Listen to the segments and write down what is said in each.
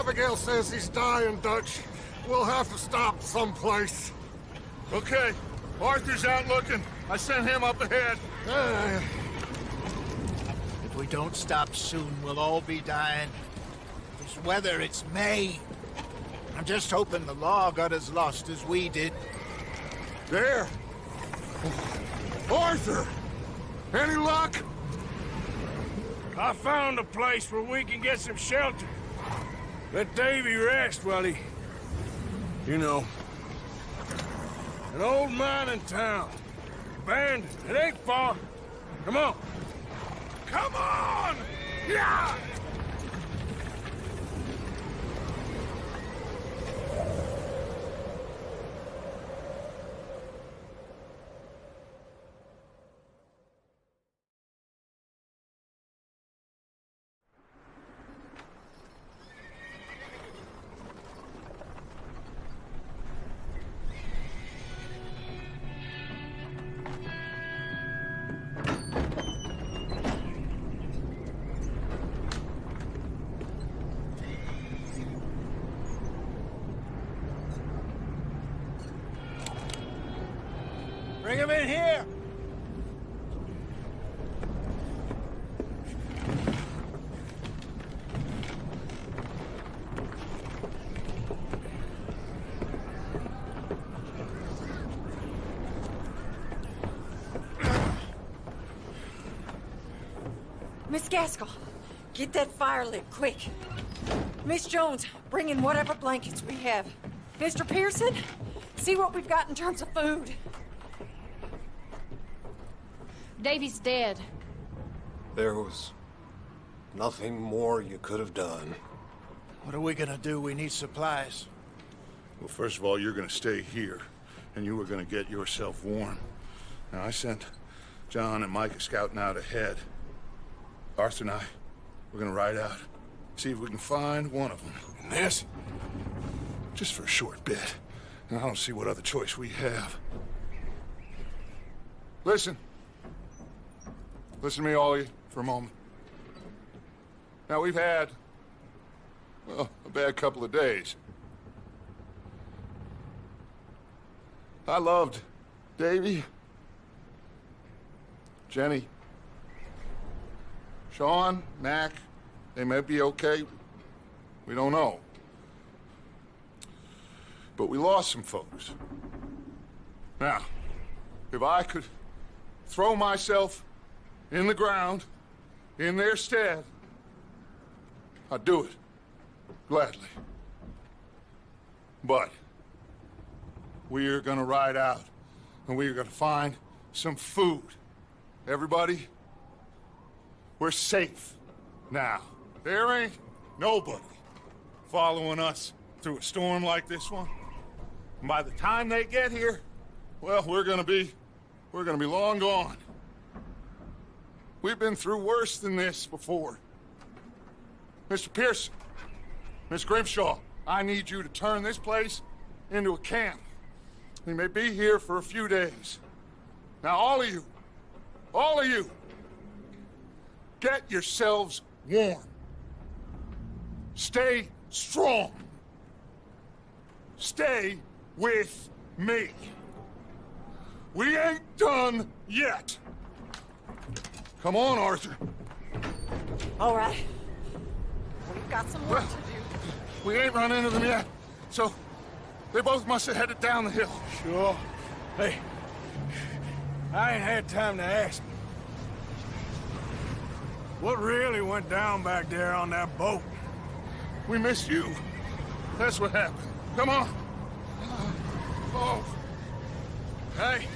Abigail says he's dying, Dutch. We'll have to stop someplace. Okay, Arthur's out looking. I sent him up ahead. If we don't stop soon, we'll all be dying. This weather, it's May. I'm just hoping the law got as lost as we did. There! Arthur! Any luck? I found a place where we can get some shelter. Let Davy rest while he... You know. An old mining town. Abandoned. It ain't far. Come on. Come on! Yeah! Bring him in here! Miss Gaskell, get that fire lit, quick. Miss Jones, bring in whatever blankets we have. Mr. Pearson, see what we've got in terms of food. Davy's dead. There was nothing more you could have done. What are we gonna do? We need supplies. Well, first of all, you're gonna stay here, and you were gonna get yourself warm. Now, I sent John and Micah scouting out ahead. Arthur and I, we're gonna ride out, see if we can find one of them. And this, just for a short bit. And I don't see what other choice we have. Listen. Listen to me, all of you, for a moment. Now, we've had, well, a bad couple of days. I loved Davy, Jenny, Sean, Mac. They may be okay. We don't know. But we lost some folks. Now, if I could throw myself in the ground, in their stead, I'd do it, gladly. But we're gonna ride out, and we're gonna find some food. Everybody, we're safe now. There ain't nobody following us through a storm like this one. And by the time they get here, well, we're gonna be long gone. We've been through worse than this before. Mr. Pearson, Miss Grimshaw, I need you to turn this place into a camp. We may be here for a few days. Now, all of you, get yourselves warm. Stay strong. Stay with me. We ain't done yet. Come on, Arthur. All right. We've got some work to do. We ain't run into them yet, so they both must have headed down the hill. Sure. Hey, I ain't had time to ask. What really went down back there on that boat? We missed you. That's what happened. Come on. Oh. Hey,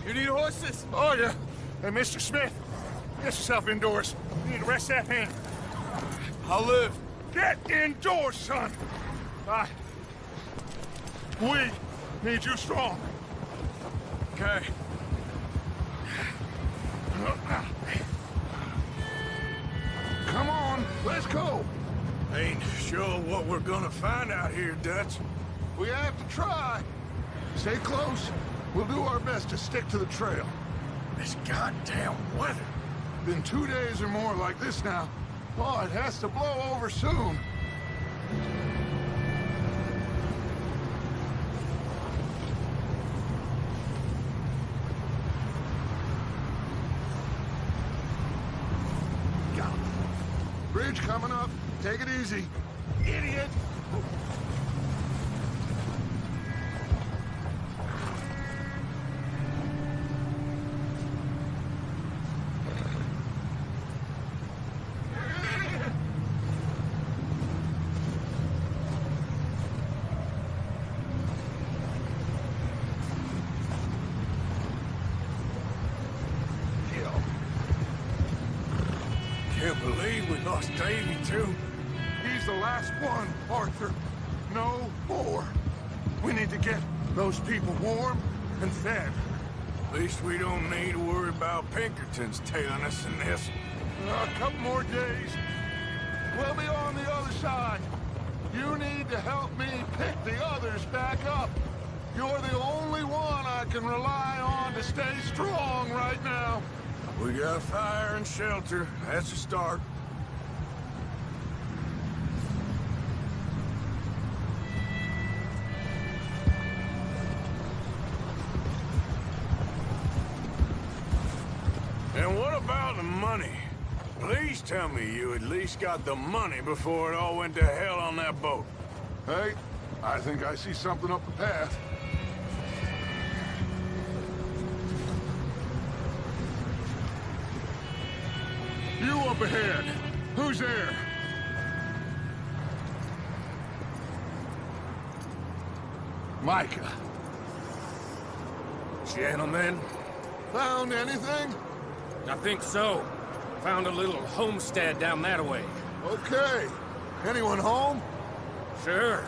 you need horses? Oh, yeah. Hey, Mr. Smith, get yourself indoors. You need to rest that hand. I'll live. Get indoors, son. We need you strong. Okay. Come on, let's go. Ain't sure what we're gonna find out here, Dutch. We have to try. Stay close. We'll do our best to stick to the trail. This goddamn weather. Been 2 days or more like this now. Oh, it has to blow over soon. Take it easy, idiot! Can't believe we lost Davy, too. He's the last one, Arthur. No more. We need to get those people warm and fed. At least we don't need to worry about Pinkertons tailing us in this. A couple more days. We'll be on the other side. You need to help me pick the others back up. You're the only one I can rely on to stay strong right now. We got fire and shelter. That's a start. And what about the money? Please tell me you at least got the money before it all went to hell on that boat. Hey, I think I see something up the path. You up ahead. Who's there? Micah. Gentlemen, Found anything? I think so. Found a little homestead down that way. Okay. Anyone home? Sure.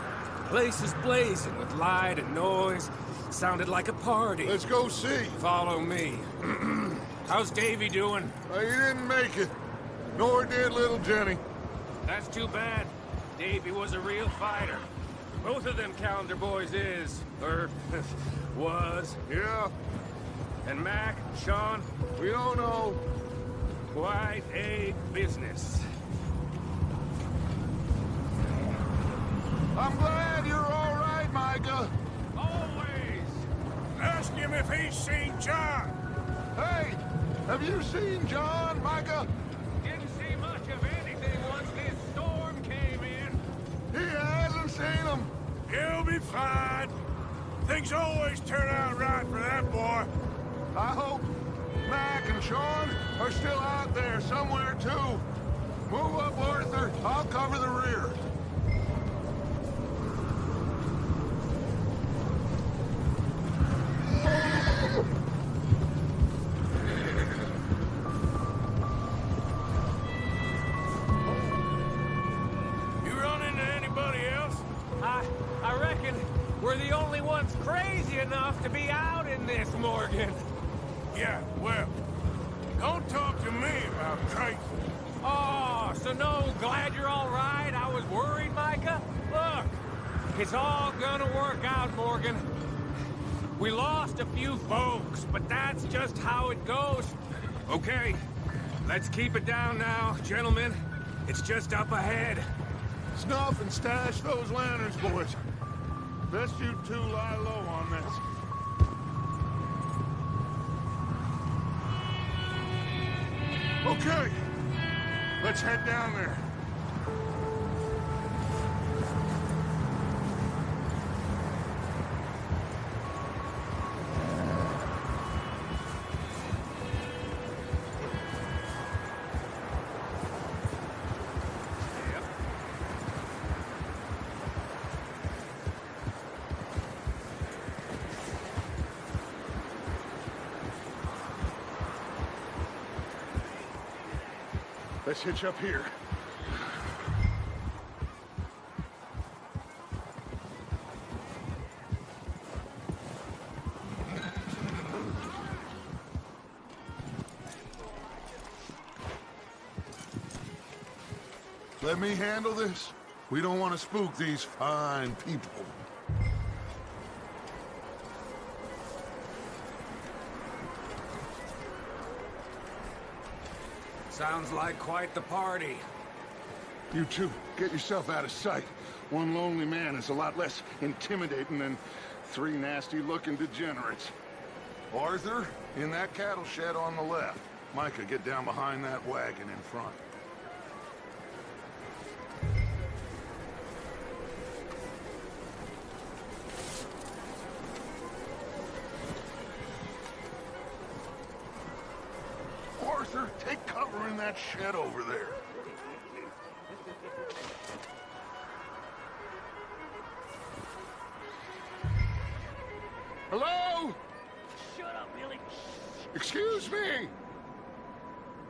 Place is blazing with light and noise. Sounded like a party. Let's go see. Follow me. How's Davy doing? He didn't make it. Nor did little Jenny. That's too bad. Davy was a real fighter. Both of them Calendar boys is, or was. Yeah, And Mac, Sean, we don't know. quite a business. I'm glad you're all right, Micah. Always. Ask him if he's seen John. Hey, have you seen John, Micah? Didn't see much of anything once this storm came in. He hasn't seen him. He'll be fine. Things always turn out right for that boy. I hope Mac and Sean are still out there somewhere, too. Move up, Arthur. I'll cover the rear. You run into anybody else? I reckon we're the only ones crazy enough to be out in this, Morgan. Yeah, well, don't talk to me about crazy. Oh, so no, glad you're all right. I was worried, Micah. Look, it's all gonna work out, Morgan. We lost a few folks, but that's just how it goes. Okay, let's keep it down now, gentlemen. It's just up ahead. Snuff and stash those lanterns, boys. Best you two lie low on this. Okay, let's head down there. Let's hitch up here. Let me handle this. We don't want to spook these fine people. Sounds like quite the party. You two, get yourself out of sight. One lonely man is a lot less intimidating than three nasty-looking degenerates. Arthur, in that cattle shed on the left. Micah, get down behind that wagon in front. that shit over there. Hello? Shut up, Billy. Excuse me?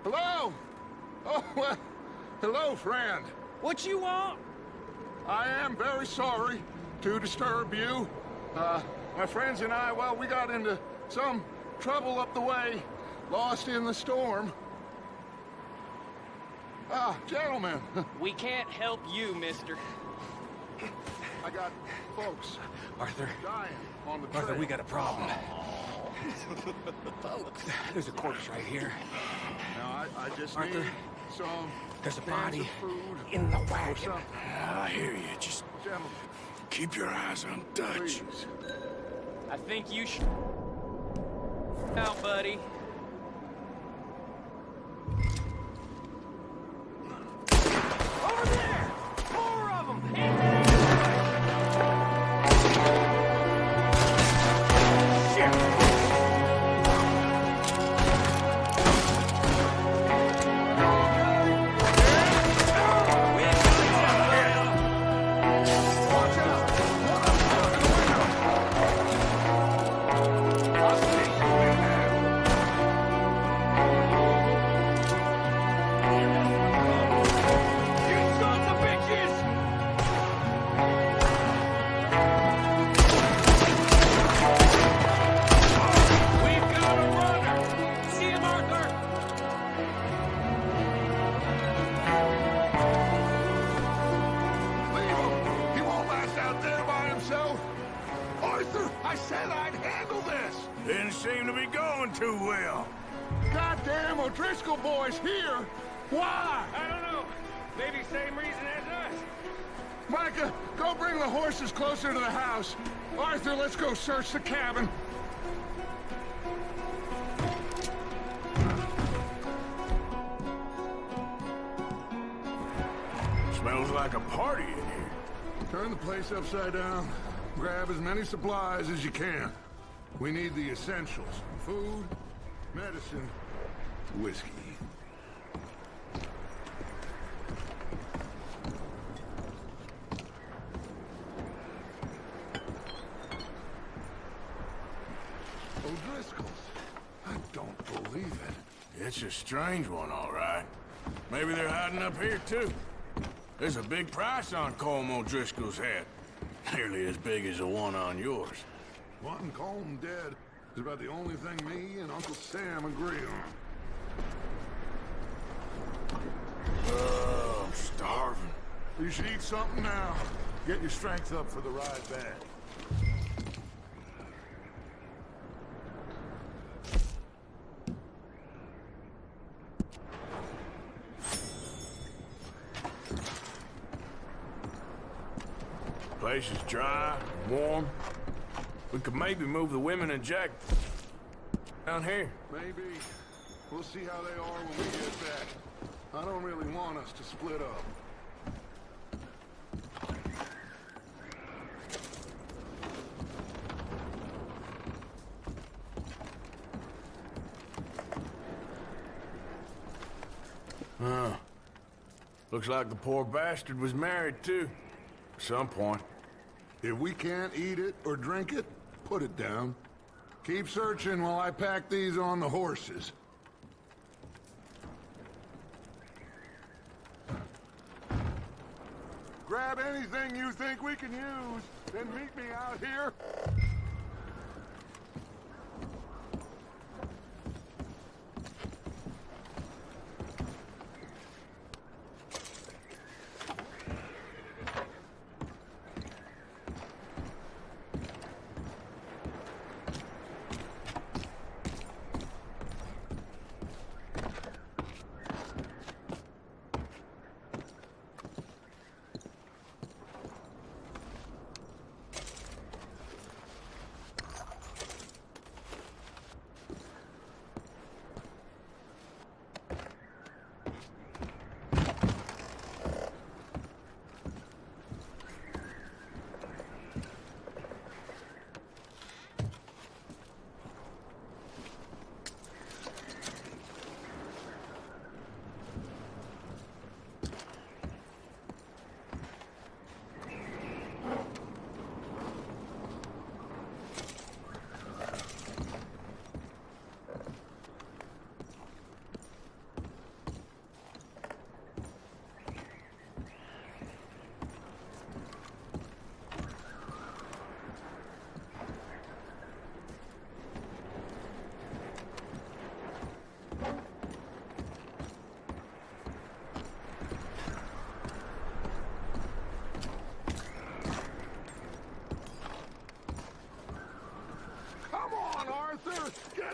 Hello? Oh, well, hello, friend. What you want? I am very sorry to disturb you. My friends and I, well, we got into some trouble up the way, lost in the storm. Ah, gentlemen, We can't help you, mister. I got folks Arthur. dying on the trail. Arthur, we got a problem. There's a corpse right here. Now, I just Arthur, need some there's a cans body of food in the or wagon. something. I hear you. Just Gentlemen, keep your eyes on Dutch. please. I think you should. Now, buddy. Over there! More of them! Leave him. He won't last out there by himself. Arthur, I said I'd handle this. Didn't seem to be going too well. Goddamn O'Driscoll boys here. Why? I don't know. Maybe same reason as us. Micah, go bring the horses closer to the house. Arthur, let's go search the cabin. Smells like a party in here. Turn the place upside down. Grab as many supplies as you can. We need the essentials. Food, medicine, whiskey. O'Driscoll's. I don't believe it. It's a strange one, all right. Maybe they're hiding up here, too. There's a big price on Colm O'Driscoll's head. Nearly as big as the one on yours. Wanting Colm dead is about the only thing me and Uncle Sam agree on. Oh, I'm starving. You should eat something now. Get your strength up for the ride back. Place is dry, warm. We could maybe move the women and Jack down here. Maybe. We'll see how they are when we get back. I don't really want us to split up. Huh. Looks like the poor bastard was married, too. At some point. If we can't eat it or drink it, put it down. Keep searching while I pack these on the horses. Grab anything you think we can use, then meet me out here.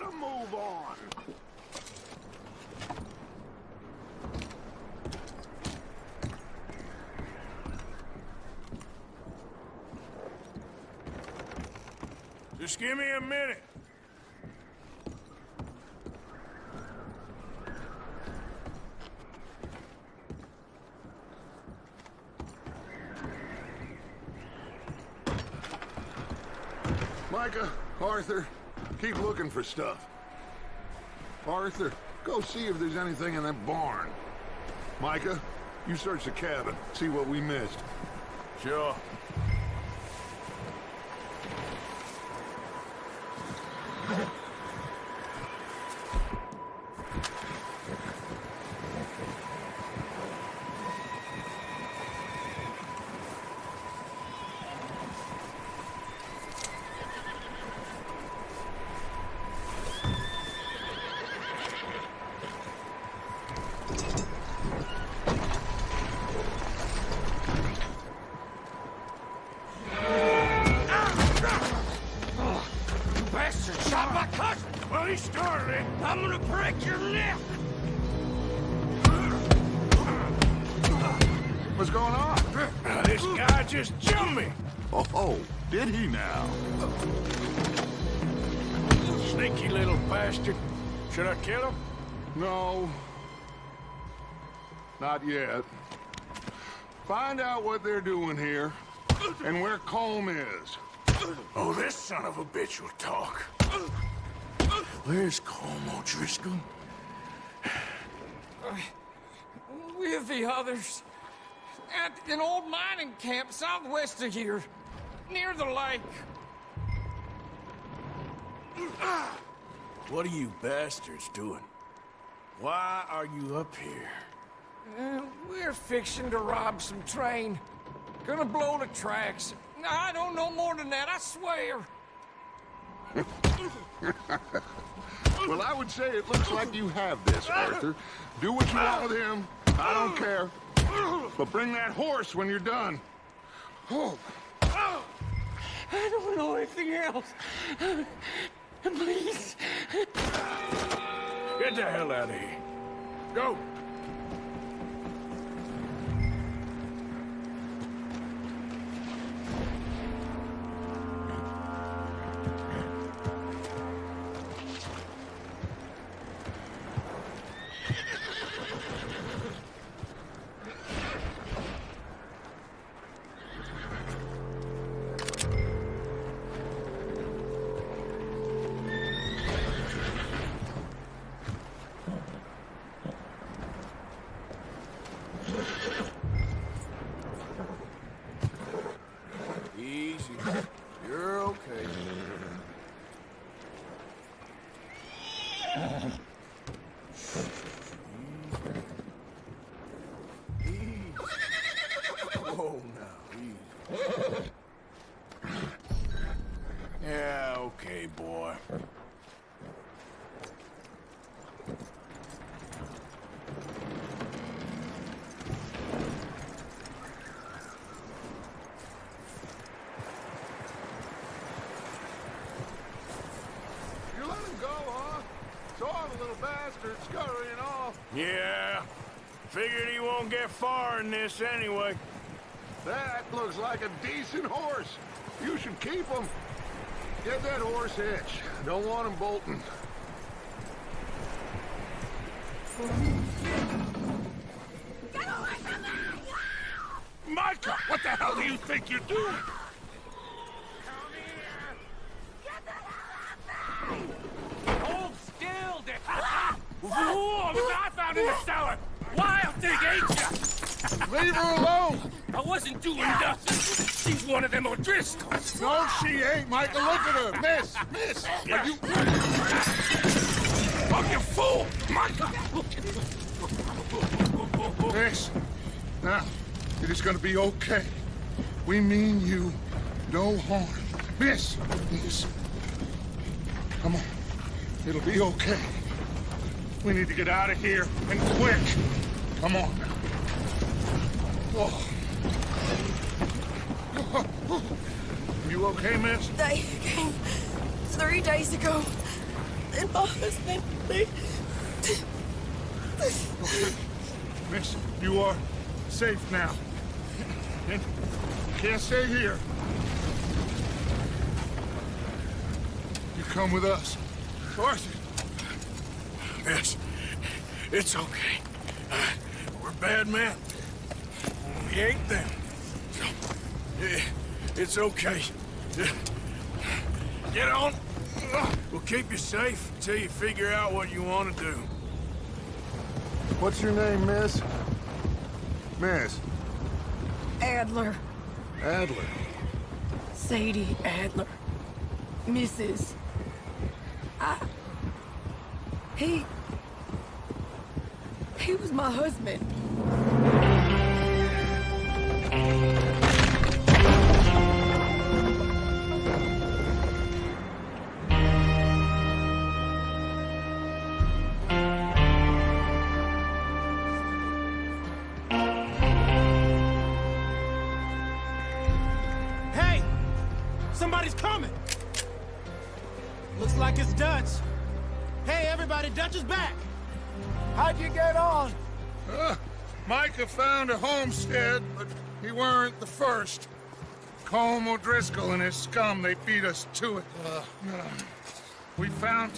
gotta move on. Just give me a minute. Micah, Arthur, keep looking for stuff. Arthur, go see if there's anything in that barn. Micah, you search the cabin, see what we missed. Sure. Bastard shot my cousin! Well, he started it. I'm gonna break your neck! What's going on? This guy just jumped me. Oh, did he now? Sneaky little bastard. Should I kill him? No. Not yet. Find out what they're doing here, and where Colm is. Oh, this son of a bitch will talk. Where's Colm O'Driscoll? With the others. At an old mining camp southwest of here. Near the lake. What are you bastards doing? Why are you up here? We're fixing to rob some train. Gonna blow the tracks. I don't know more than that, I swear. Well, I would say it looks like you have this, Arthur. Do what you want with him. I don't care. But bring that horse when you're done. Oh. I don't know anything else. Please. Get the hell out of here. Go. Easy. You're okay. Easy. Oh, now, easy. Yeah, okay, boy. You let him go, huh? Saw the little bastard scurrying off. Yeah. Figured he won't get far in this anyway. That looks like a decent horse. You should keep him. Get that horse hitched. Don't want him bolting. Micah, what the hell do you think you're doing? Hold still, Dick. Whoa, look what I found in the cellar. Wild thing, ain't ya? Leave her alone! I wasn't doing nothing. She's one of them O'Driscolls. No, she ain't, Micah. Look at her. Miss! Miss! Are you... Oh, you fool! Micah! Miss! Now, it is gonna be okay. We mean you no harm. Miss! Miss. Come on. It'll be okay. We need to get out of here, and quick. Come on. Oh. You okay, miss? They came 3 days ago. and my husband, please. Miss, you are safe now. And you can't stay here. You come with us. Arthur. Miss, it's okay. We're bad men. We ain't them. It's okay. Get on. We'll keep you safe until you figure out what you want to do. What's your name, miss? Miss. Adler. Adler. Sadie Adler. Mrs. He was my husband. Hey! Somebody's coming! Looks like it's Dutch. Hey, everybody, Dutch is back! How'd you get on? Micah found a homestead, but he weren't the first. Colm O'Driscoll and his scum, they beat us to it. We found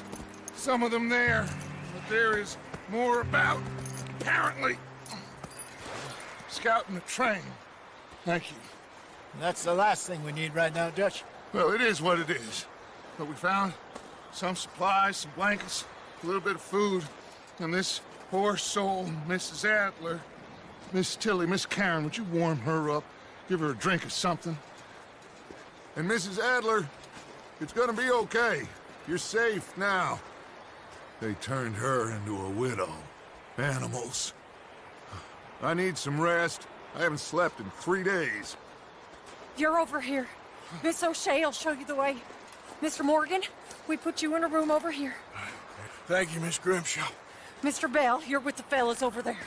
some of them there, but there is more about, apparently. Scouting the train. Thank you. That's the last thing we need right now, Dutch. Well, it is what it is. But we found some supplies, some blankets, a little bit of food, and this poor soul, Mrs. Adler, Miss Tilly, Miss Karen, would you warm her up? Give her a drink or something? And Mrs. Adler, it's gonna be okay. You're safe now. They turned her into a widow. Animals. I need some rest. I haven't slept in 3 days. You're over here. Miss O'Shea will show you the way. Mr. Morgan, we put you in a room over here. Thank you, Miss Grimshaw. Mr. Bell, you're with the fellas over there.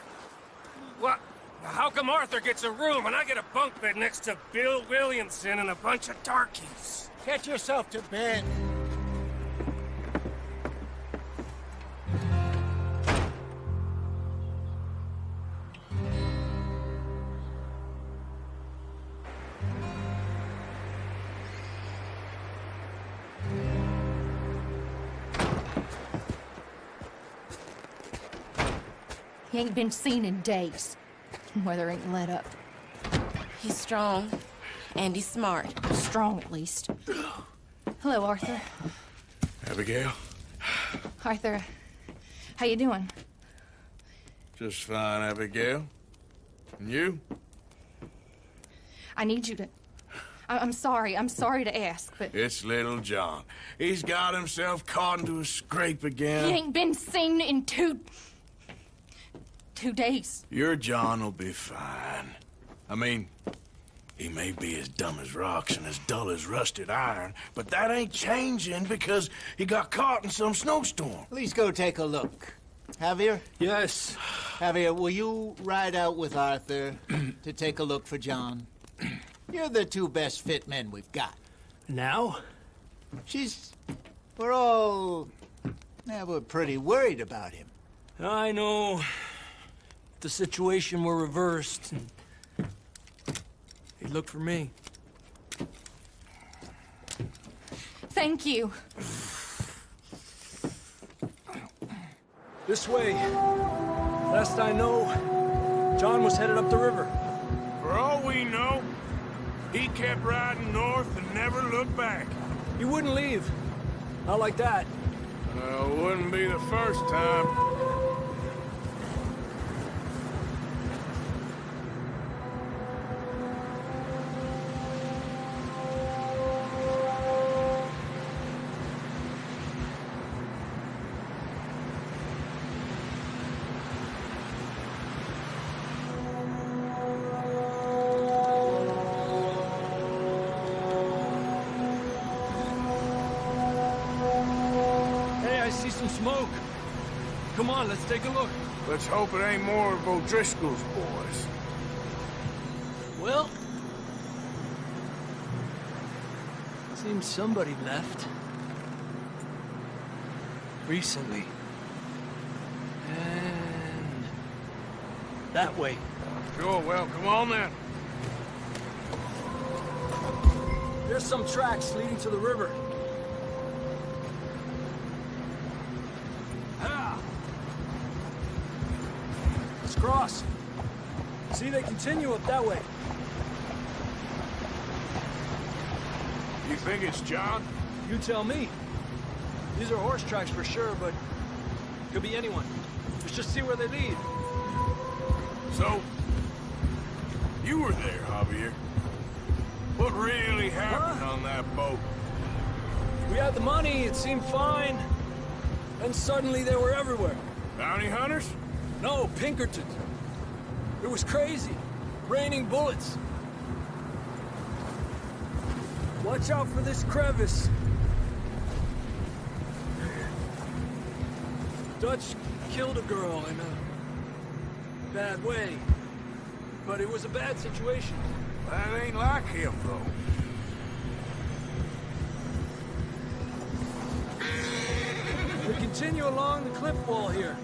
What? How come Arthur gets a room and I get a bunk bed next to Bill Williamson and a bunch of darkies? Get yourself to bed. He ain't been seen in days. Weather ain't let up. He's strong, and he's smart. Strong, at least. Hello, Arthur. Abigail? Arthur, how you doing? Just fine, Abigail. And you? I need you to... I'm sorry to ask, but... It's little John. He's got himself caught into a scrape again. He ain't been seen in 2 days. Your John will be fine. I mean, he may be as dumb as rocks and as dull as rusted iron, but that ain't changing because he got caught in some snowstorm. Please go take a look. Javier? Yes. Javier, will you ride out with Arthur to take a look for John? You're the 2 best fit men we've got. Now? We're pretty worried about him. I know. The situation were reversed, and he looked for me. Thank you. This way. Last I know, John was headed up the river. For all we know, he kept riding north and never looked back. He wouldn't leave. Not like that. Wouldn't be the first time. Smoke. Come on, let's take a look. Let's hope it ain't more of O'Driscoll's boys. Well, seems somebody left. recently. And that way. Sure, well, come on then. There's some tracks leading to the river. Ah. Let's cross. See, they continue up that way. You think it's John? You tell me. These are horse tracks for sure, but could be anyone. Let's just see where they lead. So, you were there, Javier. What really happened on that boat? We had the money, it seemed fine. Then suddenly they were everywhere. Bounty hunters? No, Pinkertons. It was crazy. Raining bullets. Watch out for this crevice. Dutch killed a girl in a bad way. But it was a bad situation. That ain't like him, though. We continue along the cliff wall here.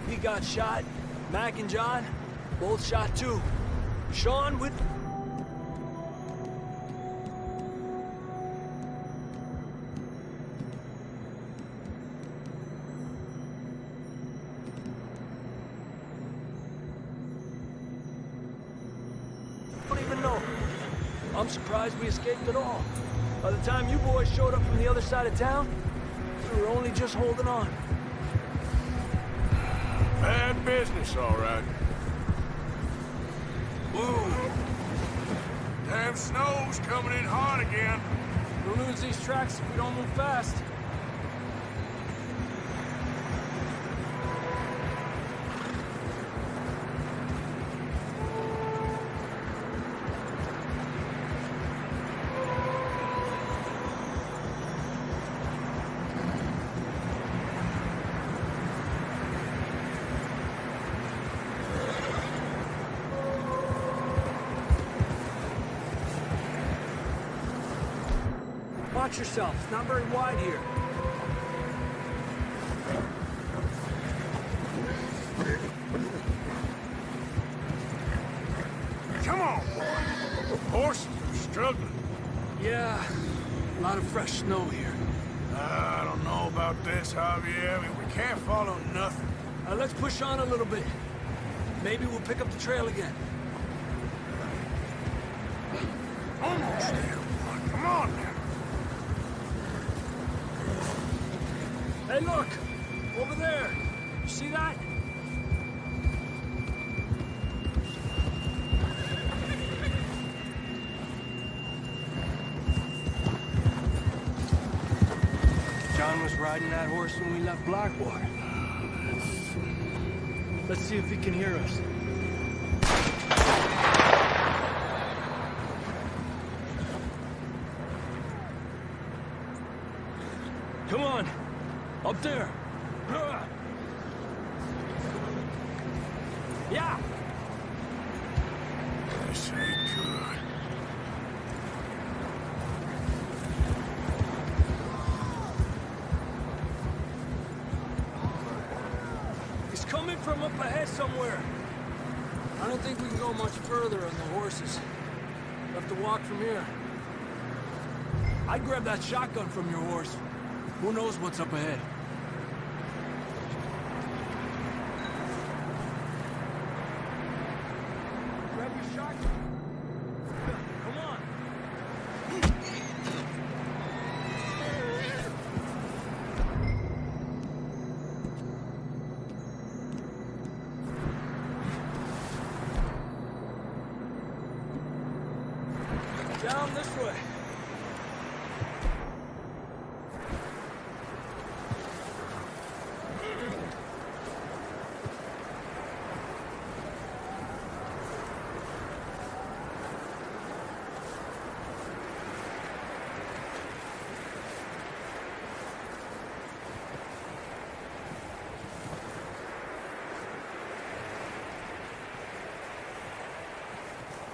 He got shot. Mac and John, both shot too. Sean with... don't even know. I'm surprised we escaped at all. By the time you boys showed up from the other side of town, we were only just holding on. Bad business, all right. Whoa! Damn snow's coming in hard again. We'll lose these tracks if we don't move fast. Watch yourself. It's not very wide here. Come on, boy. Horses are struggling. Yeah, a lot of fresh snow here. I don't know about this, Javier. I mean, we can't follow nothing. Let's push on a little bit. Maybe we'll pick up the trail again. Almost there, boy. Come on now. Hey, look! Over there! You see that? John was riding that horse when we left Blackwater. Let's see if he can hear us. Come on! Up there! Yeah! This ain't good. He's coming from up ahead somewhere. I don't think we can go much further on the horses. We'll have to walk from here. I'd grab that shotgun from your horse. Who knows what's up ahead? Grab your shotgun. Come on. Down this way.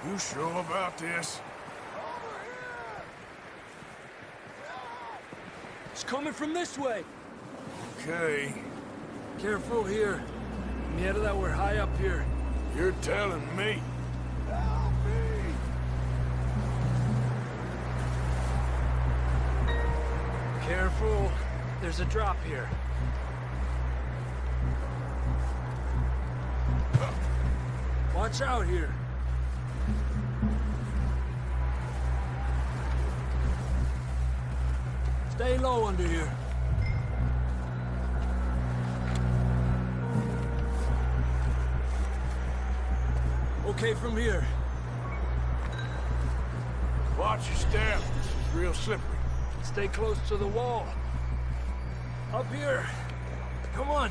You sure about this? It's coming from this way. Okay, Careful here. Mierda, that we're high up here. you're telling me. Help me! Careful. There's a drop here. Watch out here. Stay low under here. Okay from here. Watch your step. This is real slippery. Stay close to the wall. Up here. Come on.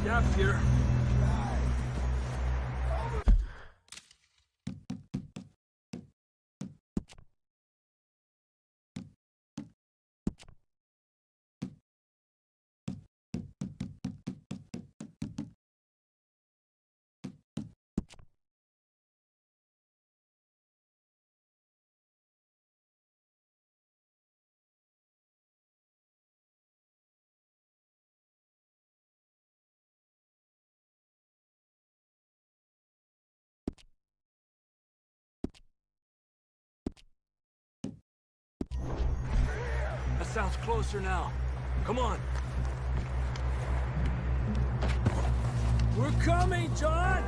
Gap here. That sounds closer now. Come on. We're coming, John!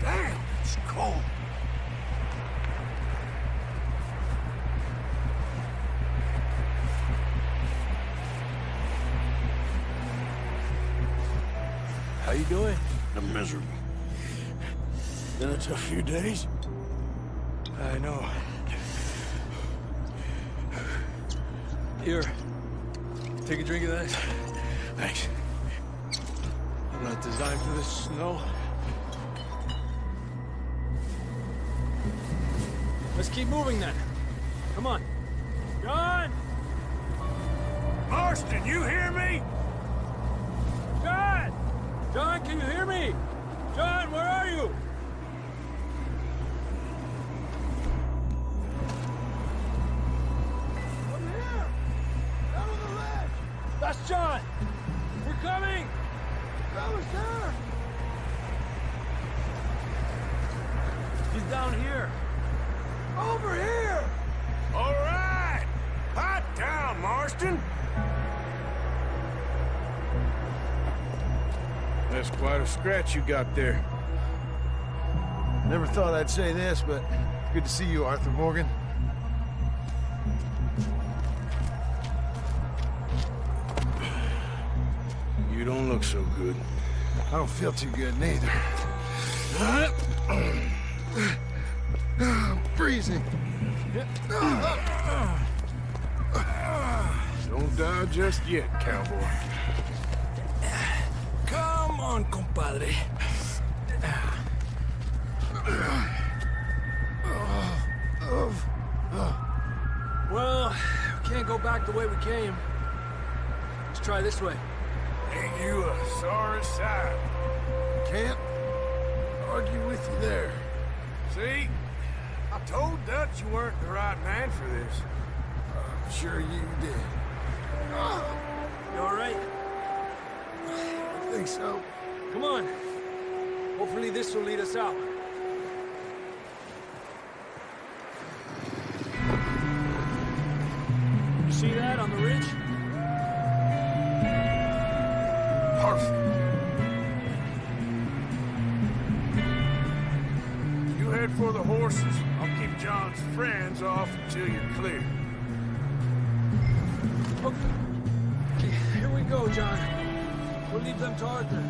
Damn, it's cold. How you doing? I'm miserable. Been a tough few days. I know. Here. Take a drink of that. Thanks. I'm not designed for this snow. Let's keep moving then. Come on. John! Marston, you hear me? John! John, can you hear me? John, where are you? I'm here! Down on the ledge! That's John! We're coming! Fellas there! He's down here. Over here! All right! Hot down, Marston! That's quite a scratch you got there. Never thought I'd say this, but good to see you, Arthur Morgan. You don't look so good. I don't feel too good, neither. I'm freezing. Don't die just yet, cowboy. Come on, compadre. Well, we can't go back the way we came. Let's try this way. Ain't you a sorry sight? Can't argue with you there. See? I told Dutch you weren't the right man for this. I'm sure you did. You all right? I think so. Come on. Hopefully this will lead us out. You see that on the ridge? Perfect. You head for the horses. I'll keep John's friends off until you're clear. Okay, here we go, John. We'll leave them to Arthur.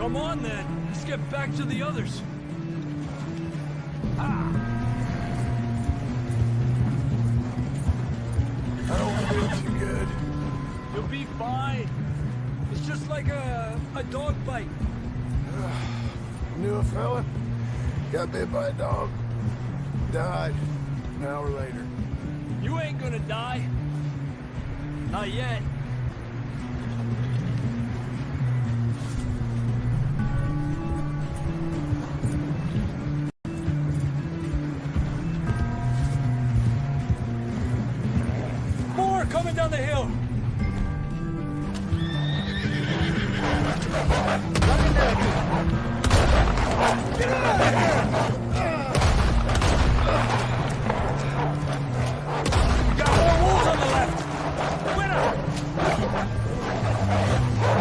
Come on, then. Let's get back to the others. I don't want to be too good. You'll be fine. It's just like a dog bite. Knew a fella, got bit by a dog, died an hour later. You ain't gonna die. Not yet. More coming down the hill. Got more wolves on the left. Winner!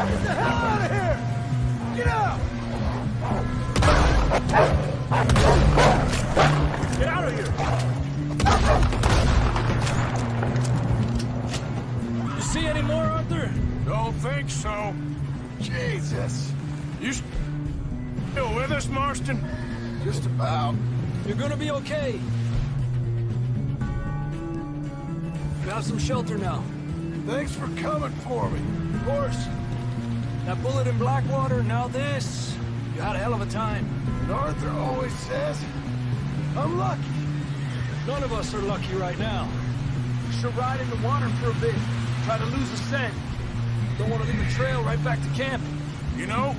Get the hell out of here! Get out! Get out of here! You see any more, Arthur? Don't think so. Jesus! You still with us, Marston? Just about. You're gonna be okay. You have some shelter now. Thanks for coming for me. Of course. That bullet in Blackwater, now this. You had a hell of a time. And Arthur always says, I'm lucky. None of us are lucky right now. We should ride in the water for a bit. Try to lose the scent. Don't want to leave a trail right back to camp. You know,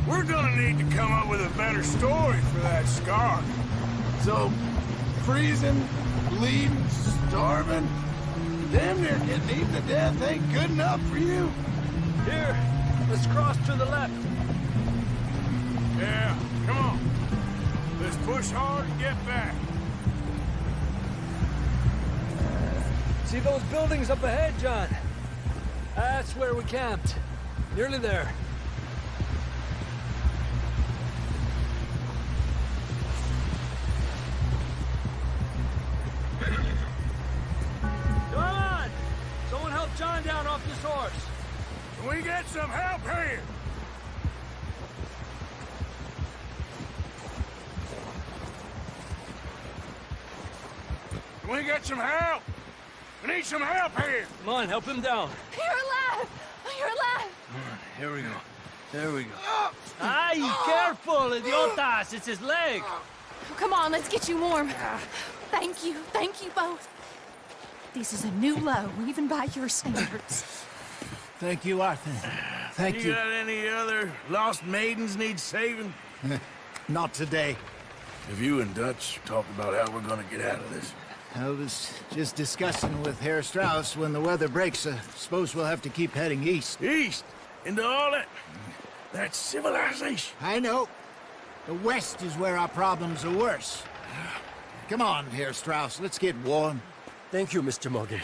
we're gonna need to come up with a better story for that scar. So, freezing, bleeding, starving, damn near getting eaten to death ain't good enough for you. Here, let's cross to the left. Yeah, come on. Let's push hard and get back. See those buildings up ahead, John? That's where we camped. Nearly there. Come on! Someone help John down off this horse. Can we get some help here? Can we get some help? We need some help here. Come on, help him down. You're alive! You're alive! Here we go. There we go. Ay, careful, idiotas! It's his leg. Come on, let's get you warm. Thank you both. This is a new low, even by your standards. Thank you, Arthur. Thank You you. got any other lost maidens need saving? Not today. Have you and Dutch talked about how we're gonna get out of this? I was just discussing with Herr Strauss when the weather breaks. Suppose we'll have to keep heading east. East? Into all that... That's civilization. I know. The west is where our problems are worse. Come on, Herr Strauss, let's get warm. Thank you, Mr. Morgan.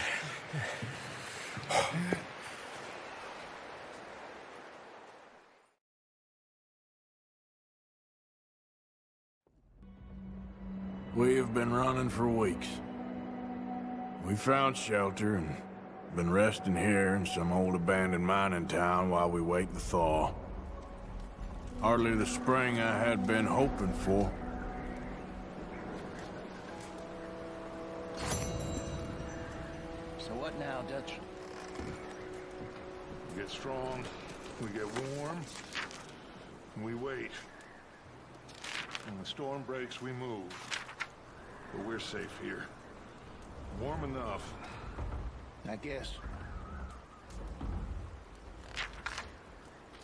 We have been running for weeks. We found shelter and been resting here in some old abandoned mining town while we wait the thaw. Hardly the spring I had been hoping for. So what now, Dutch? We get strong, we get warm, and we wait. When the storm breaks, we move. But we're safe here. Warm enough. I guess.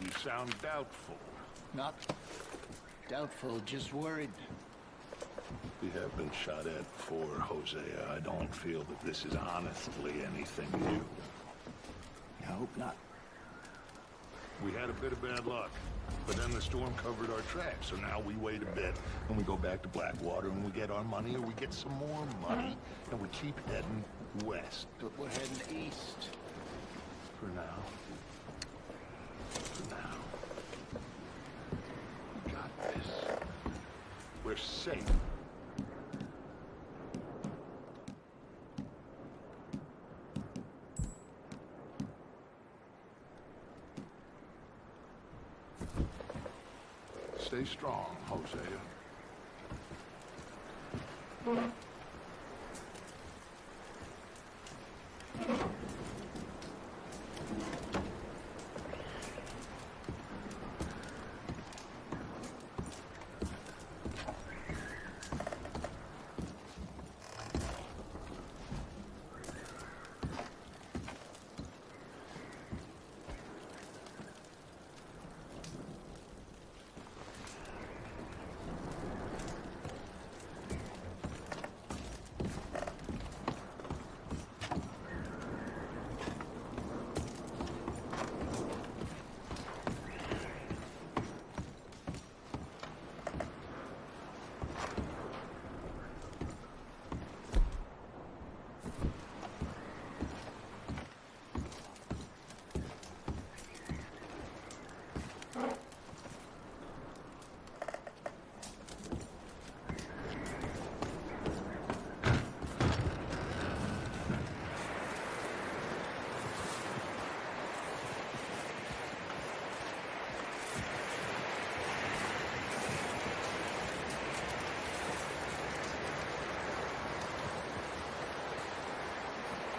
You sound doubtful. Not doubtful, just worried. We have been shot at before, Hosea. I don't feel that this is honestly anything new. I hope not. We had a bit of bad luck, but then the storm covered our tracks, so now we wait a bit, and we go back to Blackwater, and we get our money, or we get some more money, and we keep heading west. But we're heading east. For now. For now. We got this. We're safe. Stay strong, Hosea.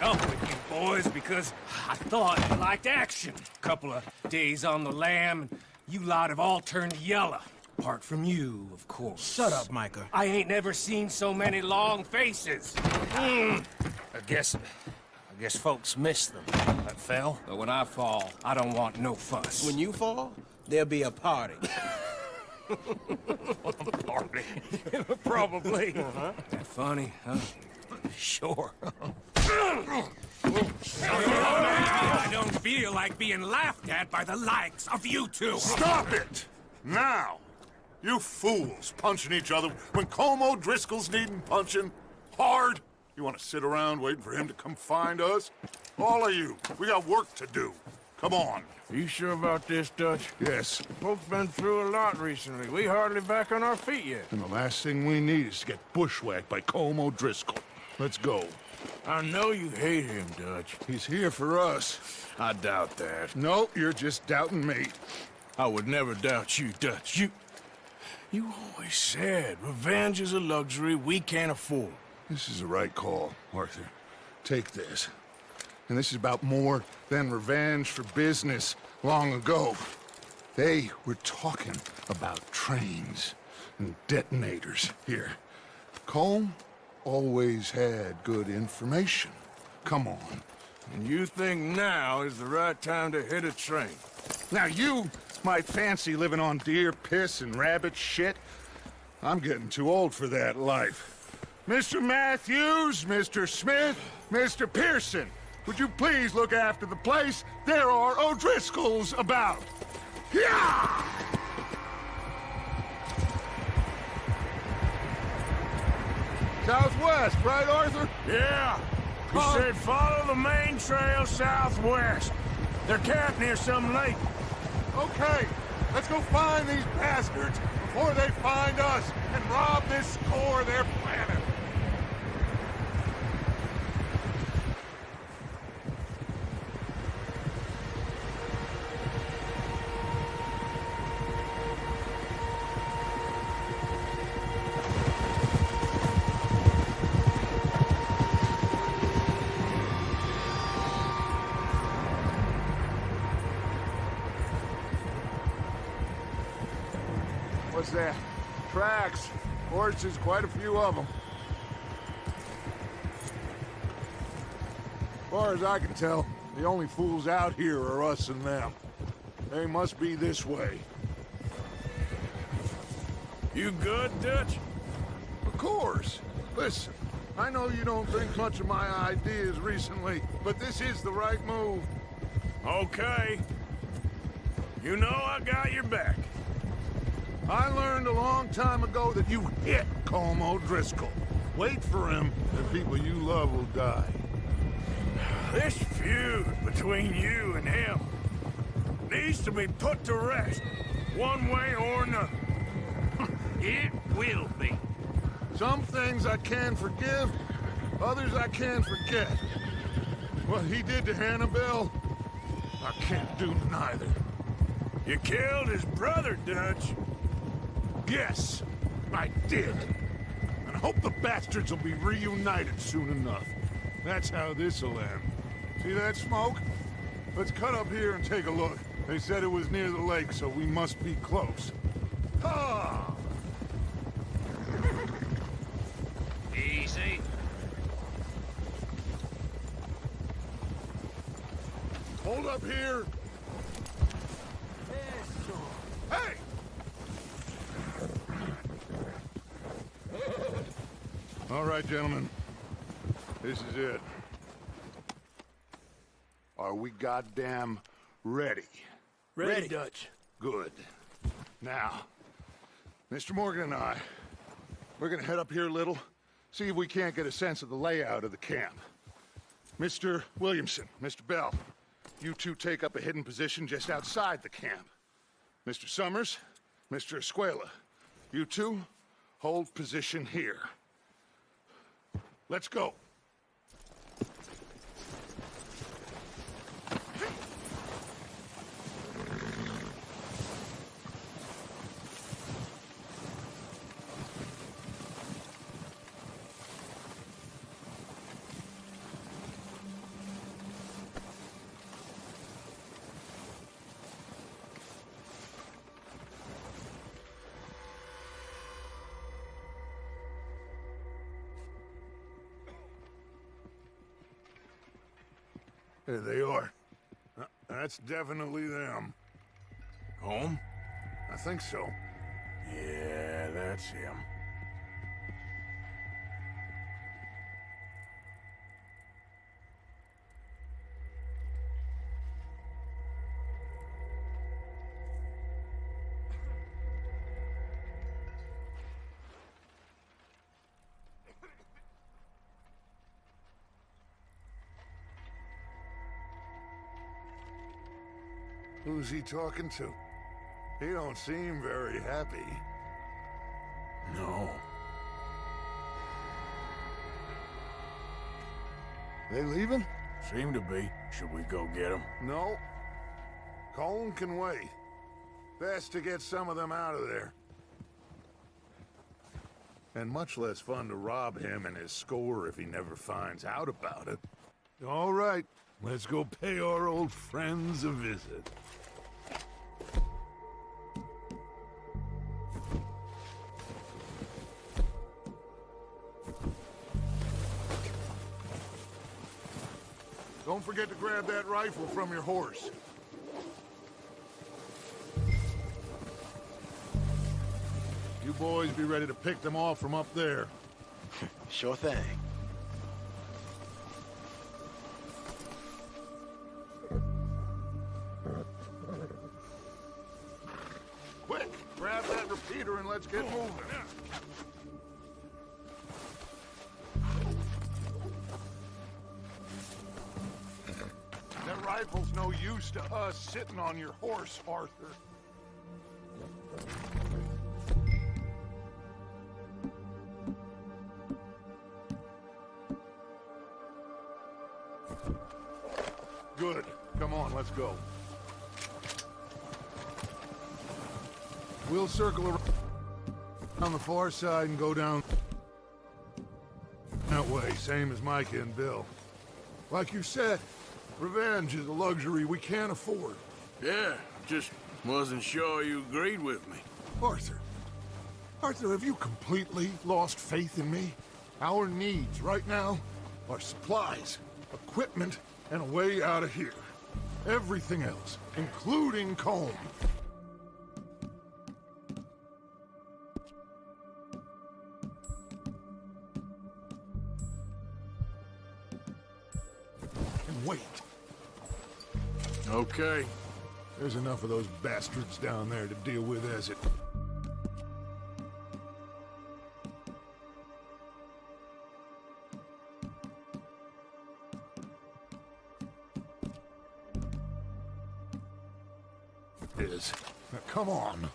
Up with you boys because I thought you liked action. Couple of days on the lam, and you lot have all turned yellow. Apart from you, of course. Shut up, Micah. I ain't never seen so many long faces. I guess folks miss them. I fell, but when I fall, I don't want no fuss. When you fall, there'll be a party. Party? Probably. That funny, huh? Sure. I don't feel like being laughed at by the likes of you two. Stop it! Now! You fools punching each other when Colm O'Driscoll's needing punching hard. You want to sit around waiting for him to come find us? All of you, we got work to do. Come on. You sure about this, Dutch? Yes. Folks been through a lot recently. We hardly back on our feet yet. And the last thing we need is to get bushwhacked by Colm O'Driscoll. Let's go. I know you hate him, Dutch. He's here for us. I doubt that. No, you're just doubting me. I would never doubt you, Dutch. You always said revenge is a luxury we can't afford. This is the right call, Arthur. Take this. And this is about more than revenge for business long ago. They were talking about trains and detonators here. Colm always had good information. Come on. And you think now is the right time to hit a train? Now you might fancy living on deer piss and rabbit shit. I'm getting too old for that life. Mr. Matthews, Mr. Smith, Mr. Pearson, would you please look after the place? There are O'Driscolls about. Yeah! Southwest, right, Arthur? Yeah. He said follow the main trail southwest. They're camped near some lake. Okay, let's go find these bastards before they find us and rob this core of their planet. What's that? Tracks. Horses, quite a few of them. As far as I can tell, the only fools out here are us and them. They must be this way. You good, Dutch? Of course. Listen, I know you don't think much of my ideas recently, but this is the right move. Okay. You know I got your back. I learned a long time ago that you hit Colm O'Driscoll. Wait for him, and people you love will die. This feud between you and him needs to be put to rest, one way or another. It will be. Some things I can forgive, others I can forget. What he did to Hannibal, I can't do neither. You killed his brother, Dutch. Yes, I did. And I hope the bastards will be reunited soon enough. That's how this'll end. See that smoke? Let's cut up here and take a look. They said it was near the lake, so we must be close. Ha! Easy. Hold up here. Hey! All right, gentlemen. This is it. Are we goddamn ready? Ready, Dutch. Good. Now, Mr. Morgan and I, we're gonna head up here a little, see if we can't get a sense of the layout of the camp. Mr. Williamson, Mr. Bell, you two take up a hidden position just outside the camp. Mr. Summers, Mr. Escuela, you two hold position here. Let's go. There they are. That's definitely them. Home? I think so. Yeah, that's him. Who's he talking to? He don't seem very happy. No. They leaving? Seem to be. Should we go get him? No. Colm can wait. Best to get some of them out of there. And much less fun to rob him and his score if he never finds out about it. All right, let's go pay our old friends a visit. Don't forget to grab that rifle from your horse. You boys be ready to pick them off from up there. Sure thing. Quick, grab that repeater and let's get moving. That rifle's no use to us sitting on your horse, Arthur. Good. Come on, let's go. We'll circle around on the far side and go down that way, same as Micah and Bill. Like you said, revenge is a luxury we can't afford. Yeah, just wasn't sure you agreed with me. Arthur. Arthur, have you completely lost faith in me? Our needs right now are supplies, equipment, and a way out of here. Everything else, including Colm. And wait. Okay. There's enough of those bastards down there to deal with as it... is. Now, come on.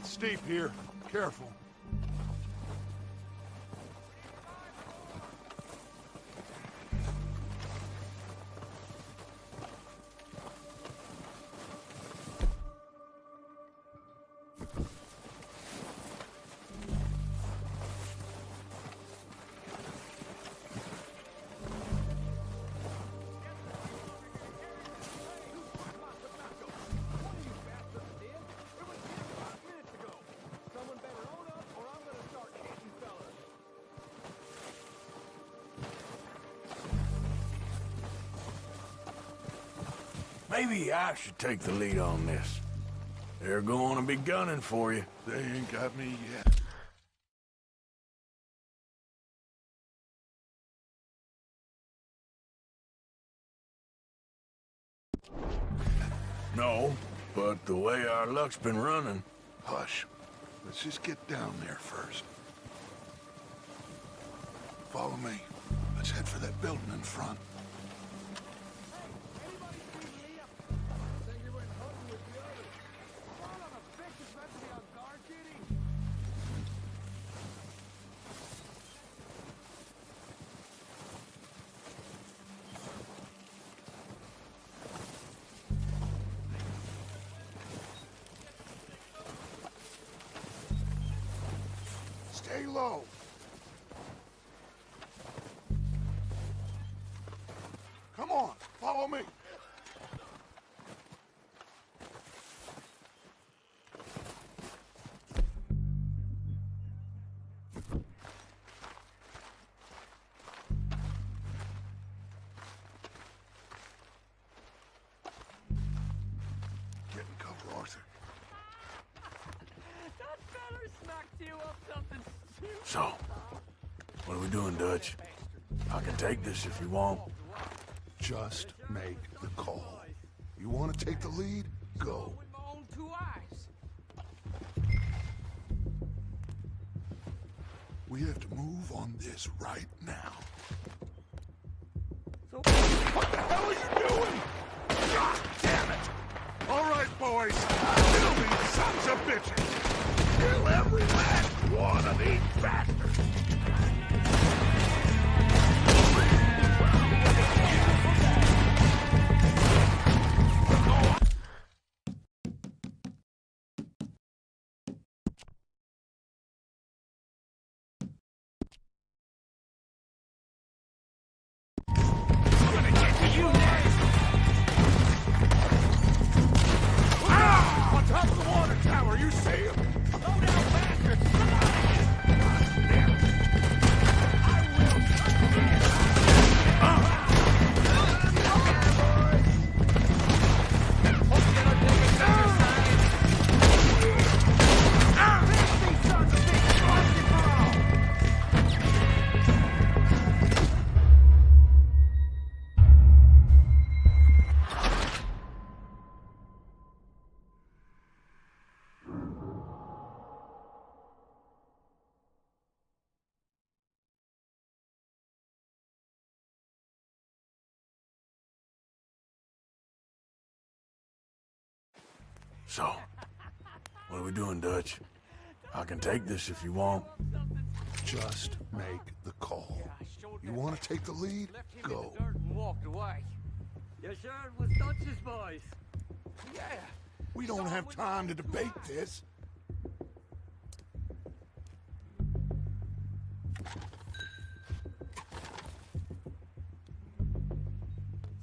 steep here. Careful. Maybe I should take the lead on this. They're going to be gunning for you. They ain't got me yet. No, but the way our luck's been running... Hush. Let's just get down there first. Follow me. Let's head for that building in front. Stay low. Come on, follow me. Get in cover, Arthur. That feller smacked you up something stupid. So, what are we doing, Dutch? I can take this if you want. Just make the call. You want to take the lead? Go. With my own 2 eyes. We have to move on this right now. So What the hell are you doing? God damn it! All right, boys. Kill these sons of bitches. Kill every last one of these bastards. On top of the water tower, you see him? Slow down, bastards! So, what are we doing, Dutch? I can take this if you want. Just make the call. You want to take the lead? Go. And walked away. You sure it was Dutch's boys? Yeah. We don't have time to debate this.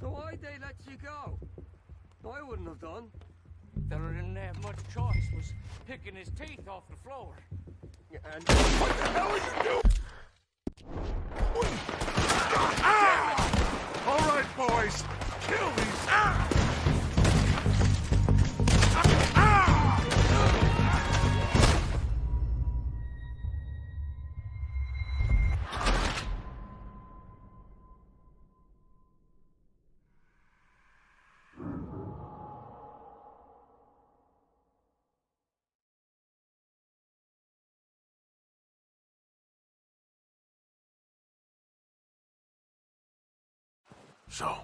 So why'd they let you go? I wouldn't have done. Fella didn't have much choice, was picking his teeth off the floor. And what the hell are you doing? All right, boys. Kill these. So,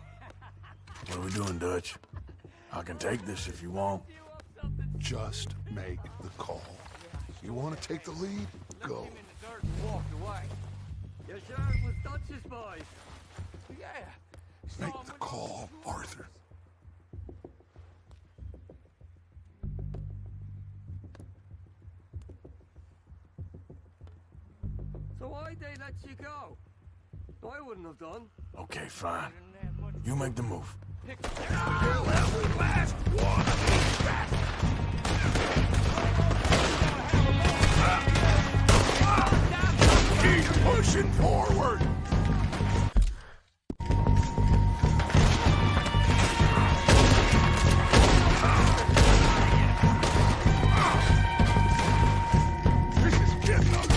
what are we doing, Dutch? I can take this if you want. Just make the call. You want to take the lead? Go. Him in the dirt and walked away. You sure it was Dutch's boys? Yeah. Make the call, Arthur. So why'd they let you go? I wouldn't have done. Okay, fine. You make the move. Keep pushing forward! This is getting ugly.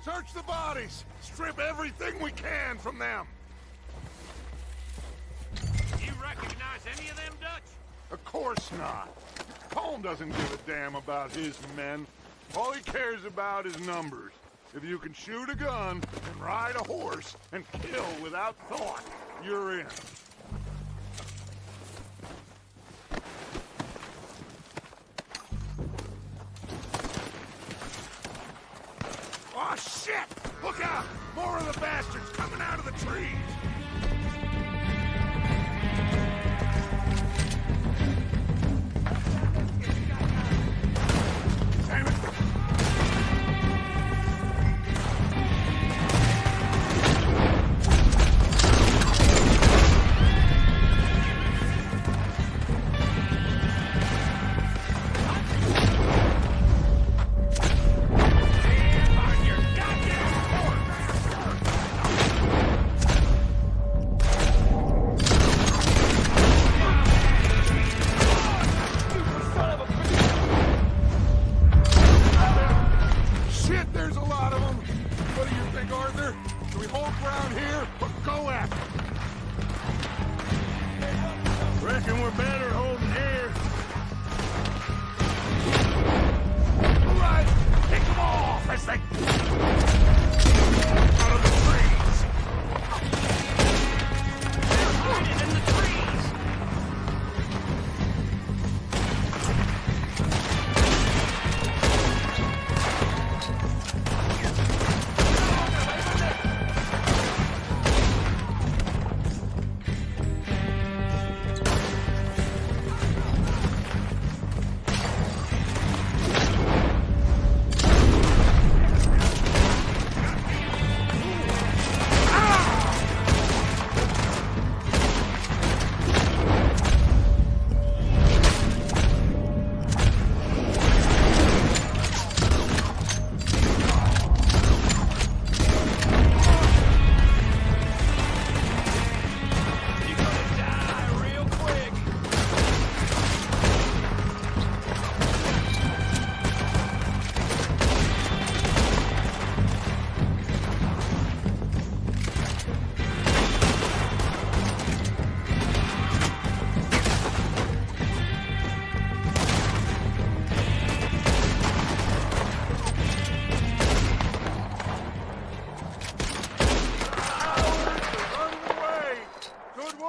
Search the bodies! Strip everything we can from them! You recognize any of them, Dutch? Of course not. Colm doesn't give a damn about his men. All he cares about is numbers. If you can shoot a gun and ride a horse and kill without thought, you're in. Oh, shit! Look out! More of the bastards coming out of the trees! Damn it!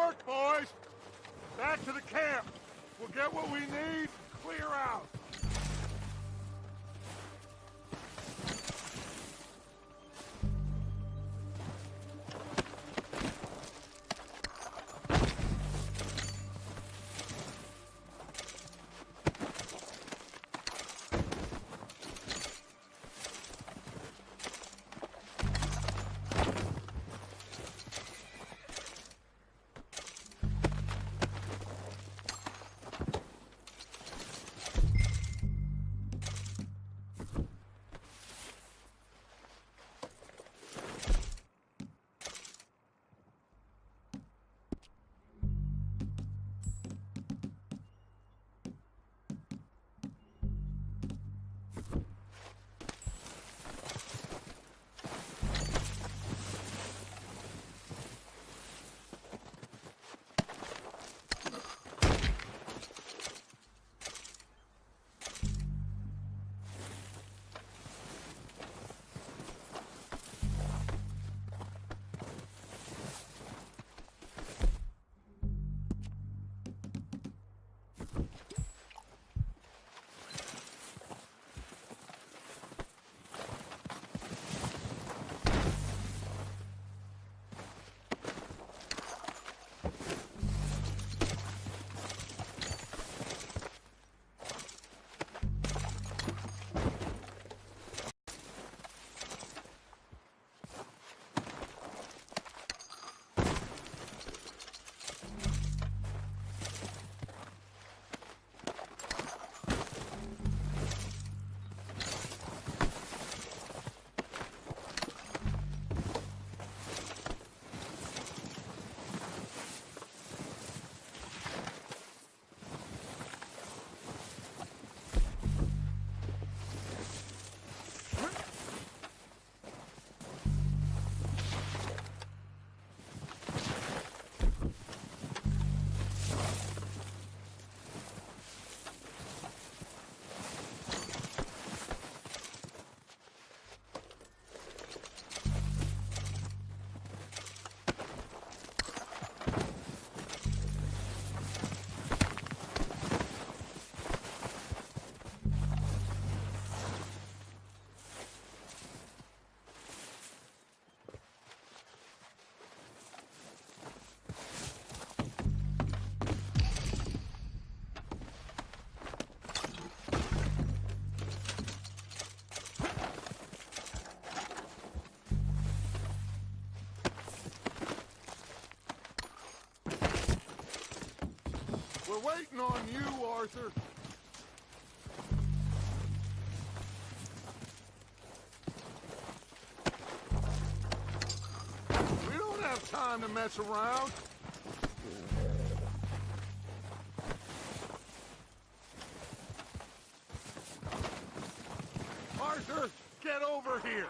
work, boys! Back to the camp. We'll get what we need, clear out. We're waiting on you, Arthur. We don't have time to mess around. Arthur, get over here.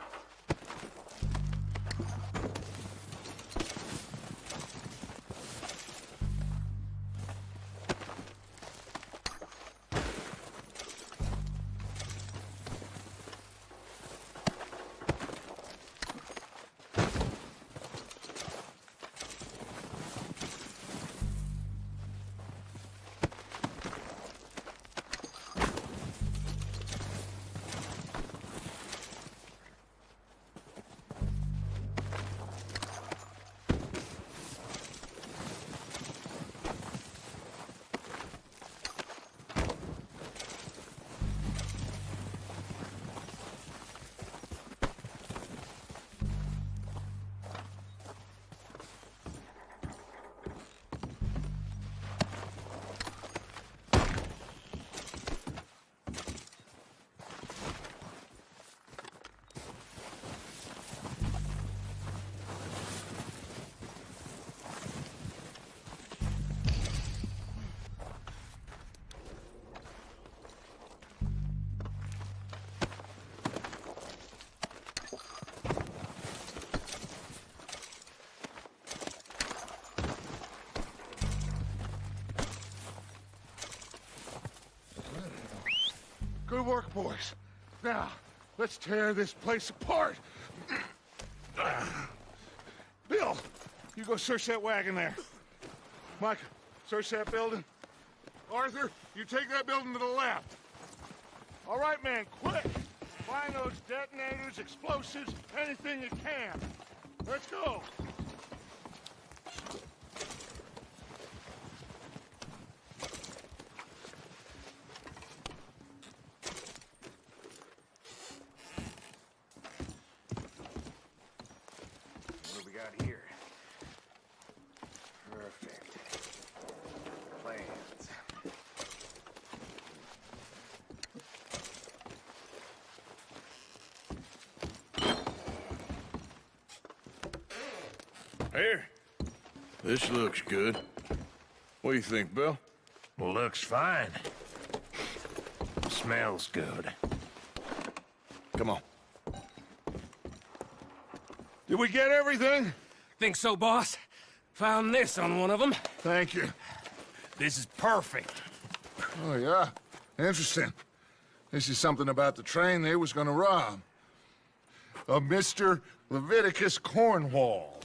Good work, boys. Now, let's tear this place apart. Bill, you go search that wagon there. Micah, search that building. Arthur, you take that building to the left. All right, man, quick! Find those detonators, explosives, anything you can. Let's go! What do we got here? Perfect. Plans. Here. This looks good. What do you think, Bill? Looks fine. Smells good. Come on. Did we get everything? Think so, boss? Found this on one of them. Thank you. This is perfect. Oh, yeah? Interesting. This is something about the train they was gonna rob. Of Mr. Leviticus Cornwall.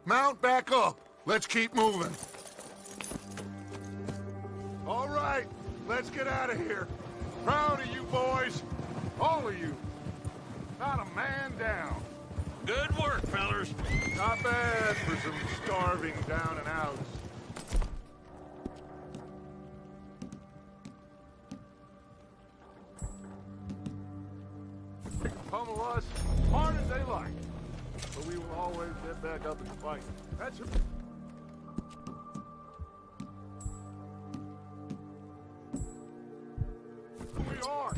Mount back up. Let's keep moving. All right, let's get out of here. Proud of you boys. All of you. Not a man down. Good work, fellers. Not bad for some starving down and outs. They can pummel us as hard as they like, but we will always get back up and fight. That's it. We are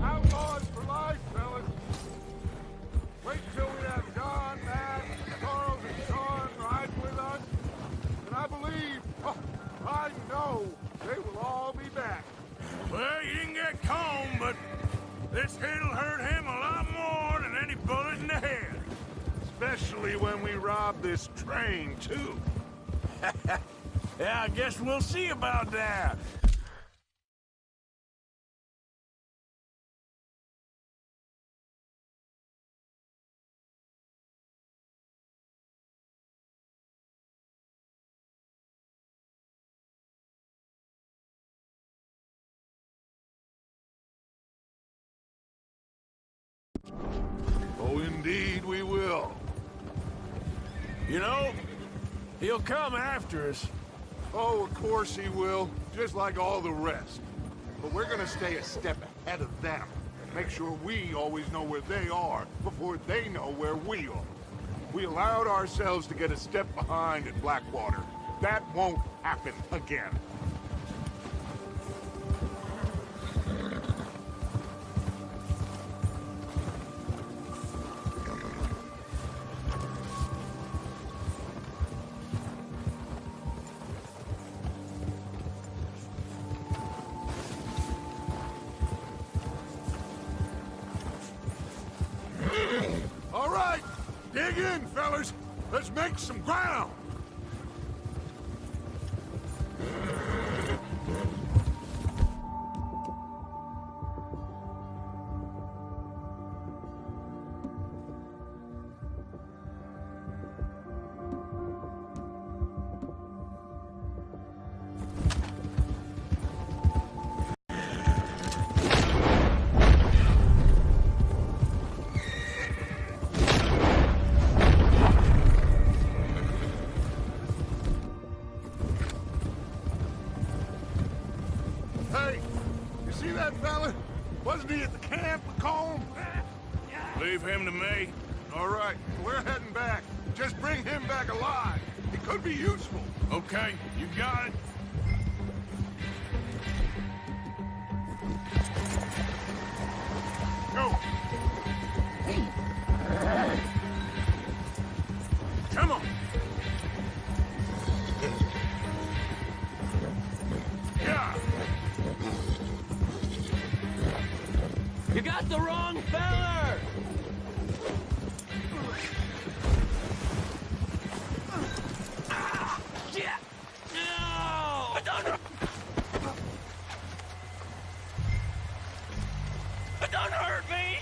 outlaws for life, fellas. Wait till we have John, Matt, Charles, and Sean ride with us, and I believe, oh, I know, they will all be back. Well, you didn't get Combe, but this hit'll hurt him a lot more than any bullet in the head. Especially when we rob this train, too. Yeah, I guess we'll see about that. Oh, indeed we will. You know, he'll come after us. Oh, of course he will, just like all the rest. But we're gonna stay a step ahead of them. Make sure we always know where they are before they know where we are. We allowed ourselves to get a step behind at Blackwater. That won't happen again. All right, dig in, fellas. Let's make some ground. Hey, you see that fella? Wasn't he at the camp with Colm? Leave him to me. All right, we're heading back. Just bring him back alive. He could be useful. Okay, you got it. Go. Come on. Yeah. You got the wrong feller! Yeah. No! Don't hurt me!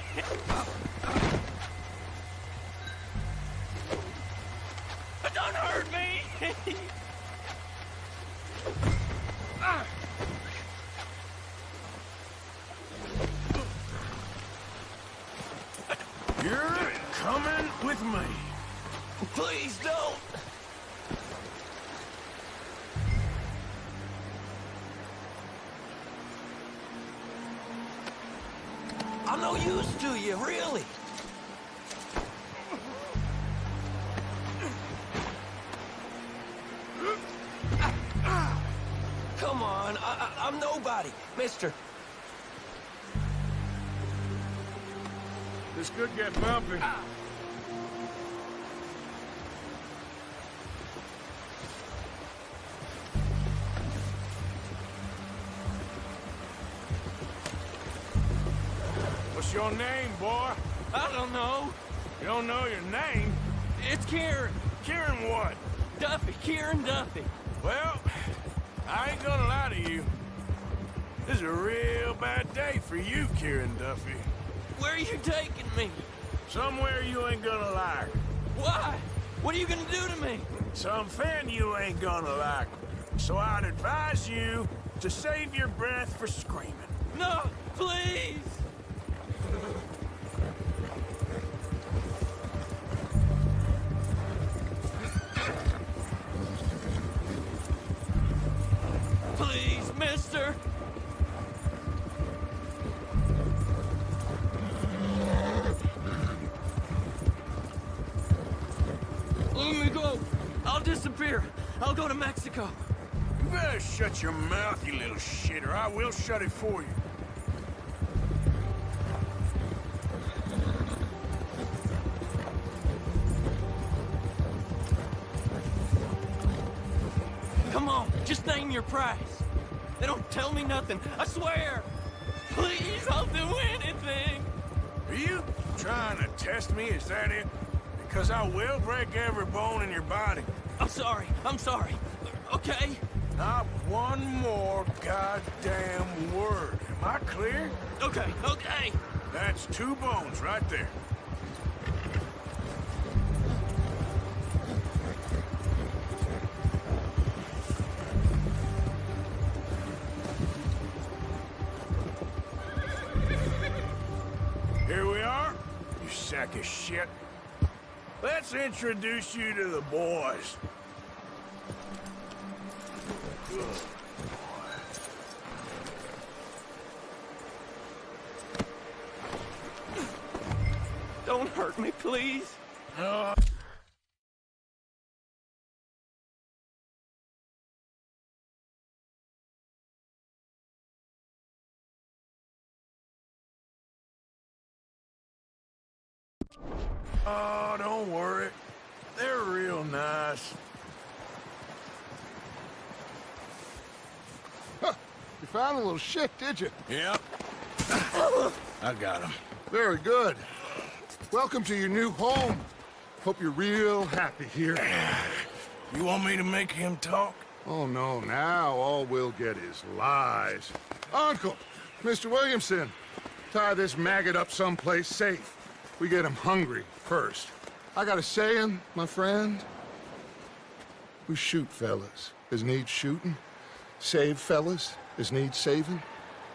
Don't hurt me! no use to you, really. Come on, I'm nobody, mister. This could get bumpy. What's your name, boy? I don't know. You don't know your name? It's Kieran. Kieran what? Duffy, Kieran Duffy. Well, I ain't gonna lie to you. This is a real bad day for you, Kieran Duffy. Where are you taking me? Somewhere you ain't gonna like. Why? What are you gonna do to me? Something you ain't gonna like. So I'd advise you to save your breath for screaming. No, please! Please, mister! Let me go! I'll disappear! I'll go to Mexico! You better shut your mouth, you little shit, or I will shut it for you. Come on, just name your price. They don't tell me nothing, I swear! Please, I'll do anything! Are you trying to test me? Is that it? Because I will break every bone in your body. I'm sorry, okay? Not one more goddamn word. Am I clear? Okay. That's 2 bones right there. Here we are, you sack of shit. Let's introduce you to the boys. Don't hurt me, please. Oh, don't worry. They're real nice. Huh. You found a little shit, did you? Yep. I got him. Very good. Welcome to your new home. Hope you're real happy here. You want me to make him talk? Oh, no, now all we'll get is lies. Uncle, Mr. Williamson, tie this maggot up someplace safe. We get him hungry first. I got a saying, my friend. We shoot fellas as need shooting, save fellas as need saving,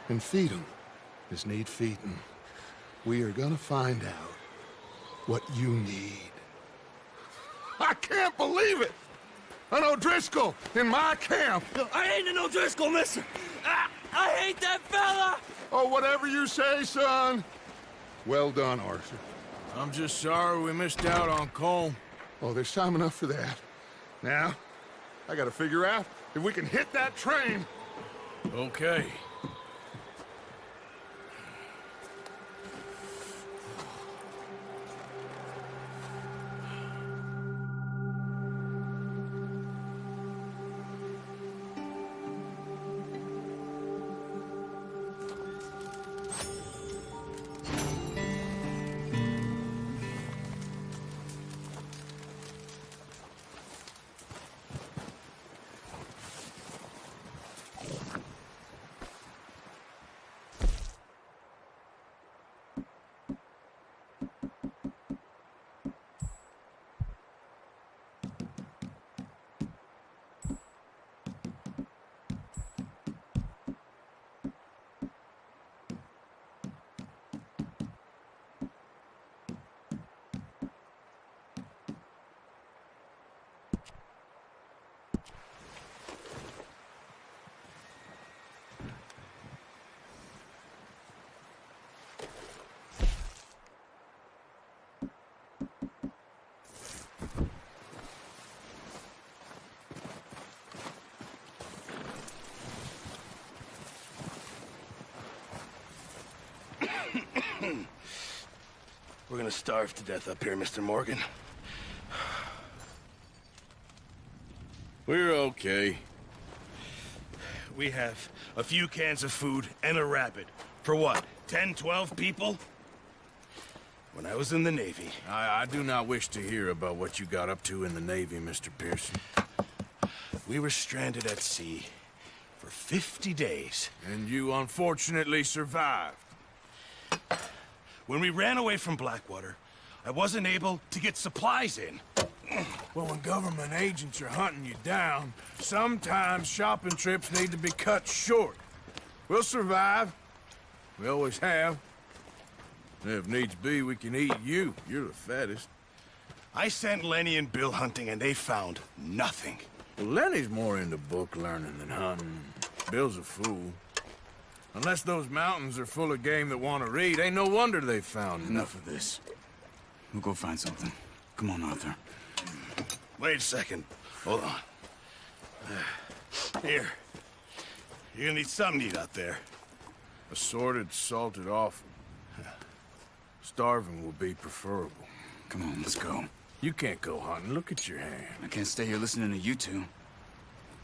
and feed 'em as need feeding. We are gonna find out what you need. I can't believe it! An O'Driscoll in my camp! I ain't an O'Driscoll, mister! I hate that fella! Oh, whatever you say, son. Well done, Arthur. I'm just sorry we missed out on Colm. Oh, there's time enough for that. Now, I gotta figure out if we can hit that train. Okay. We're gonna starve to death up here, Mr. Morgan. We're okay. We have a few cans of food and a rabbit. For what, 10, 12 people? When I was in the Navy... I do not wish to hear about what you got up to in the Navy, Mr. Pearson. We were stranded at sea for 50 days. And you unfortunately survived. When we ran away from Blackwater, I wasn't able to get supplies in. Well, when government agents are hunting you down, sometimes shopping trips need to be cut short. We'll survive. We always have. And if needs be, we can eat you. You're the fattest. I sent Lenny and Bill hunting, and they found nothing. Well, Lenny's more into book learning than hunting. Bill's a fool. Unless those mountains are full of game that want to read, ain't no wonder they found Enough of this. We'll go find something. Come on, Arthur. Wait a second. Hold on. Here. You're gonna need something to eat out there. Assorted, salted offal. Starving will be preferable. Come on, let's go. You can't go hunting. Look at your hand. I can't stay here listening to you two.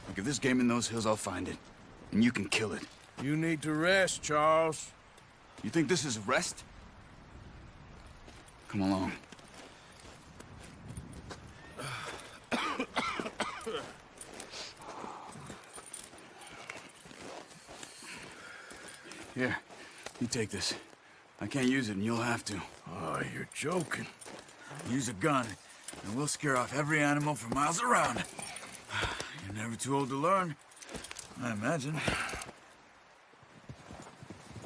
Look, if there's game in those hills, I'll find it. And you can kill it. You need to rest, Charles. You think this is rest? Come along. Here, you take this. I can't use it, and you'll have to. Oh, you're joking. Use a gun, and we'll scare off every animal for miles around. You're never too old to learn, I imagine.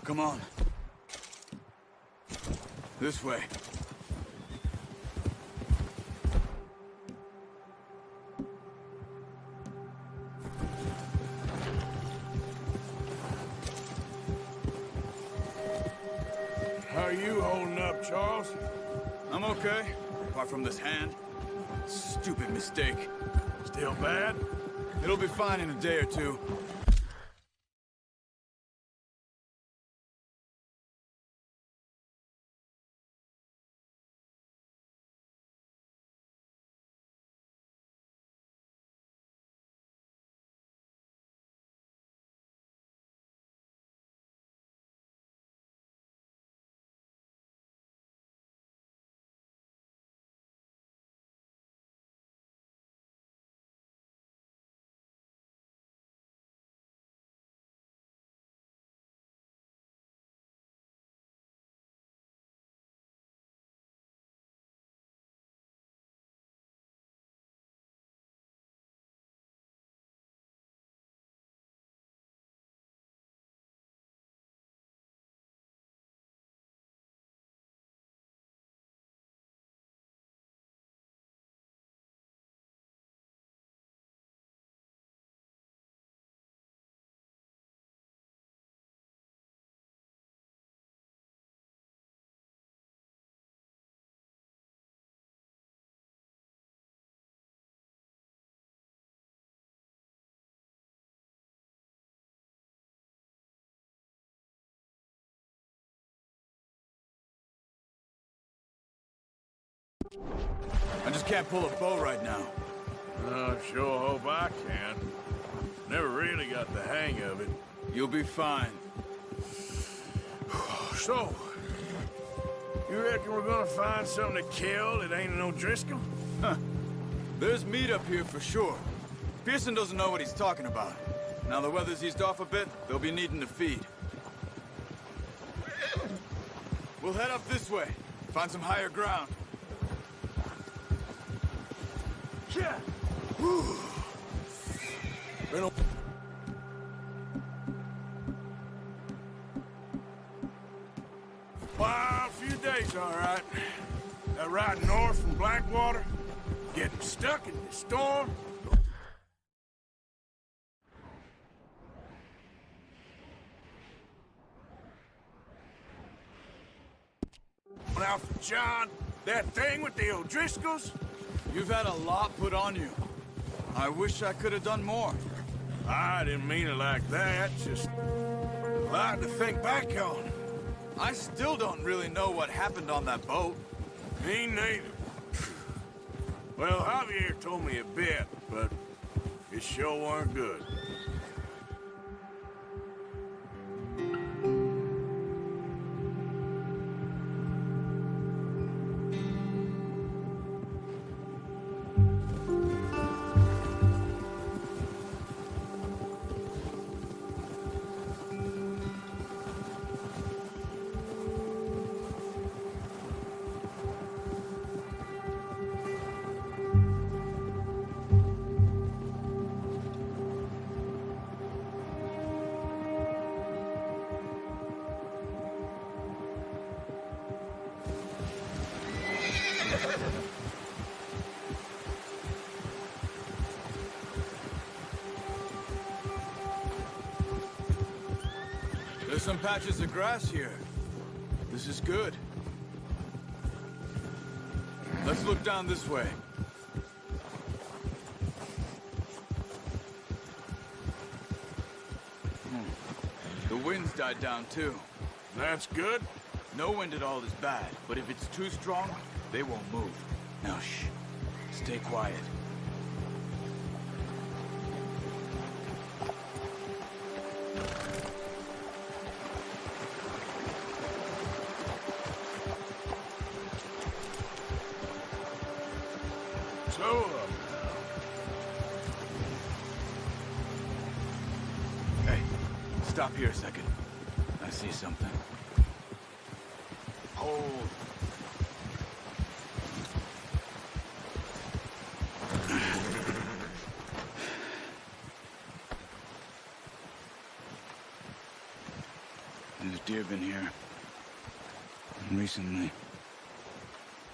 Come on. This way. How are you holding up, Charles? I'm okay, apart from this hand. Stupid mistake. Still bad? It'll be fine in a day or two. I just can't pull a bow right now. I sure hope I can. Never really got the hang of it. You'll be fine. So, you reckon we're gonna find something to kill that ain't no Driscoll? Huh. There's meat up here for sure. Pearson doesn't know what he's talking about. Now the weather's eased off a bit, they'll be needing to feed. We'll head up this way. Find some higher ground. Yeah. Wild few days, all right. That ride north from Blackwater, getting stuck in the storm. Now, John, that thing with the O'Driscolls? You've had a lot put on you. I wish I could have done more. I didn't mean it like that, just a lot to think back on. I still don't really know what happened on that boat. Ain't native. Well, Javier told me a bit, but it sure weren't good. There's some patches of grass here. This is good. Let's look down this way. The wind's died down too. That's good? No wind at all is bad, but if it's too strong, they won't move. Now shh. Stay quiet. Hey, stop here a second. I see something. Hold. There's deer been here. Recently.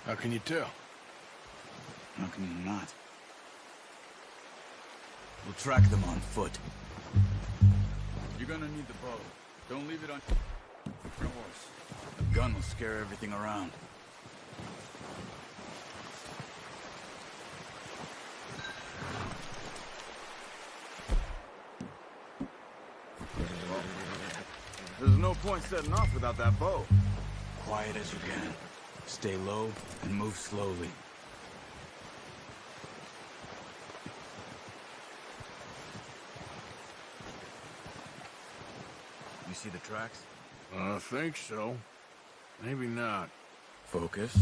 How can you tell? How can you not? We'll track them on foot. You're gonna need the bow. Don't leave it on your horse. A gun will scare everything around. There's no point setting off without that bow. Quiet as you can. Stay low and move slowly. You see the tracks? I think so. Maybe not. Focus.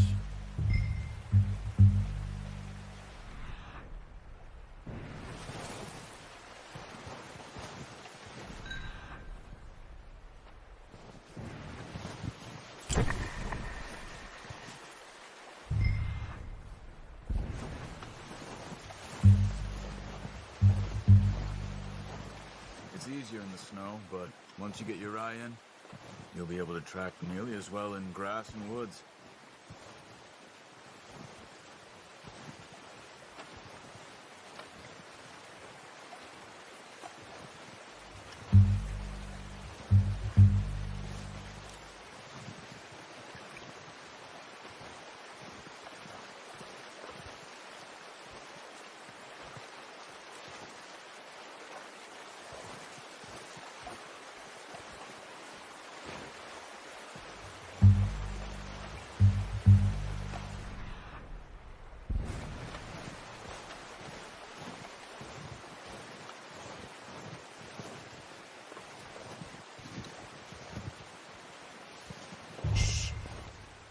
It's easier in the snow, but once you get your eye in, you'll be able to track nearly as well in grass and woods.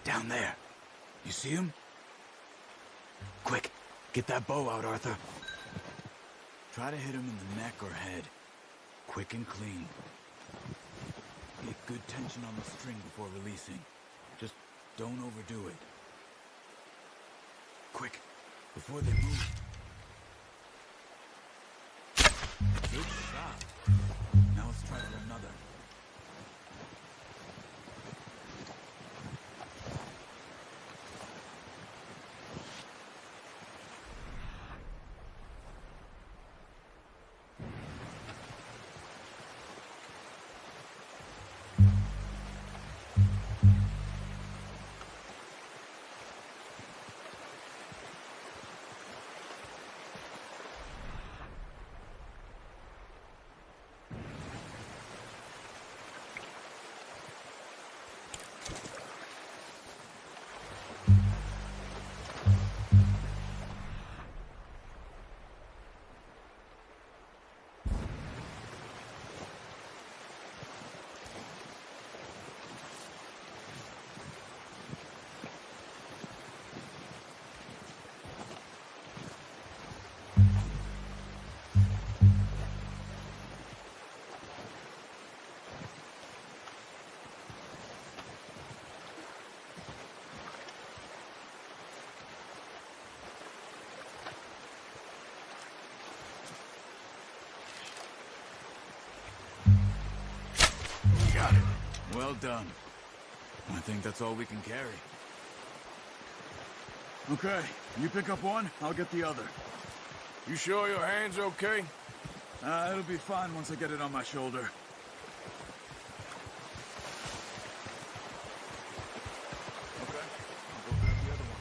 Down there. You see him? Quick, get that bow out, Arthur. Try to hit him in the neck or head. Quick and clean. Get good tension on the string before releasing. Just don't overdo it. Quick, before they move. Good shot. Now let's try for another. Got it. Well done. I think that's all we can carry. Okay, you pick up one, I'll get the other. You sure your hand's okay? It'll be fine once I get it on my shoulder. Okay, I'll go grab the other one.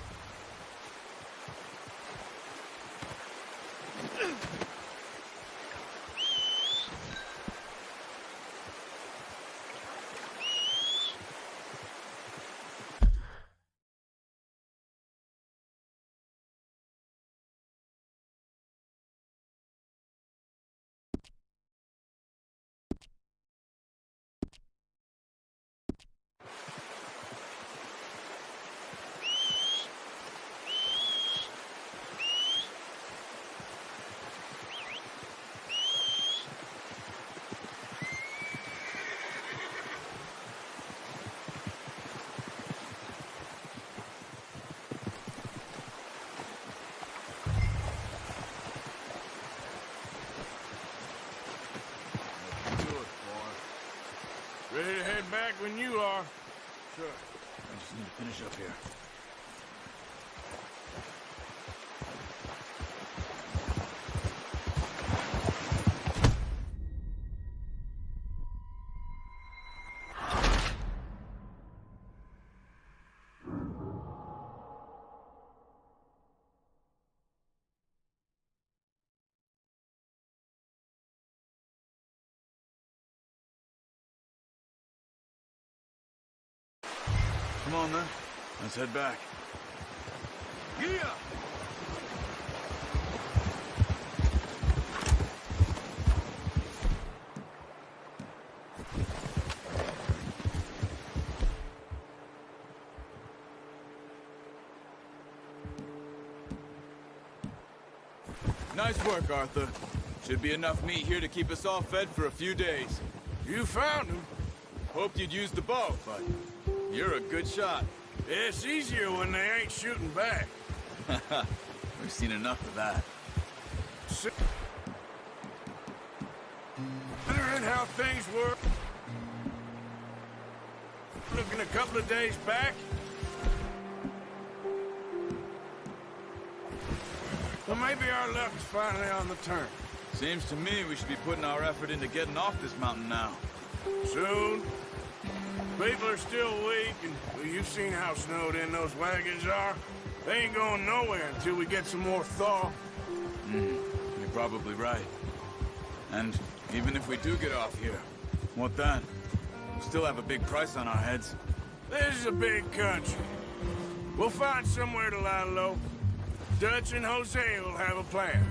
Ready to head back when you are. Sure. I just need to finish up here. Come on, then. Let's head back. Yeah! Nice work, Arthur. Should be enough meat here to keep us all fed for a few days. You found him. Hoped you'd use the bow, but you're a good shot. It's easier when they ain't shooting back. We've seen enough of that. Considering how things were, looking a couple of days back, well, maybe our luck's finally on the turn. Seems to me we should be putting our effort into getting off this mountain now. Soon. People are still weak, and well, you've seen how snowed in those wagons are. They ain't going nowhere until we get some more thaw. You're probably right. And even if we do get off here, what then? We still have a big price on our heads. This is a big country. We'll find somewhere to lie low. Dutch and Jose will have a plan.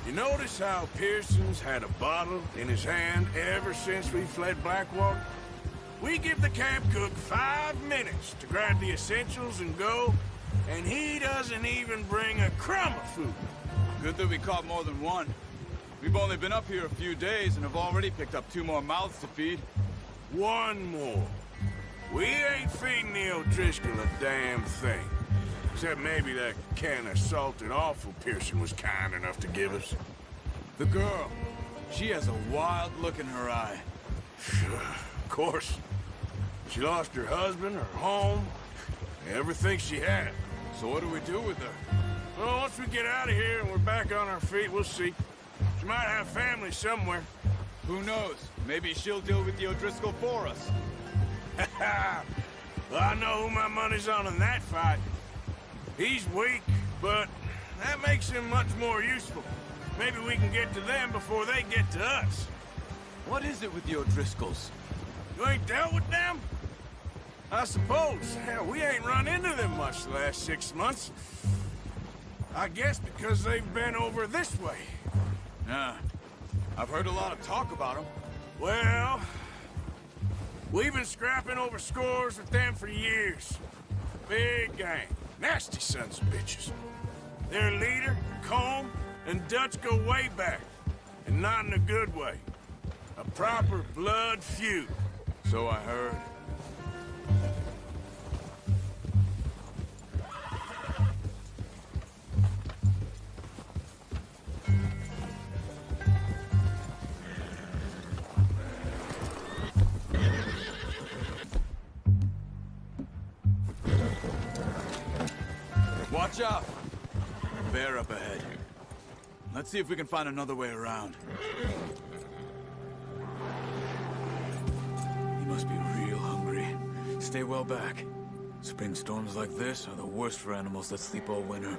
You notice how Pearson's had a bottle in his hand ever since we fled Blackwater? We give the camp cook 5 minutes to grab the essentials and go, and he doesn't even bring a crumb of food. Good that we caught more than one. We've only been up here a few days and have already picked up 2 more mouths to feed. 1 more. We ain't feeding the O'Driscoll a damn thing. Except maybe that can of salted offal Pearson was kind enough to give us. The girl. She has a wild look in her eye. Of course. She lost her husband, her home, everything she had. So what do we do with her? Well, once we get out of here and we're back on our feet, we'll see. She might have family somewhere. Who knows? Maybe she'll deal with the O'Driscoll for us. Well, I know who my money's on in that fight. He's weak, but that makes him much more useful. Maybe we can get to them before they get to us. What is it with the O'Driscolls? You ain't dealt with them? I suppose. Hell, we ain't run into them much the last 6 months. I guess because they've been over this way. Yeah. I've heard a lot of talk about them. Well, we've been scrapping over scores with them for years. Big gang. Nasty sons of bitches. Their leader, Colm, and Dutch go way back. And not in a good way. A proper blood feud. So I heard. Watch out! Bear up ahead. Let's see if we can find another way around. He must be real hungry. Stay well back. Spring storms like this are the worst for animals that sleep all winter.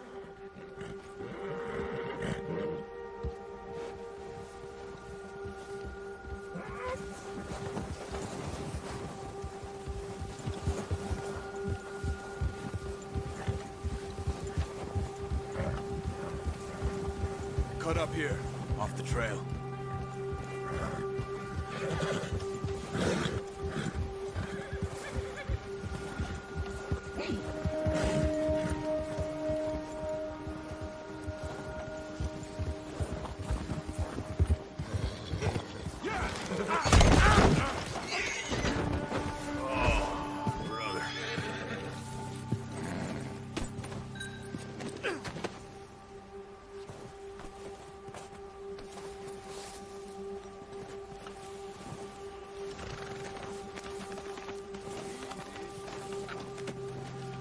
Cut up here, off the trail.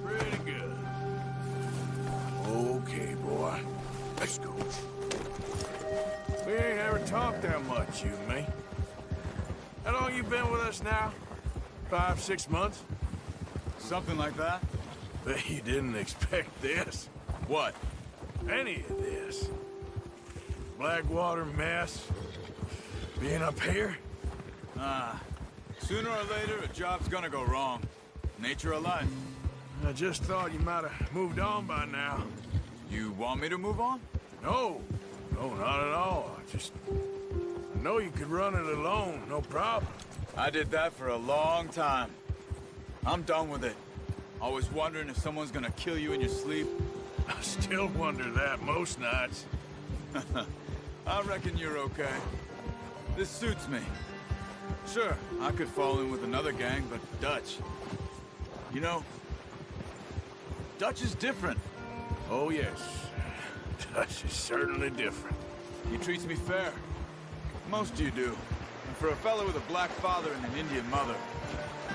Pretty good. Okay, boy. Let's go. We ain't ever talked that much, you and me. How long you been with us now? 5, 6 months? Something like that? Bet you didn't expect this. What? Any of this. Blackwater mess. Being up here? Sooner or later, a job's gonna go wrong. Nature of life. I just thought you might have moved on by now. You want me to move on? No. No, not at all. I know you could run it alone, no problem. I did that for a long time. I'm done with it. Always wondering if someone's gonna kill you in your sleep. I still wonder that most nights. I reckon you're okay. This suits me. Sure, I could fall in with another gang, but Dutch... You know, Dutch is different. Oh, yes. Dutch is certainly different. He treats me fair. Most of you do. And for a fella with a black father and an Indian mother,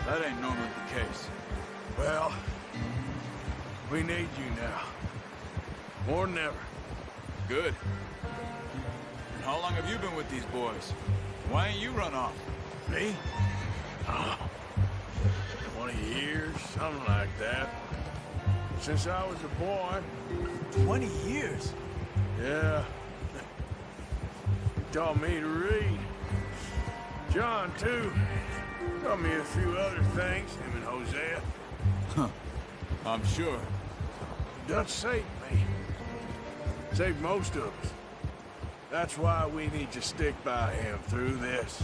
that ain't normally the case. Well, we need you now. More than ever. Good. And how long have you been with these boys? Why ain't you run off? Me? Oh, 20 years, something like that. Since I was a boy. 20 years? Yeah. He taught me to read. John, too. Taught me a few other things, him and Hosea. Huh. I'm sure. Dutch saved me. Saved most of us. That's why we need to stick by him through this.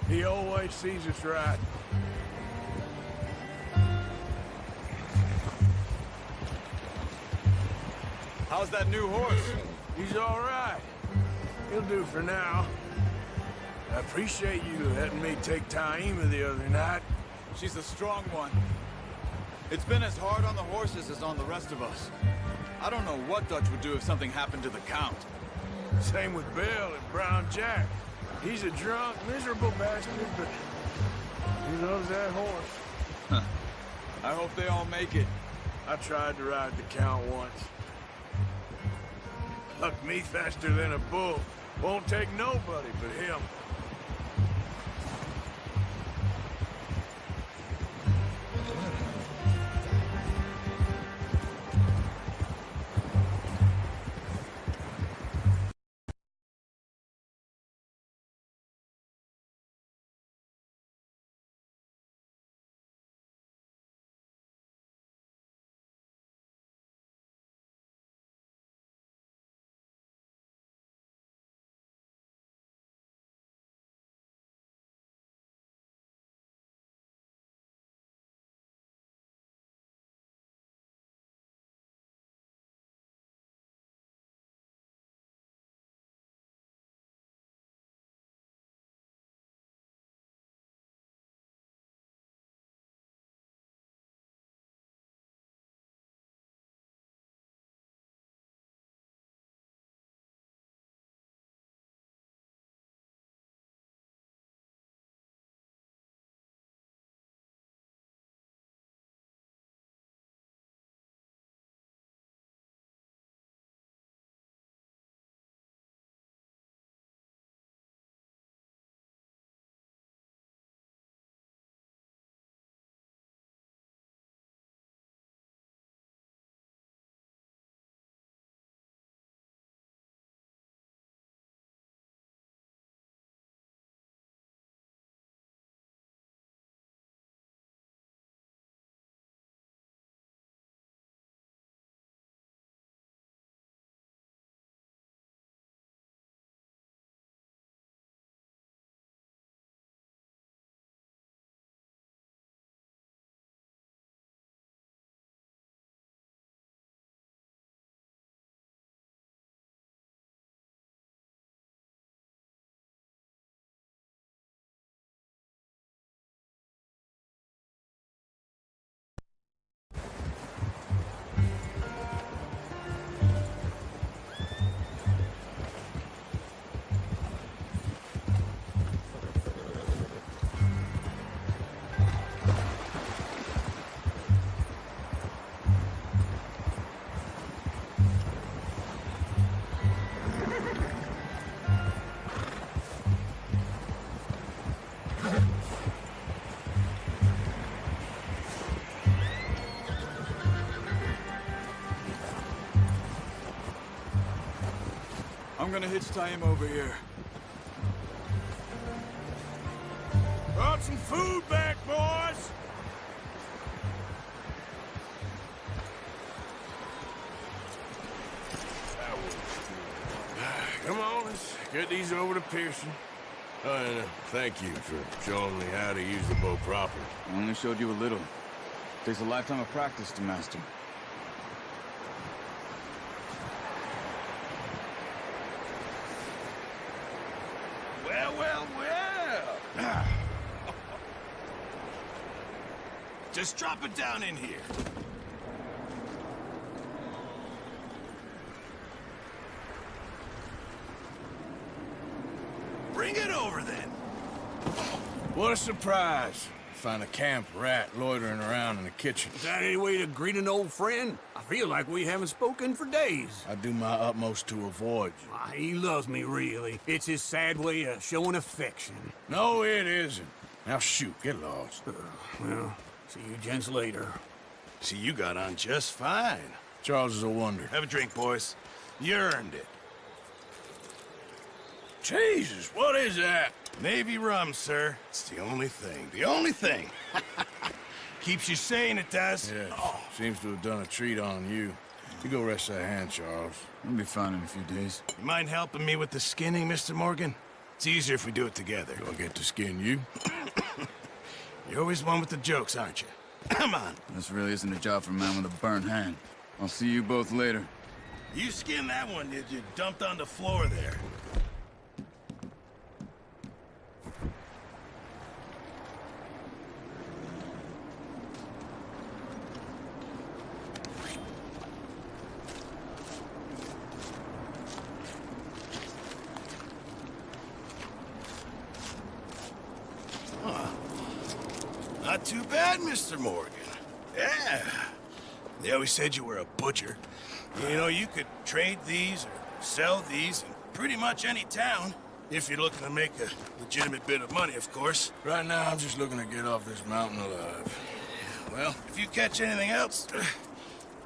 He always sees us right. How's that new horse? He's all right. He'll do for now. I appreciate you letting me take Taima the other night. She's a strong one. It's been as hard on the horses as on the rest of us. I don't know what Dutch would do if something happened to the Count. Same with Bill and Brown Jack. He's a drunk, miserable bastard, but he loves that horse. Huh. I hope they all make it. I tried to ride the Count once. Hucked me faster than a bull. Won't take nobody but him. I'm gonna hitch tie him over here. Brought some food back, boys! Come on, let's get these over to Pearson. Oh, and thank you for showing me how to use the bow properly. I only showed you a little. Takes a lifetime of practice to master. Well, well, well. Just drop it down in here. Bring it over, then. What a surprise. Find a camp rat loitering around in the kitchen. Is that any way to greet an old friend? I feel like we haven't spoken for days. I do my utmost to avoid you. Why, he loves me, really. It's his sad way of showing affection. No, it isn't. Now shoot, get lost. Well, see you gents later. See, you got on just fine. Charles is a wonder. Have a drink, boys. You earned it. Jesus, what is that? Navy rum, sir. It's the only thing. The only thing. Keeps you sane, it does. Yeah, seems to have done a treat on you. You go rest that hand, Charles. I'll be fine in a few days. You mind helping me with the skinning, Mr. Morgan? It's easier if we do it together. Do I get to skin you? You're always one with the jokes, aren't you? Come on. This really isn't a job for a man with a burnt hand. I'll see you both later. You skinned that one, did you? Dumped on the floor there. Not too bad, Mr. Morgan. Yeah. They always said you were a butcher. You know, you could trade these or sell these in pretty much any town. If you're looking to make a legitimate bit of money, of course. Right now, I'm just looking to get off this mountain alive. Well, if you catch anything else,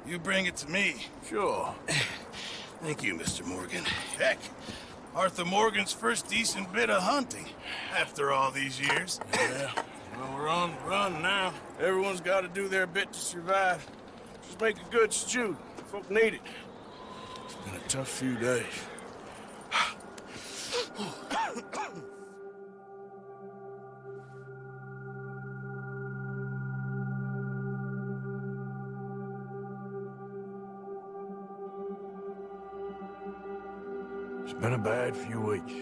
you bring it to me. Sure. Thank you, Mr. Morgan. Heck, Arthur Morgan's first decent bit of hunting after all these years. Yeah. Well, we're on the run now. Everyone's got to do their bit to survive. Just make a good stew. Folk need it. It's been a tough few days. It's been a bad few weeks,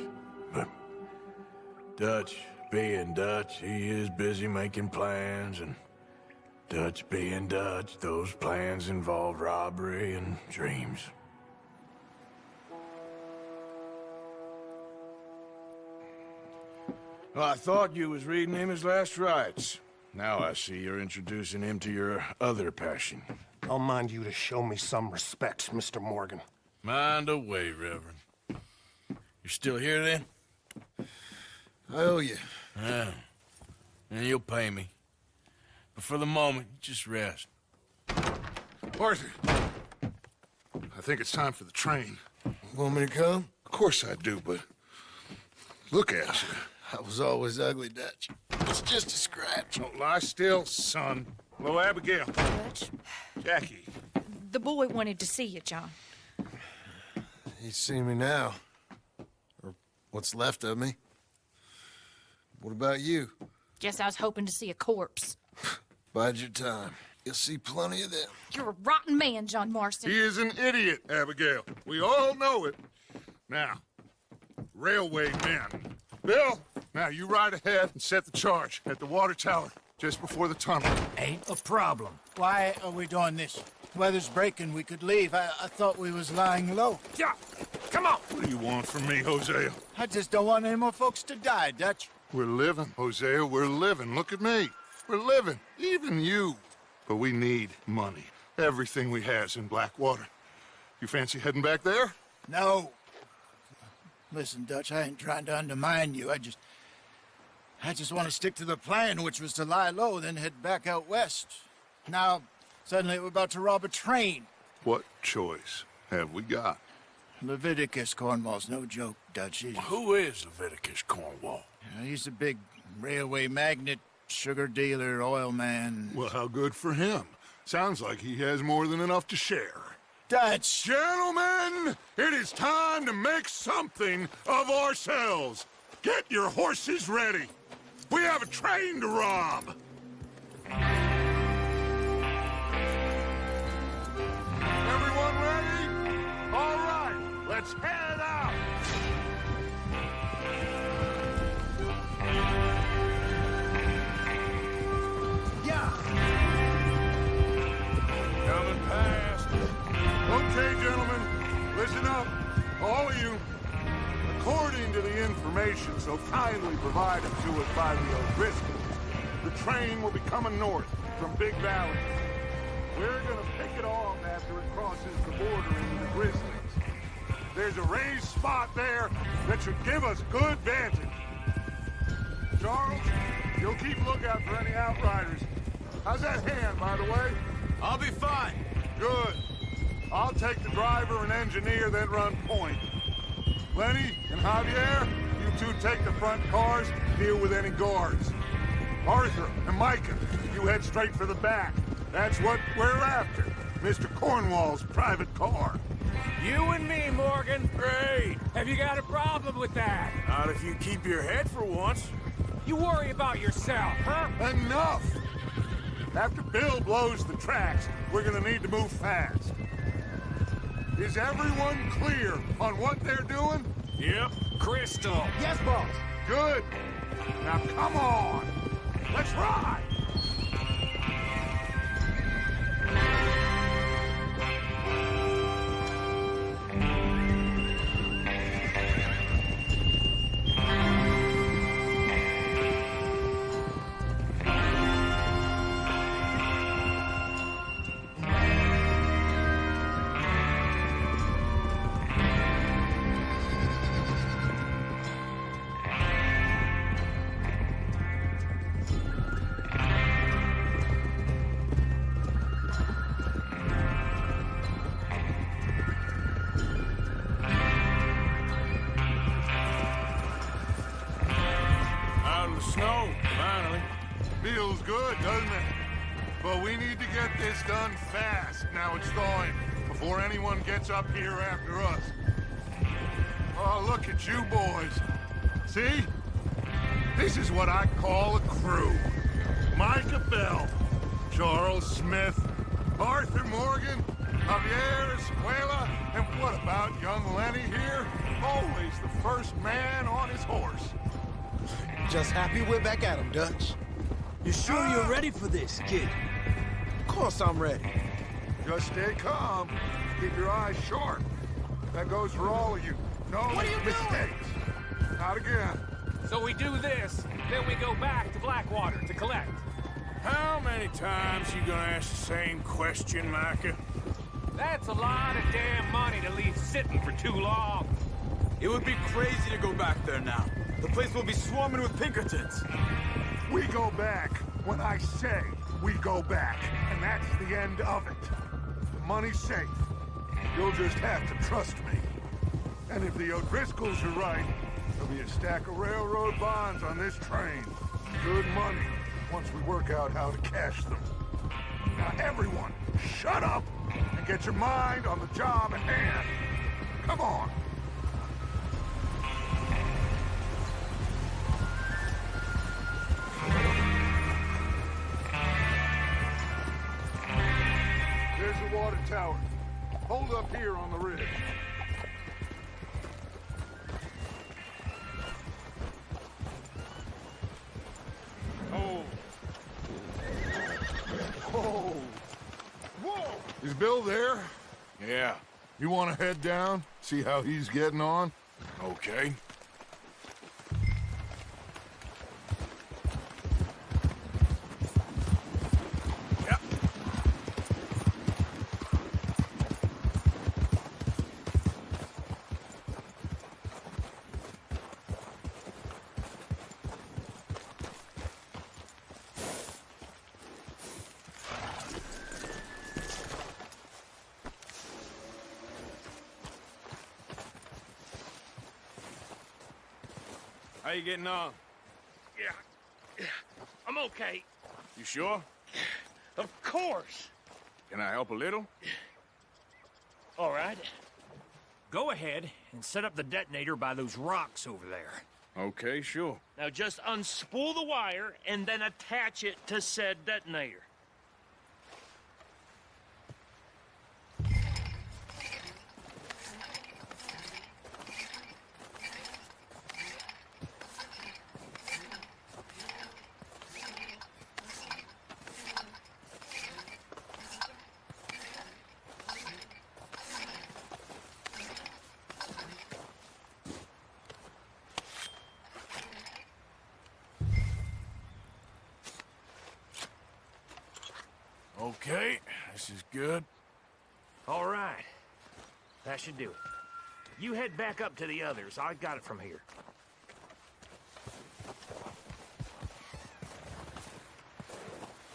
but Dutch being Dutch, he is busy making plans, and Dutch being Dutch, those plans involve robbery and dreams. Well, I thought you was reading him his last rites. Now I see you're introducing him to your other passion. I'll mind you to show me some respect, Mr. Morgan. Mind away, Reverend. You're still here, then? I owe you. Yeah. And you'll pay me. But for the moment, just rest. Arthur, I think it's time for the train. Want me to come? Of course I do, but look at you. I was always ugly, Dutch. It's just a scratch. Don't lie still, son. Hello, Abigail. Dutch, Jackie. the boy wanted to see you, John. He's seen me now. Or what's left of me. What about you? Guess I was hoping to see a corpse. Bide your time. You'll see plenty of them. You're a rotten man, John Marston. He is an idiot, Abigail. We all know it. Now, railway men. Bill, now you ride ahead and set the charge at the water tower just before the tunnel. Ain't a problem. Why are we doing this? Weather's breaking. We could leave. I thought we was lying low. Yeah, come on. What do you want from me, Hosea? I just don't want any more folks to die, Dutch. We're living, Hosea. We're living. Look at me. We're living. Even you. But we need money. Everything we has in Blackwater. You fancy heading back there? No. Listen, Dutch, I ain't trying to undermine you. I just want to stick to the plan, which was to lie low, then head back out west. Now, suddenly we're about to rob a train. What choice have we got? Leviticus Cornwall's no joke, Dutch. Who is Leviticus Cornwall? He's a big railway magnate, sugar dealer, oil man. Well, how good for him. Sounds like he has more than enough to share. Dutch! Gentlemen, it is time to make something of ourselves. Get your horses ready. We have a train to rob. Everyone ready? All right, let's head out. Coming past. Okay, gentlemen, listen up, all of you. According to the information so kindly provided to us by the O'Driscolls, the train will be coming north from Big Valley. We're gonna pick it off after it crosses the border into the Grizzlies. There's a raised spot there that should give us good vantage. Charles, you'll keep lookout for any outriders. How's that hand, by the way? I'll be fine. Good. I'll take the driver and engineer, then run point. Lenny and Javier, you two take the front cars, deal with any guards. Arthur and Micah, you head straight for the back. That's what we're after. Mr. Cornwall's private car. You and me, Morgan. Great. Have you got a problem with that? Not if you keep your head for once. You worry about yourself, huh? Enough! After Bill blows the tracks, we're gonna need to move fast. Is everyone clear on what they're doing? Yep. Crystal. Yes, boss. Good. Now come on. Let's ride! Snow, finally. Feels good, doesn't it? But we need to get this done fast. Now it's thawing, before anyone gets up here after us. Oh, look at you boys. See? This is what I call a crew. Micah Bell, Charles Smith, Arthur Morgan, Javier Escuela, and what about young Lenny here? Always the first man on his horse. Just happy we're back at him, Dutch. You sure you're ready for this, kid? Of course I'm ready. Just stay calm. Keep your eyes sharp. That goes for all of you. No mistakes. Not again. So we do this, then we go back to Blackwater to collect. How many times you gonna ask the same question, Micah? That's a lot of damn money to leave sitting for too long. It would be crazy to go back there now. The place will be swarming with Pinkertons. We go back when I say we go back, and that's the end of it. The money's safe. You'll just have to trust me. And if the O'Driscolls are right, there'll be a stack of railroad bonds on this train. Good money, once we work out how to cash them. Now everyone, shut up and get your mind on the job at hand. Come on. There's the water tower. Hold up here on the ridge. Oh. Whoa. Whoa! Is Bill there? Yeah. You want to head down? See how he's getting on? Okay. How you getting on? Yeah, I'm okay. You sure? Of course. Can I help a little? All right. Go ahead and set up the detonator by those rocks over there. Okay, sure. Now just unspool the wire and then attach it to said detonator. Okay, this is good. All right. That should do it. You head back up to the others. I got it from here.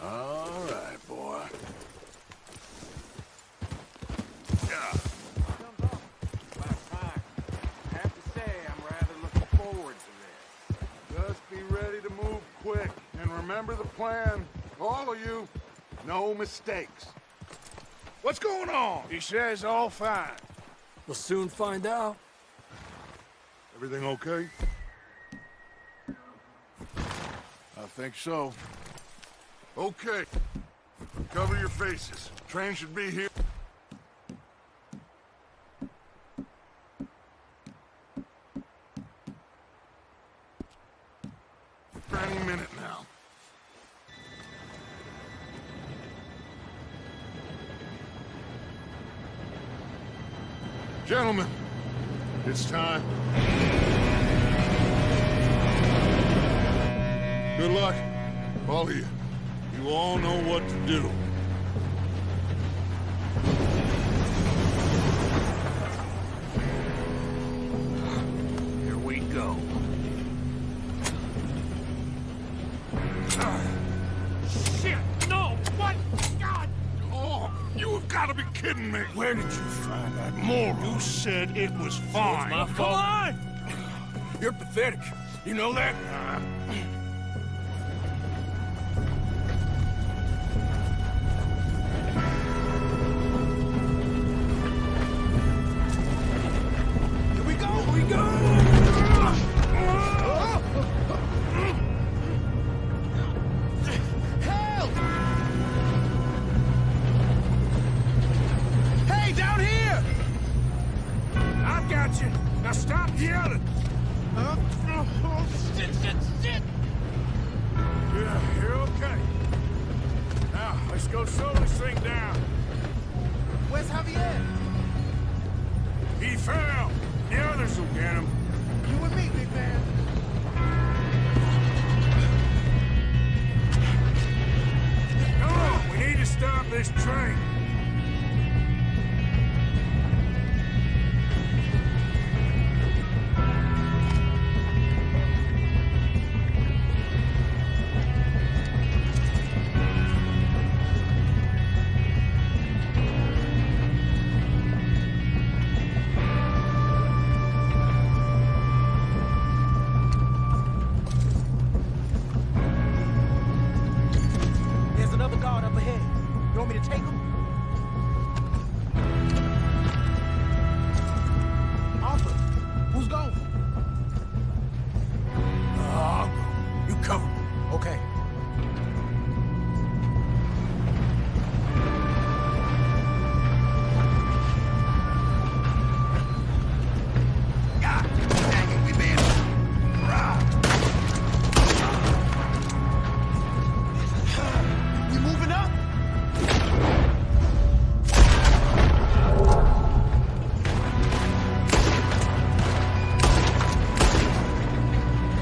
All right, boy. Yeah. I have to say, I'm rather looking forward to this. Just be ready to move quick. And remember the plan. All of you, no mistakes. What's going on? He says all fine. We'll soon find out. Everything okay? I think so. Okay. Cover your faces. Train should be here. Any minute now. Gentlemen, it's time. Good luck, all of you. You all know what to do. Here we go. Shit! No! What? God! Oh, you have got to be kidding me. Where did you find that moron? You said it was fine. My fault. Come on! You're pathetic. You know that? Here we go! Here we go! Help! Hey, down here! I got you. Now stop yelling. Shit! Yeah, you're okay. Now, let's go slow this thing down. Where's Javier? He fell. The others will get him. You and me, big man. Come on, we need to stop this train. There's another guard up ahead. You want me to take him? Arthur, who's going? I'll go. You cover me. Okay. We moving up?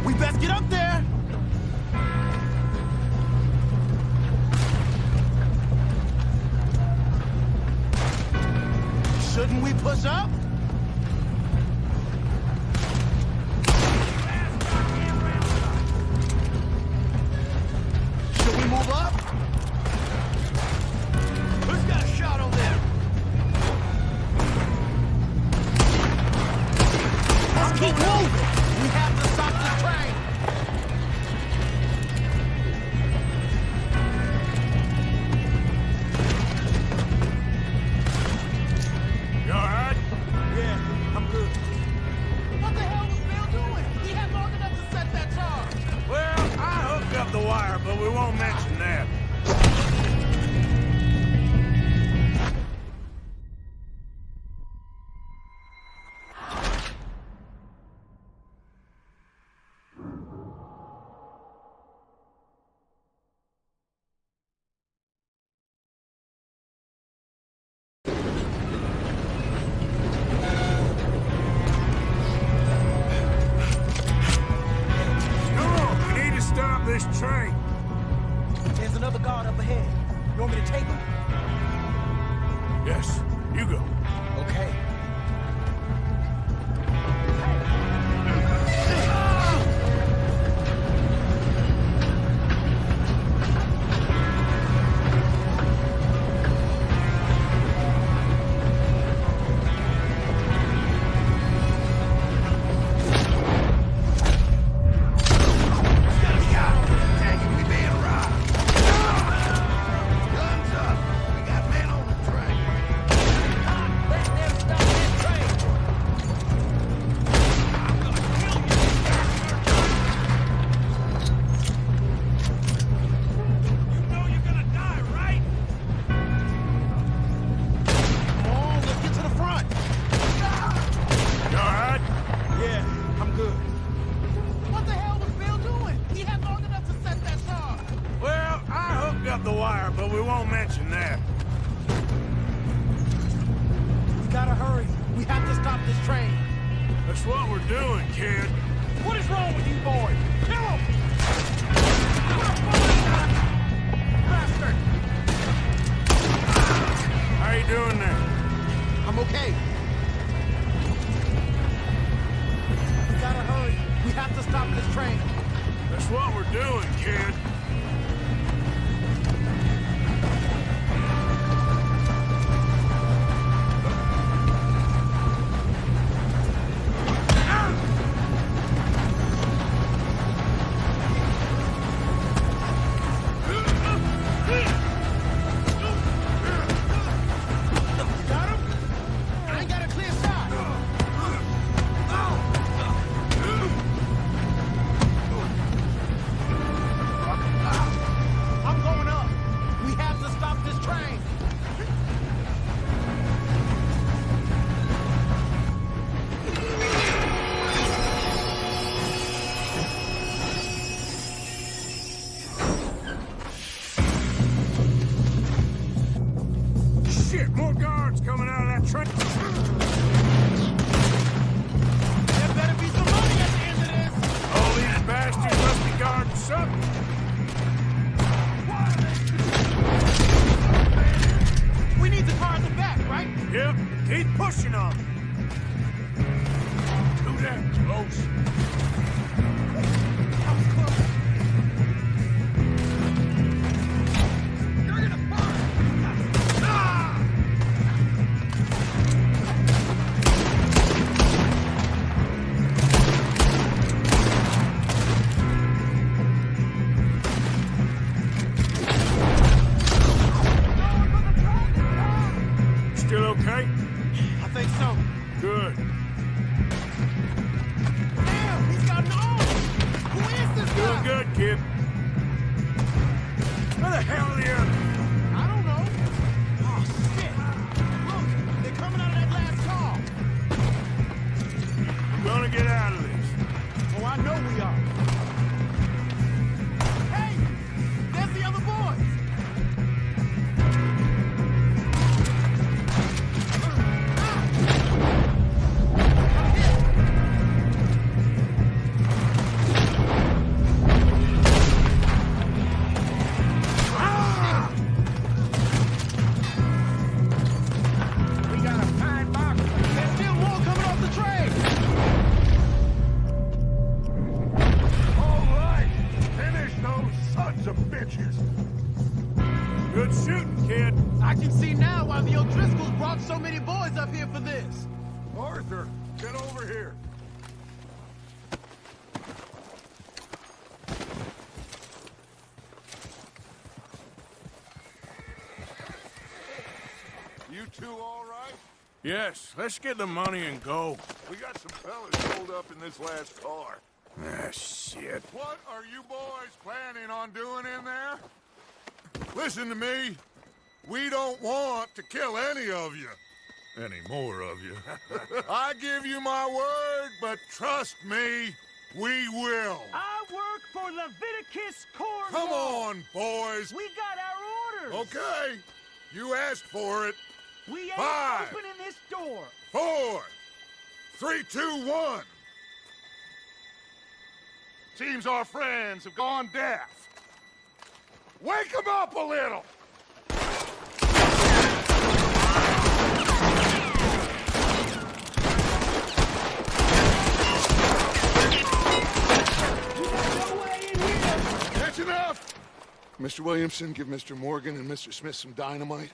We best get up there. Shouldn't we push up? Should we move up? Who's got a shot over there? Let's keep moving. We have to stop the train. wire, but we won't mention that. This train. There's another guard up ahead. You want me to take him? Yes, you go. Okay. The wire, but we won't mention that. We gotta hurry. We have to stop this train. That's what we're doing, kid. What is wrong with you boys? Kill him! Bastard! How you doing there? I'm okay. We gotta hurry. We have to stop this train. That's what we're doing, kid. Shit, more guards coming out of that train. There better be some money at the end of this. All these bastards must be guarding something. We need the car at the back, right? Yep, keep pushing on them. Too damn close. Still okay? I think so. Good. Damn, he's got an arm! Who is this guy? Doing good, kid. Where the hell are the others? I don't know. Oh, shit. Look, they're coming out of that last car. We're gonna get out of this. Oh, I know we are. Hey, there's the other boys. We got a fine box. There's still more coming off the train. All right, finish those sons of bitches. Good shooting, kid. I can see now why the O'Driscolls brought so many boys up here for this. Arthur, get over here. You two all right? Yes, let's get the money and go. We got some fellas rolled up in this last car. Ah, shit. What are you boys planning on doing in there? Listen to me. We don't want to kill any of you. Any more of you. I give you my word, but trust me, we will. I work for Leviticus Cornwall. Come on, boys. We got our orders. Okay. You asked for it. We ain't 5, opening this door. 4, 3, 2, 1. Seems our friends have gone deaf. Wake them up a little! That's enough! Mr. Williamson, give Mr. Morgan and Mr. Smith some dynamite.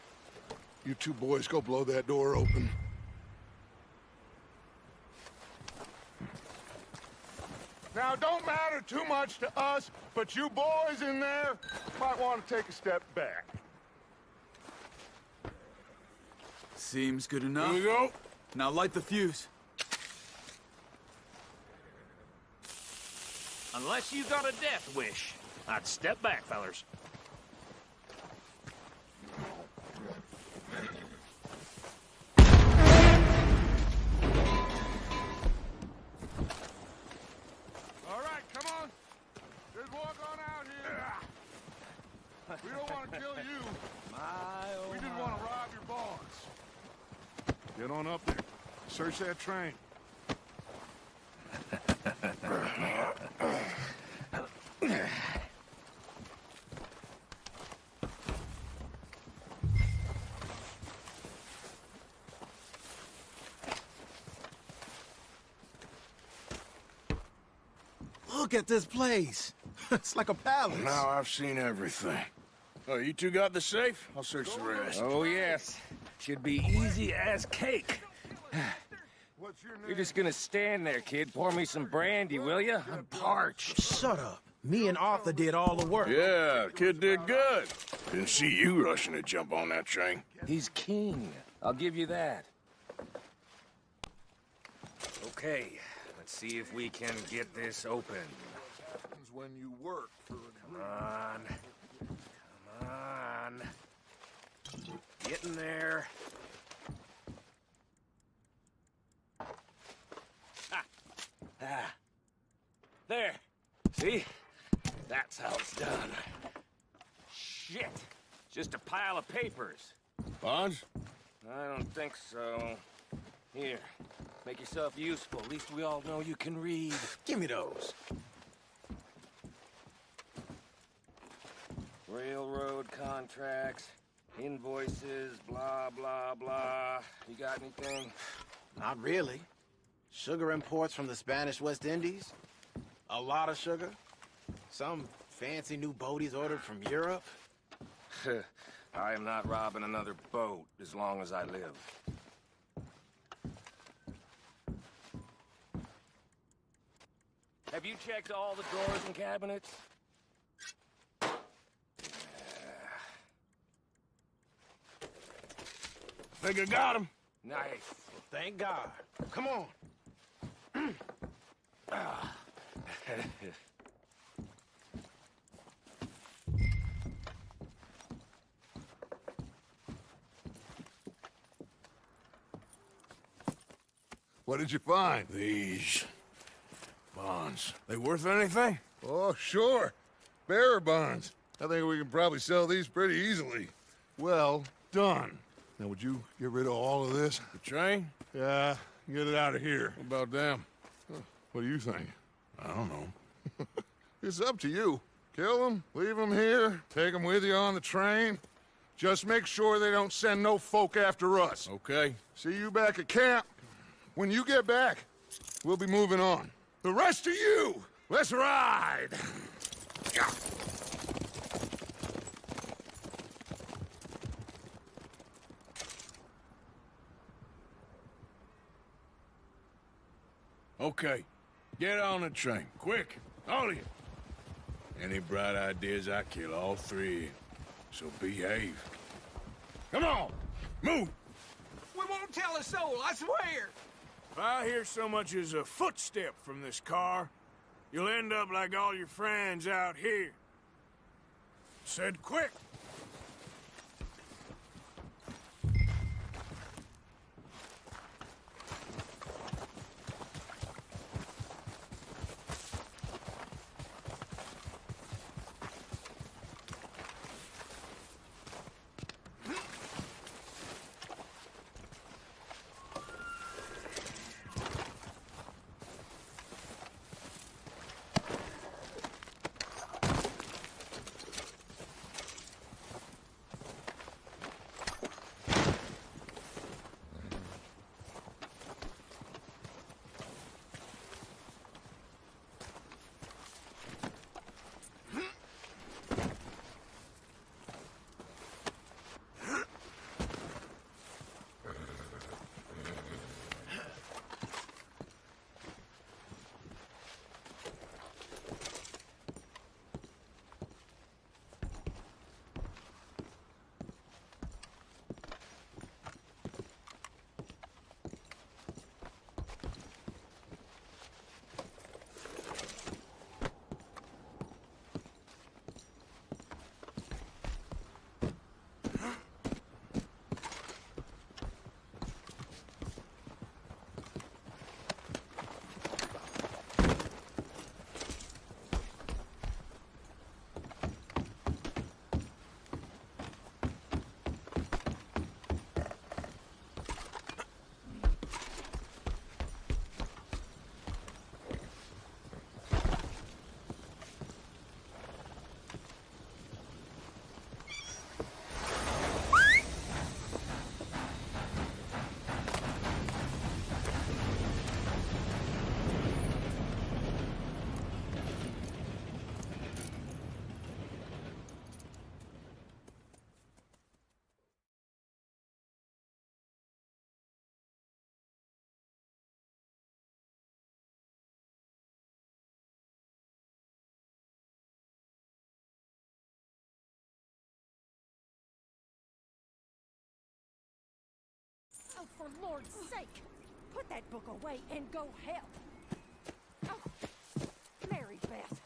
You two boys go blow that door open. Now, don't matter too much to us, but you boys in there might want to take a step back. Seems good enough. Here we go. Now light the fuse. Unless you got a death wish, I'd step back, fellers. All right, come on. Just walk on out here. We don't want to kill you. We just want to rob your boss. Get on up there. Search that train. Look at this place. It's like a palace. Now I've seen everything. Oh, you two got the safe? I'll search the rest. Oh, yes. Should be easy as cake. What's your name? You're just gonna stand there, kid. Pour me some brandy, will you? I'm parched. Shut up. Me and Arthur did all the work. Yeah, kid did good. Didn't see you rushing to jump on that train. He's king. I'll give you that. Okay, let's see if we can get this open. Happens when you work for a Come on. Come on. Get in there. Ah. There. See? That's how it's done. Shit. Just a pile of papers. Bonds? I don't think so. Here. Make yourself useful. At least we all know you can read. Give me those. Railroad contracts, invoices, blah, blah, blah. You got anything? Not really. Sugar imports from the Spanish West Indies. A lot of sugar. Some fancy new boat he's ordered from Europe. I am not robbing another boat as long as I live. Have you checked all the drawers and cabinets? Think I got him. Nice. Thank God. Come on. What did you find? These bonds. They worth anything? Oh, sure. Bearer bonds. I think we can probably sell these pretty easily. Well done. Now, would you get rid of all of this? The train? Yeah, get it out of here. What about them? What do you think? I don't know. It's up to you. Kill them, leave them here, take them with you on the train. Just make sure they don't send no folk after us. Okay. See you back at camp. When you get back, we'll be moving on. The rest of you, let's ride! Okay. Get on the train. Quick. All of you. Any bright ideas, I kill all three. So behave. Come on! Move! We won't tell a soul, I swear! If I hear so much as a footstep from this car, you'll end up like all your friends out here. Said quick. Oh, for Lord's sake, put that book away and go help. Oh, Mary Beth.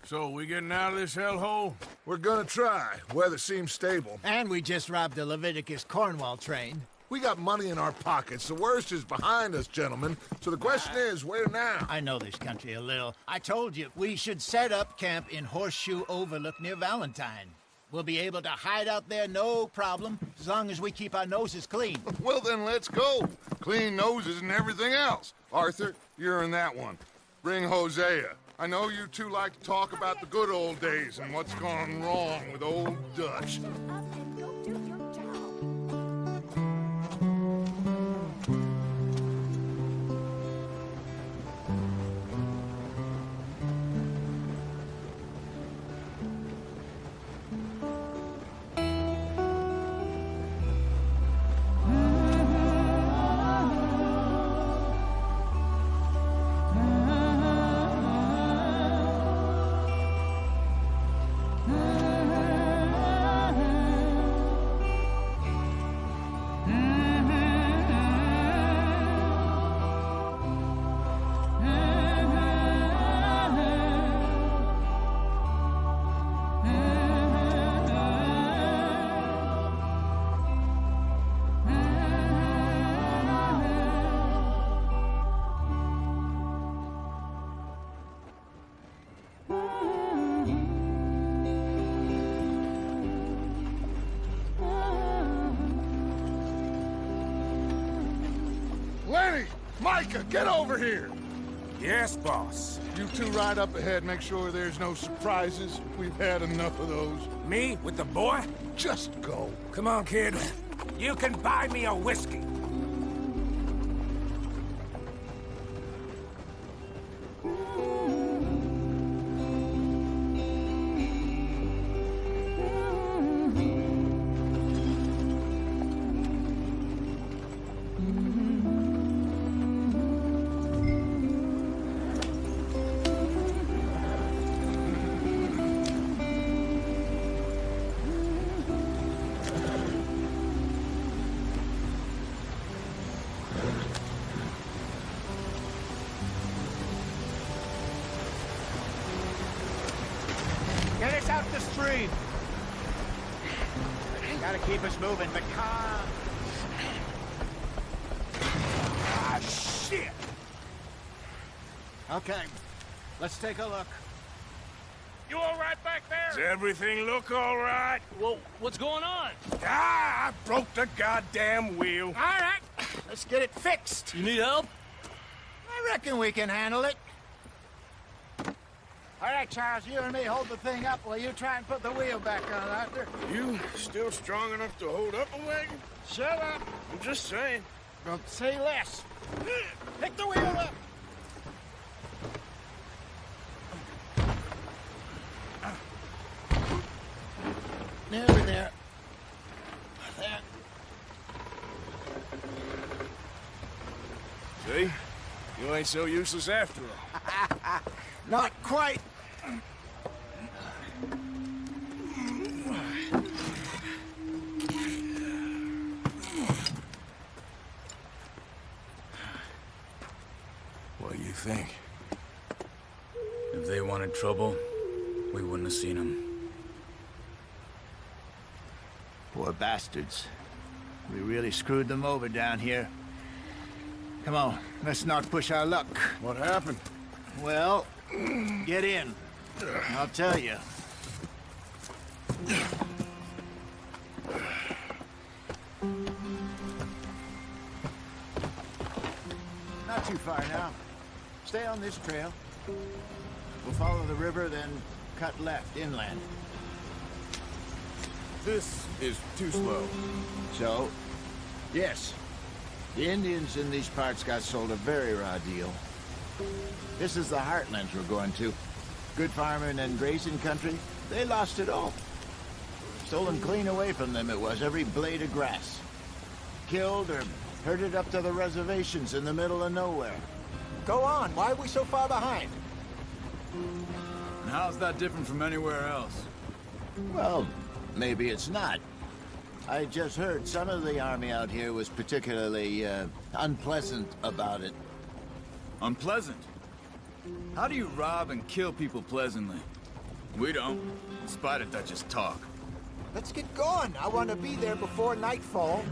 So, we getting out of this hellhole? We're gonna try. Weather seems stable. And we just robbed the Leviticus Cornwall train. We got money in our pockets. The worst is behind us, gentlemen. So the question is, where now? I know this country a little. I told you, we should set up camp in Horseshoe Overlook near Valentine. We'll be able to hide out there no problem, as long as we keep our noses clean. Well, then let's go. Clean noses and everything else. Arthur, you're in that one. Bring Hosea. I know you two like to talk about the good old days and what's gone wrong with old Dutch. Micah, get over here! Yes, boss. You two ride up ahead, make sure there's no surprises. We've had enough of those. Me? With the boy? Just go. Come on, kid. You can buy me a whiskey. the stream. Gotta keep us moving, but calm. Ah, shit! Okay, let's take a look. You all right back there? Does everything look all right? Well, what's going on? Ah, I broke the goddamn wheel. All right, let's get it fixed. You need help? I reckon we can handle it. All right, Charles, you and me hold the thing up while you try and put the wheel back on, Arthur. You still strong enough to hold up a wagon? Shut up. I'm just saying. Don't say less. Pick the wheel up. Nearly there. There. See? You ain't so useless after all. Not quite. What do you think? If they wanted trouble, we wouldn't have seen them. Poor bastards. We really screwed them over down here. Come on, let's not push our luck. What happened? Well, get in. I'll tell you. Not too far now. Stay on this trail. We'll follow the river, then cut left inland. This is too slow. So, yes, the Indians in these parts got sold a very raw deal. This is the heartlands we're going to. Good farming and grazing country, they lost it all. Stolen clean away from them it was, every blade of grass. Killed or herded up to the reservations in the middle of nowhere. Go on, why are we so far behind? And how's that different from anywhere else? Well, maybe it's not. I just heard some of the army out here was particularly, unpleasant about it. Unpleasant? How do you rob and kill people pleasantly? We don't, in spite of Dutch's talk. Let's get going. I want to be there before nightfall.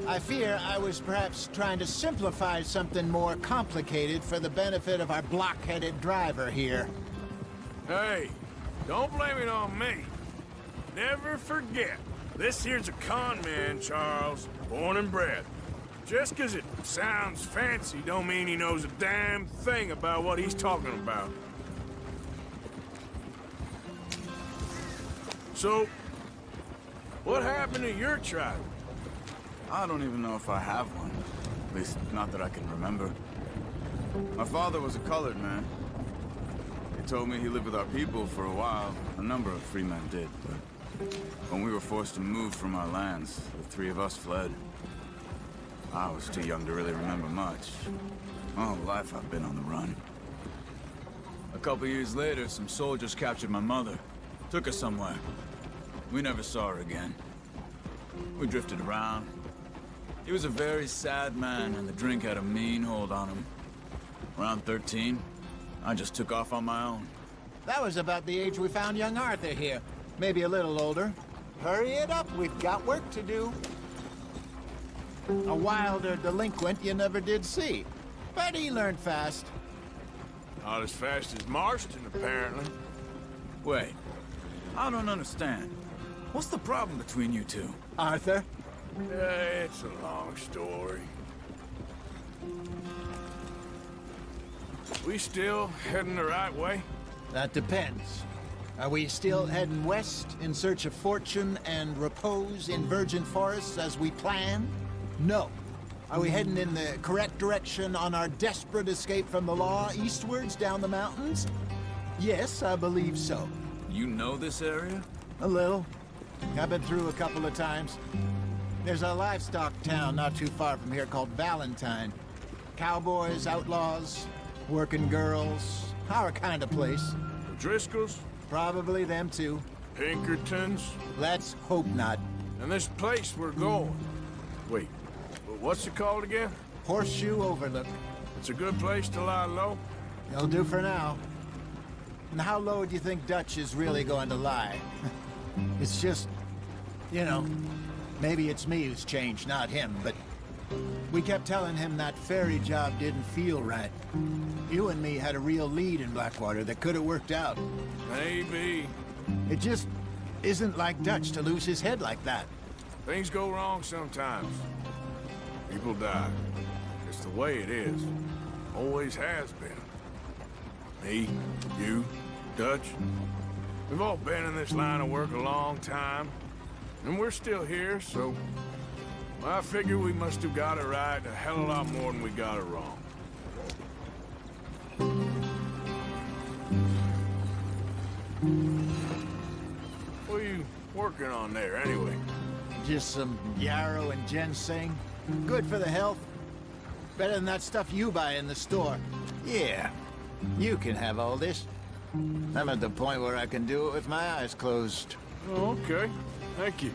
I fear I was perhaps trying to simplify something more complicated for the benefit of our block-headed driver here. Hey, don't blame it on me. Never forget, this here's a con man, Charles, born and bred. Just 'cause it sounds fancy don't mean he knows a damn thing about what he's talking about. So, what happened to your tribe? I don't even know if I have one. At least, not that I can remember. My father was a colored man. He told me he lived with our people for a while. A number of free men did, but when we were forced to move from our lands, the three of us fled. I was too young to really remember much. All life I've been on the run. A couple years later, some soldiers captured my mother. Took her somewhere. We never saw her again. We drifted around. He was a very sad man, and the drink had a mean hold on him. Around 13, I just took off on my own. That was about the age we found young Arthur here. Maybe a little older. Hurry it up, we've got work to do. A wilder delinquent you never did see. But he learned fast. Not as fast as Marston, apparently. Wait, I don't understand. What's the problem between you two? Arthur? It's a long story. We still heading the right way? That depends. Are we still heading west in search of fortune and repose in virgin forests as we planned? No. Are we heading in the correct direction on our desperate escape from the law eastwards down the mountains? Yes, I believe so. You know this area? A little. I've been through a couple of times. There's a livestock town not too far from here called Valentine. Cowboys, outlaws, working girls, our kind of place. The Driscolls? Probably them too. Pinkertons? Let's hope not. And this place we're going. Wait, what's it called again? Horseshoe Overlook. It's a good place to lie low? It'll do for now. And how low do you think Dutch is really going to lie? It's just, you know, maybe it's me who's changed, not him, but we kept telling him that ferry job didn't feel right. You and me had a real lead in Blackwater that could have worked out. Maybe. It just isn't like Dutch to lose his head like that. Things go wrong sometimes. People die. It's the way it is. Always has been. Me, you, Dutch. We've all been in this line of work a long time. And we're still here, so... I figure we must have got it right a hell of a lot more than we got it wrong. What are you working on there, anyway? Just some yarrow and ginseng. Good for the health. Better than that stuff you buy in the store. Yeah, you can have all this. I'm at the point where I can do it with my eyes closed. Oh, okay. Thank you.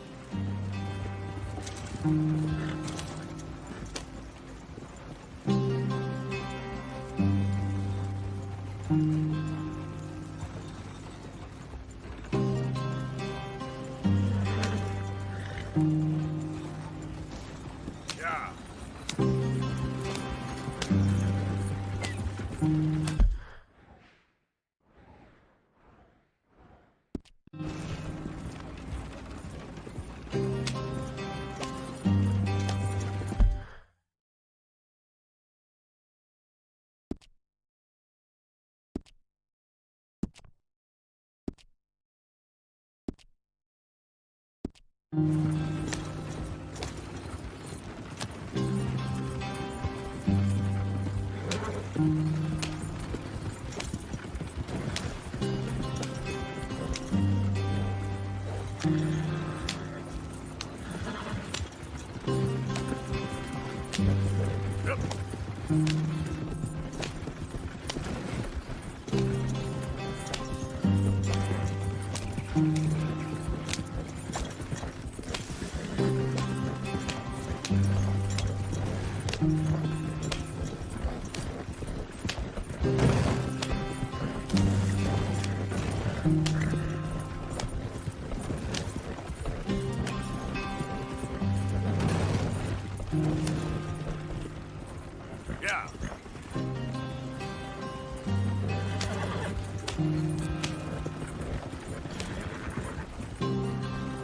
Yeah.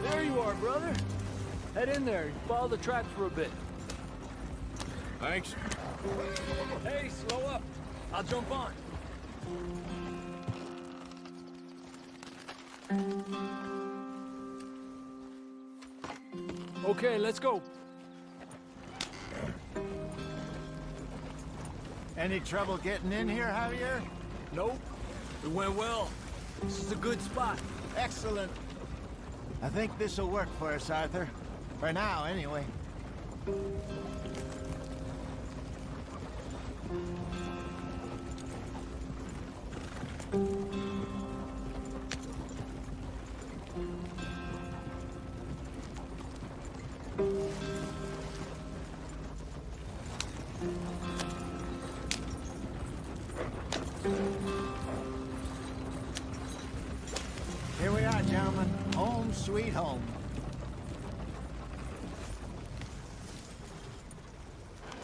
There you are, brother. Head in there. Follow the track for a bit. Thanks. Hey, slow up. I'll jump on. Okay, let's go. Any trouble getting in here, Javier? Nope. It went well. This is a good spot. Excellent. I think this'll work for us, Arthur. For now, anyway. Here we are, gentlemen. Home sweet home.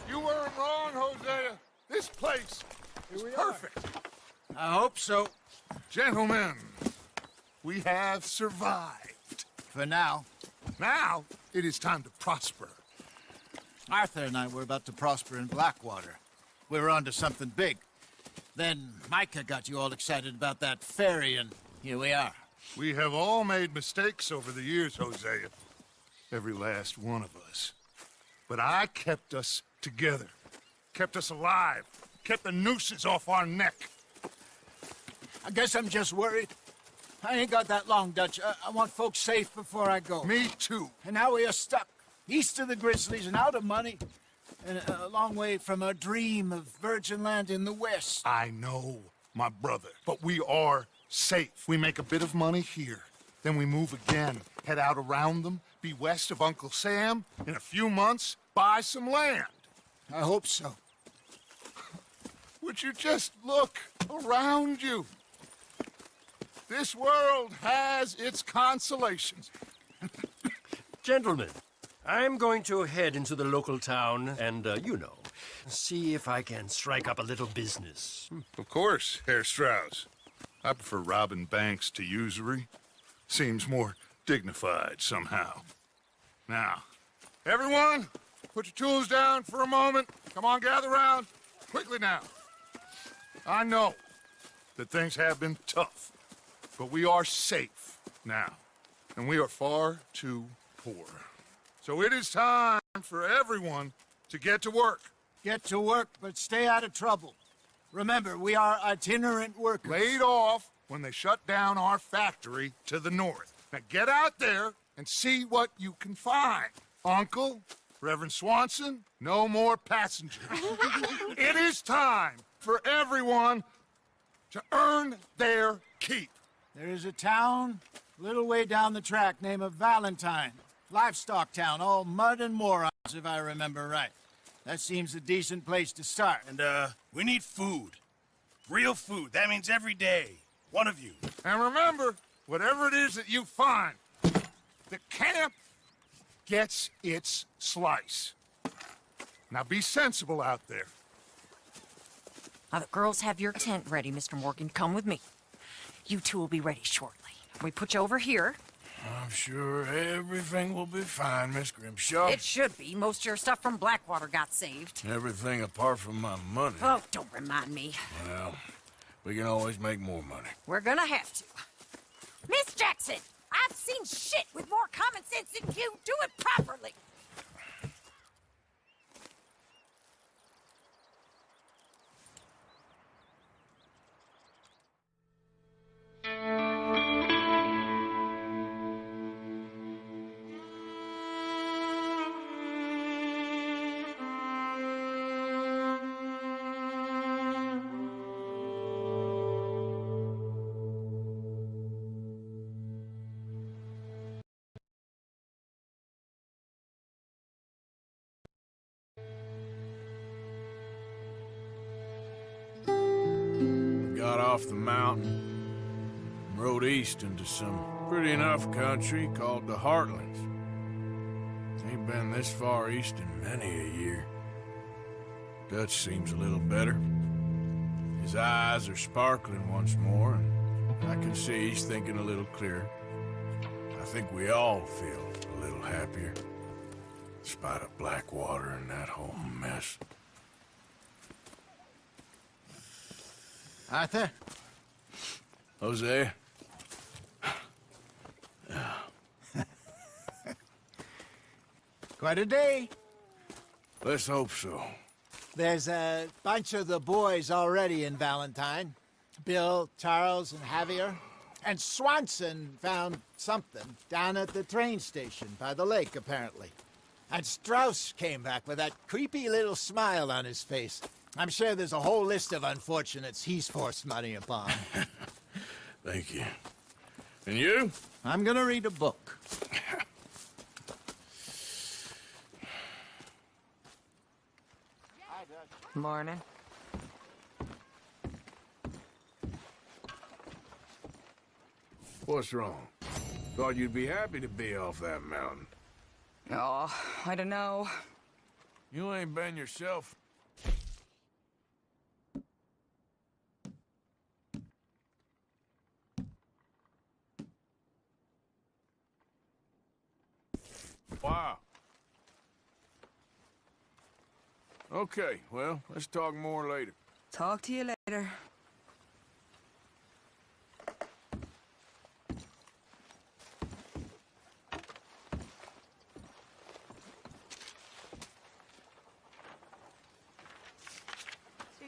You weren't wrong, Hosea. This place is perfect. I hope so. Gentlemen, we have survived. For now. Now, it is time to prosper. Arthur and I were about to prosper in Blackwater. We were onto something big. Then Micah got you all excited about that ferry, and here we are. We have all made mistakes over the years, Hosea. Every last one of us. But I kept us together. Kept us alive. Kept the nooses off our neck. I guess I'm just worried. I ain't got that long, Dutch. I want folks safe before I go. Me too. And now we are stuck. East of the Grizzlies and out of money. And a long way from our dream of virgin land in the west. I know, my brother. But we are safe. We make a bit of money here. Then we move again. Head out around them. Be west of Uncle Sam. In a few months, buy some land. I hope so. Would you just look around you? This world has its consolations. Gentlemen, I'm going to head into the local town and, see if I can strike up a little business. Of course, Herr Strauss. I prefer robbing banks to usury. Seems more dignified somehow. Now, everyone, put your tools down for a moment. Come on, gather round. Quickly now. I know that things have been tough, but we are safe now, and we are far too poor. So it is time for everyone to get to work. Get to work, but stay out of trouble. Remember, we are itinerant workers. Laid off when they shut down our factory to the north. Now get out there and see what you can find. Uncle, Reverend Swanson, no more passengers. It is time for everyone to earn their keep. There is a town a little way down the track named Valentine. Livestock town, all mud and morons, if I remember right. That seems a decent place to start. And, we need food. Real food. That means every day. One of you. And remember, whatever it is that you find, the camp gets its slice. Now be sensible out there. Now, the girls have your tent ready, Mr. Morgan. Come with me. You two will be ready shortly. We put you over here. I'm sure everything will be fine, Miss Grimshaw. It should be. Most of your stuff from Blackwater got saved. Everything apart from my money. Oh, don't remind me. Well, we can always make more money. We're gonna have to. Miss Jackson, I've seen shit with more common sense than you. Do it properly. Got off the mountain and rode east into some pretty enough country called the Heartlands. Ain't been this far east in many a year. Dutch seems a little better. His eyes are sparkling once more, and I can see he's thinking a little clearer. I think we all feel a little happier, in spite of Blackwater and that whole mess. Arthur? Jose? Quite a day. Let's hope so. There's a bunch of the boys already in Valentine. Bill, Charles, and Javier. And Swanson found something down at the train station by the lake, apparently. And Strauss came back with that creepy little smile on his face. I'm sure there's a whole list of unfortunates he's forced money upon. Thank you. And you? I'm gonna read a book. Morning. What's wrong? Thought you'd be happy to be off that mountain. Oh, I don't know. You ain't been yourself. Wow. Okay, well, let's talk more later. Talk to you later.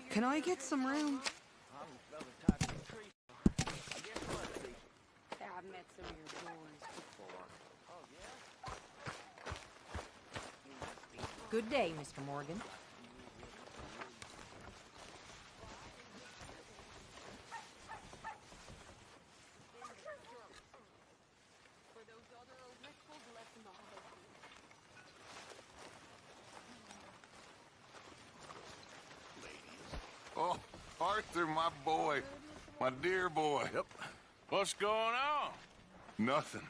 Can I get some room? I've met some of your boys before. Good day, Mr. Morgan. Oh, Arthur, my boy. My dear boy. Yep. What's going on? Nothing.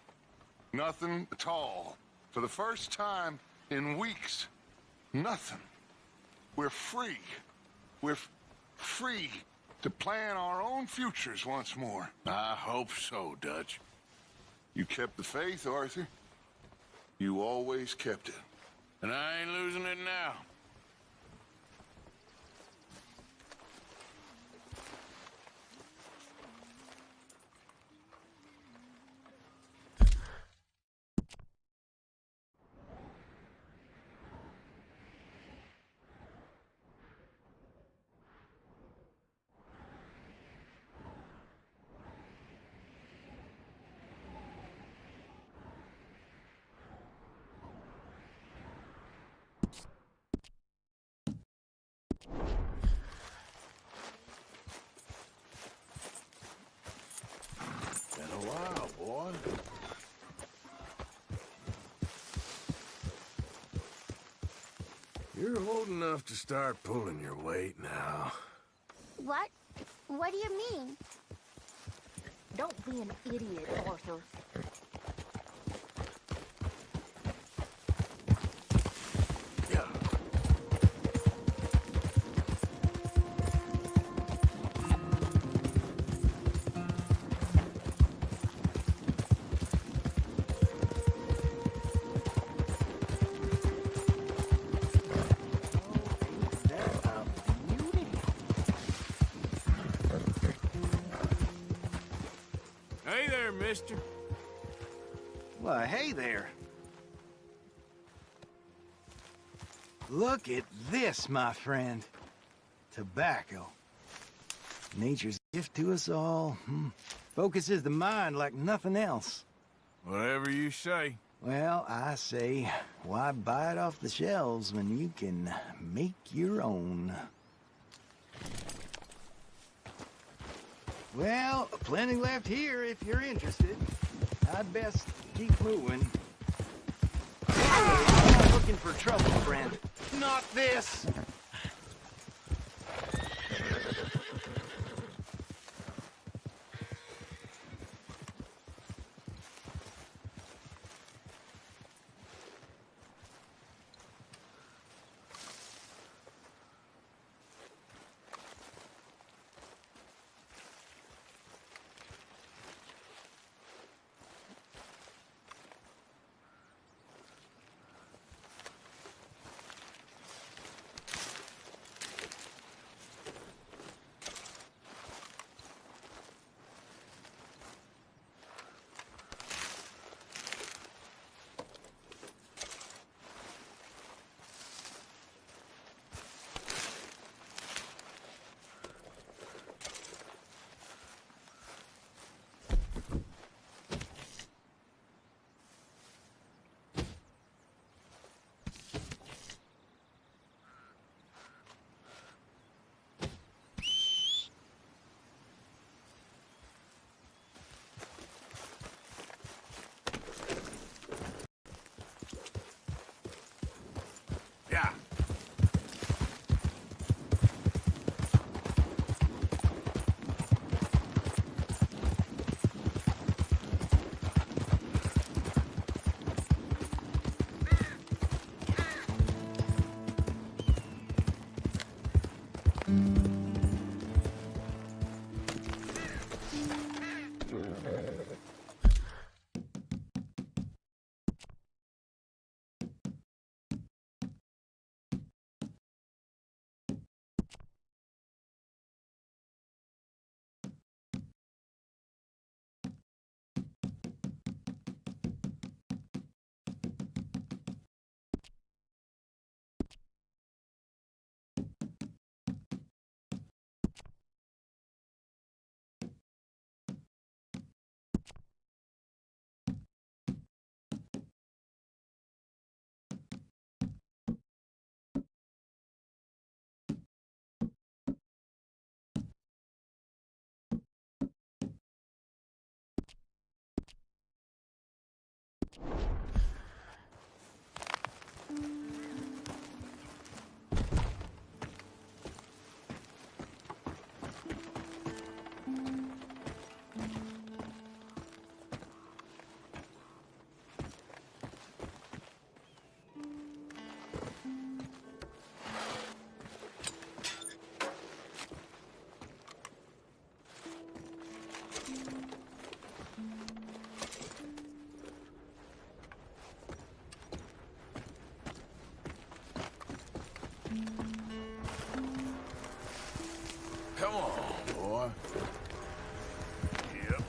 Nothing at all. For the first time in weeks, nothing. We're free. We're free to plan our own futures once more. I hope so, Dutch. You kept the faith, Arthur. You always kept it. And I ain't losing it now. Been a while, boy. You're old enough to start pulling your weight now. What? What do you mean? Don't be an idiot, Arthur. Hey there, mister. Why, hey there. Look at this, my friend. Tobacco. Nature's gift to us all. Focuses the mind like nothing else. Whatever you say. Well, I say, why buy it off the shelves when you can make your own? Well, plenty left here if you're interested. I'd best keep moving. I'm not looking for trouble, friend. Not this! Come on, boy. Yep.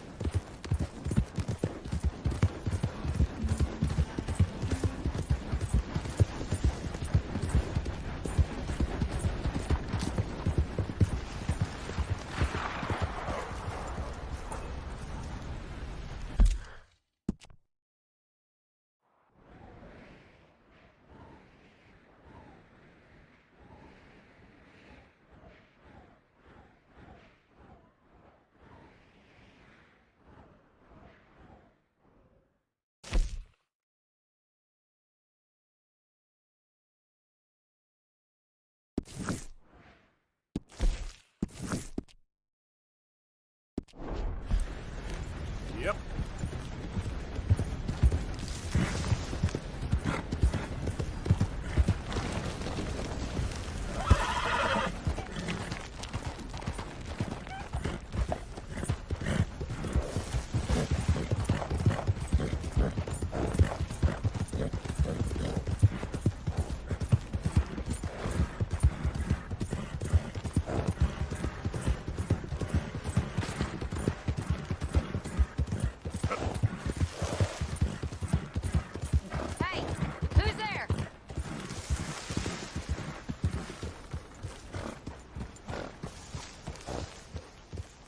Yep. Hey, who's there?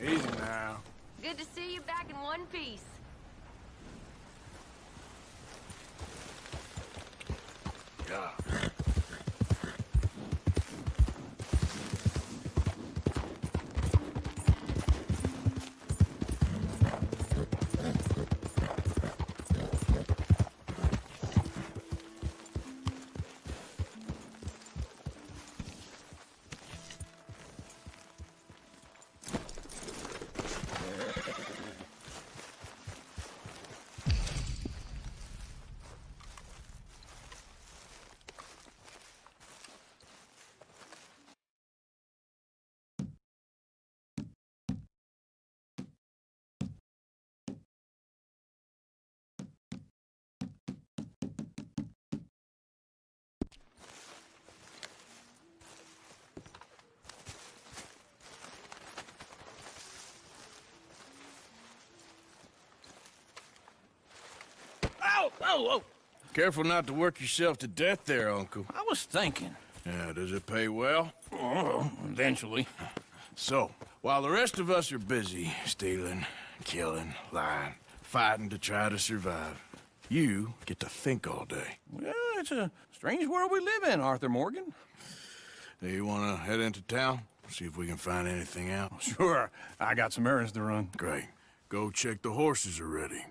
Easy now. Good to see you back in one piece. Yeah. Oh, oh, oh! Careful not to work yourself to death there, Uncle. I was thinking. Yeah, does it pay well? Oh, eventually. So, while the rest of us are busy stealing, killing, lying, fighting to try to survive, you get to think all day. Well, it's a strange world we live in, Arthur Morgan. Do you want to head into town? See if we can find anything out? Sure. I got some errands to run. Great. Go check the horses are ready.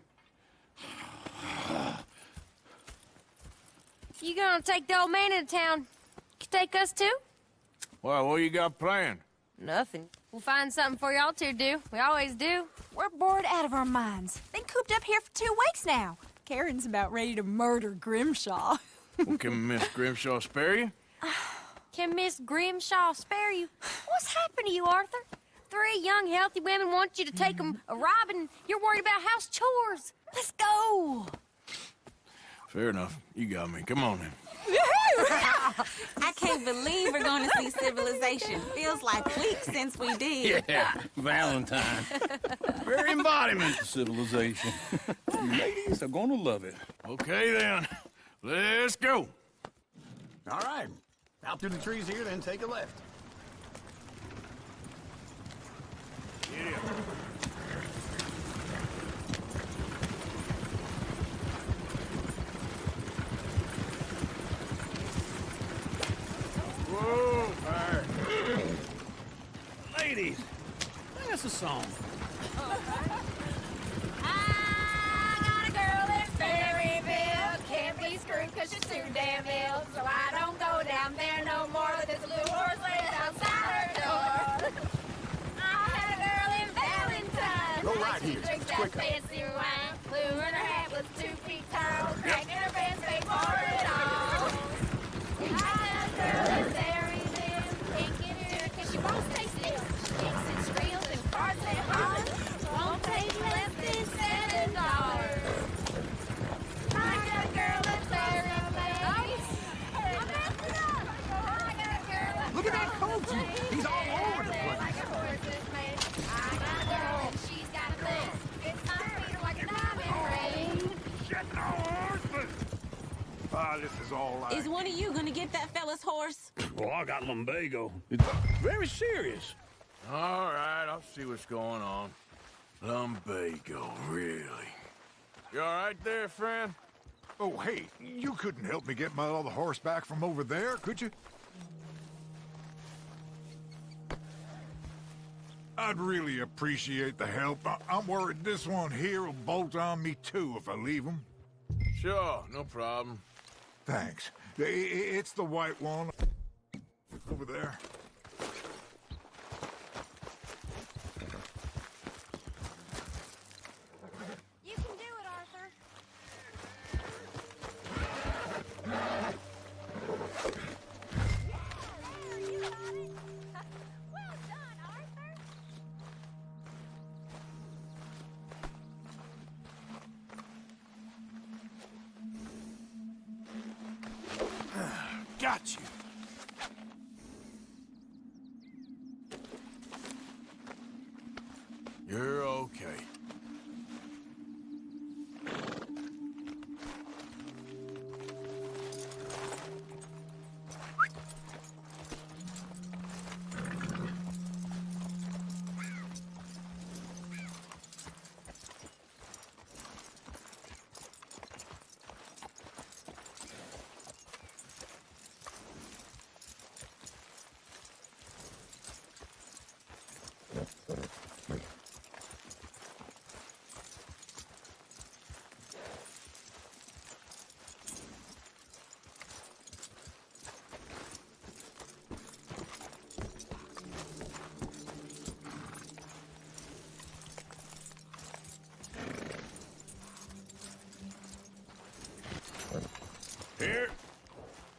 You gonna take the old man into town? You take us too? Well, what you got planned? Nothing. We'll find something for y'all to do. We always do. We're bored out of our minds. Been cooped up here for 2 weeks now. Karen's about ready to murder Grimshaw. Well, can Miss Grimshaw spare you? Can Miss Grimshaw spare you? What's happened to you, Arthur? 3 young, healthy women want you to take them a robbing. You're worried about house chores. Let's go. Fair enough. You got me. Come on then. I can't believe we're going to see civilization. Feels like weeks since we did. Yeah, Valentine. Very embodiment of civilization. You ladies are gonna love it. Okay then. Let's go. All right. Out through the trees here, then take a left. Yeah. Whoa, ladies, sing us a song. I got a girl in Berryville. Can't be screwed 'cause she's too damn ill. So I don't go down there no more. There's a little horse laying outside her door. I had a girl in Valentine. Go right She here. drinks It's that quicker. fancy wine. Blue in her hat was 2 feet tall. Cracking her pants, they for it all. I had a girl in Berryville. Can't get her 'cause she won't stay still. She kicks and squeals and farts and hollers. Won't pay less than $7. I got a girl in Berryville. I messed it up. I got a is all I... Is one of you gonna get that fella's horse? Well, I got lumbago. It's very serious. All right, I'll see what's going on. Lumbago, really? You all right there, friend? Oh, hey, you couldn't help me get my other horse back from over there, could you? I'd really appreciate the help. I'm worried this one here will bolt on me too if I leave him. Sure, no problem. Thanks. It's the white one over there. You can do it, Arthur. You got it. Well done, Arthur. Got you. You're okay.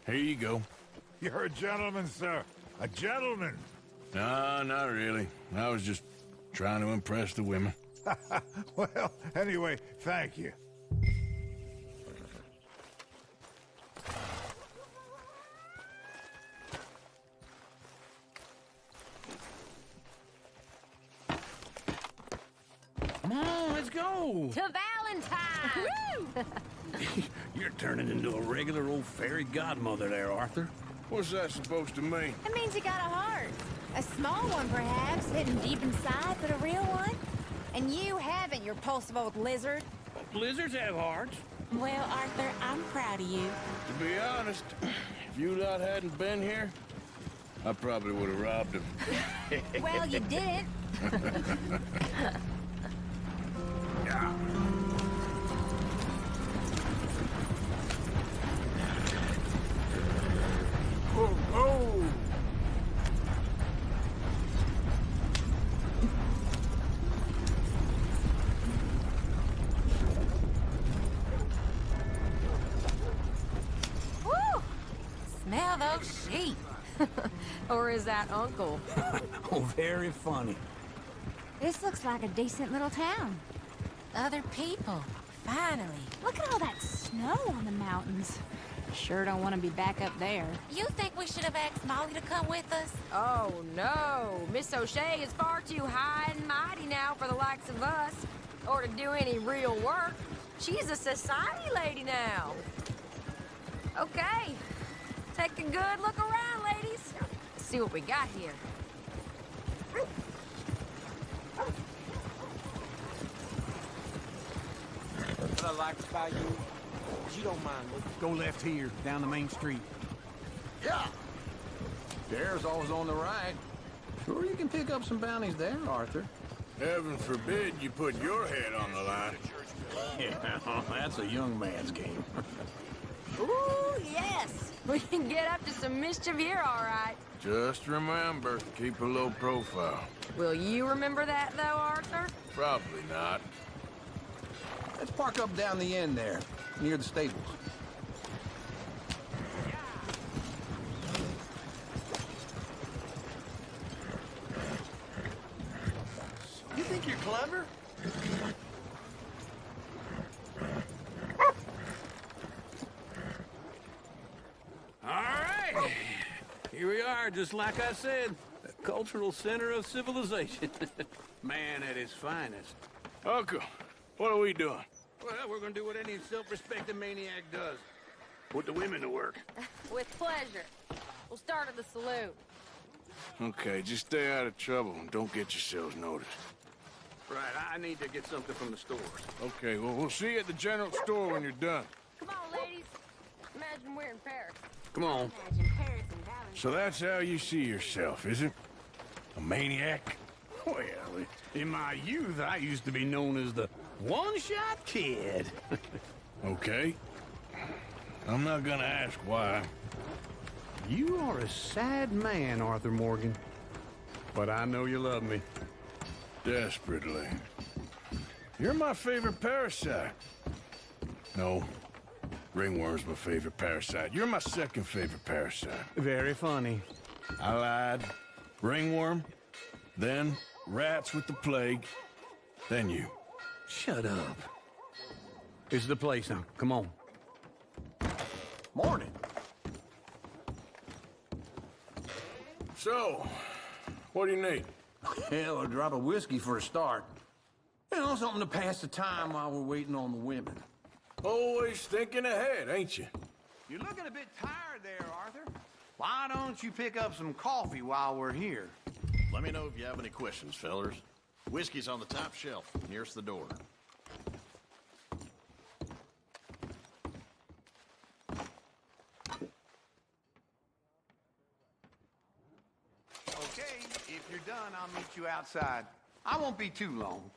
Here you go. You're a gentleman, sir. A gentleman. No, not really. I was just trying to impress the women. Well, anyway, thank you. Come on, let's go. To Valentine! You're turning into a regular old fairy godmother there, Arthur. What's that supposed to mean? It means you got a heart. A small one, perhaps, hidden deep inside, but a real one. And you haven't, you repulsive old lizard. Lizards have hearts. Well, Arthur, I'm proud of you. To be honest, if you lot hadn't been here, I probably would have robbed him. Well, you didn't. Oh, oh! Woo! Smell those sheep. Or is that Uncle? Oh, very funny. This looks like a decent little town. Other people. Finally. Look at all that snow on the mountains. Sure don't want to be back up there. You think we should have asked Molly to come with us? Oh, no. Miss O'Shea is far too high and mighty now for the likes of us. Or to do any real work. She's a society lady now. Okay. Take a good look around, ladies. See what we got here. What I like about you is you don't mind looking. Go left here, down the main street. Yeah. There's always on the right. Sure you can pick up some bounties there, Arthur. Heaven forbid you put your head on the line. Yeah, that's a young man's game. Ooh, yes. We can get up to some mischief here, all right. Just remember, keep a low profile. Will you remember that, though, Arthur? Probably not. Let's park up down the end there, near the stables. You think you're clever? All right. Here we are, just like I said. The cultural center of civilization. Man at his finest. Uncle, what are we doing? Well, we're gonna do what any self-respecting maniac does. Put the women to work. With pleasure. We'll start at the saloon. Okay, just stay out of trouble and don't get yourselves noticed. Right, I need to get something from the stores. Okay, well, we'll see you at the general store when you're done. Come on, ladies. Imagine we're in Paris. Come on. Imagine Paris and Valentine. So that's how you see yourself, is it? A maniac? Well, in my youth, I used to be known as the one-shot kid. Okay. I'm not gonna ask why. You are a sad man, Arthur Morgan. But I know you love me. Desperately. You're my favorite parasite. No. Ringworm's my favorite parasite. You're my second favorite parasite. Very funny. I lied. Ringworm. Then rats with the plague. Then you. Shut up. It's the place now. Come on. Morning. So, what do you need? Hell, a drop of whiskey for a start. You know, something to pass the time while we're waiting on the women. Always thinking ahead, ain't you? You're looking a bit tired there, Arthur. Why don't you pick up some coffee while we're here? Let me know if you have any questions, fellers. Whiskey's on the top shelf, nearest the door. Okay, if you're done, I'll meet you outside. I won't be too long.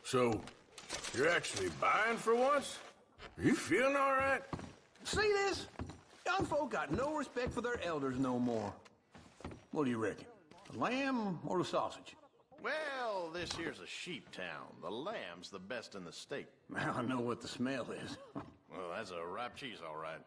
So, you're actually buying for once? Are you feeling all right? See this? Young folk got no respect for their elders no more. What do you reckon? The lamb or the sausage? Well, this here's a sheep town. The lamb's the best in the state. I know what the smell is. Well, that's a ripe cheese, all right.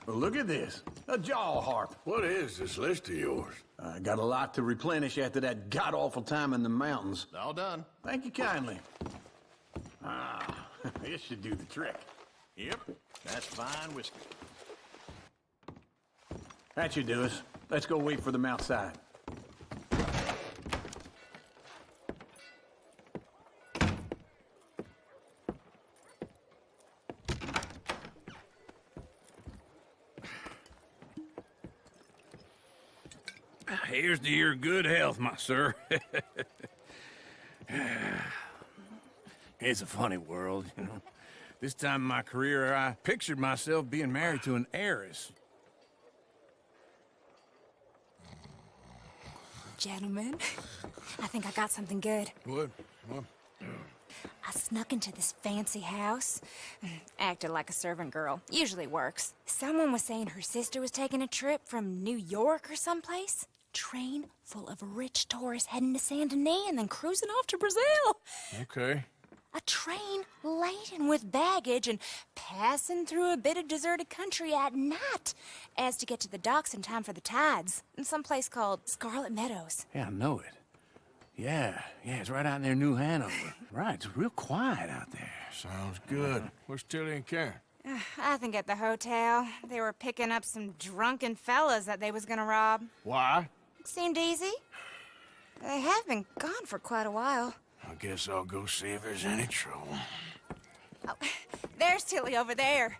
Well, look at this. A jaw harp. What is this list of yours? I got a lot to replenish after that god-awful time in the mountains. All done. Thank you kindly. Ah, this should do the trick. Yep, that's fine whiskey. That should do us. Let's go wait for them outside. Here's to your good health, my sir. It's a funny world, you know. This time in my career, I pictured myself being married to an heiress. Gentlemen, I think I got something good. What? I snuck into this fancy house. Acted like a servant girl. Usually works. Someone was saying her sister was taking a trip from New York or someplace. Train full of rich tourists heading to Saint Denis and then cruising off to Brazil. Okay. A train laden with baggage and passing through a bit of deserted country at night as to get to the docks in time for the tides in some place called Scarlet Meadows. Yeah, I know it. Yeah, it's right out near New Hanover. Right, it's real quiet out there. Sounds good. Where's Tilly and Karen? I think at the hotel. They were picking up some drunken fellas that they was gonna rob. Why? Seemed easy. They have been gone for quite a while. I guess I'll go see if there's any trouble. Oh, there's Tilly over there.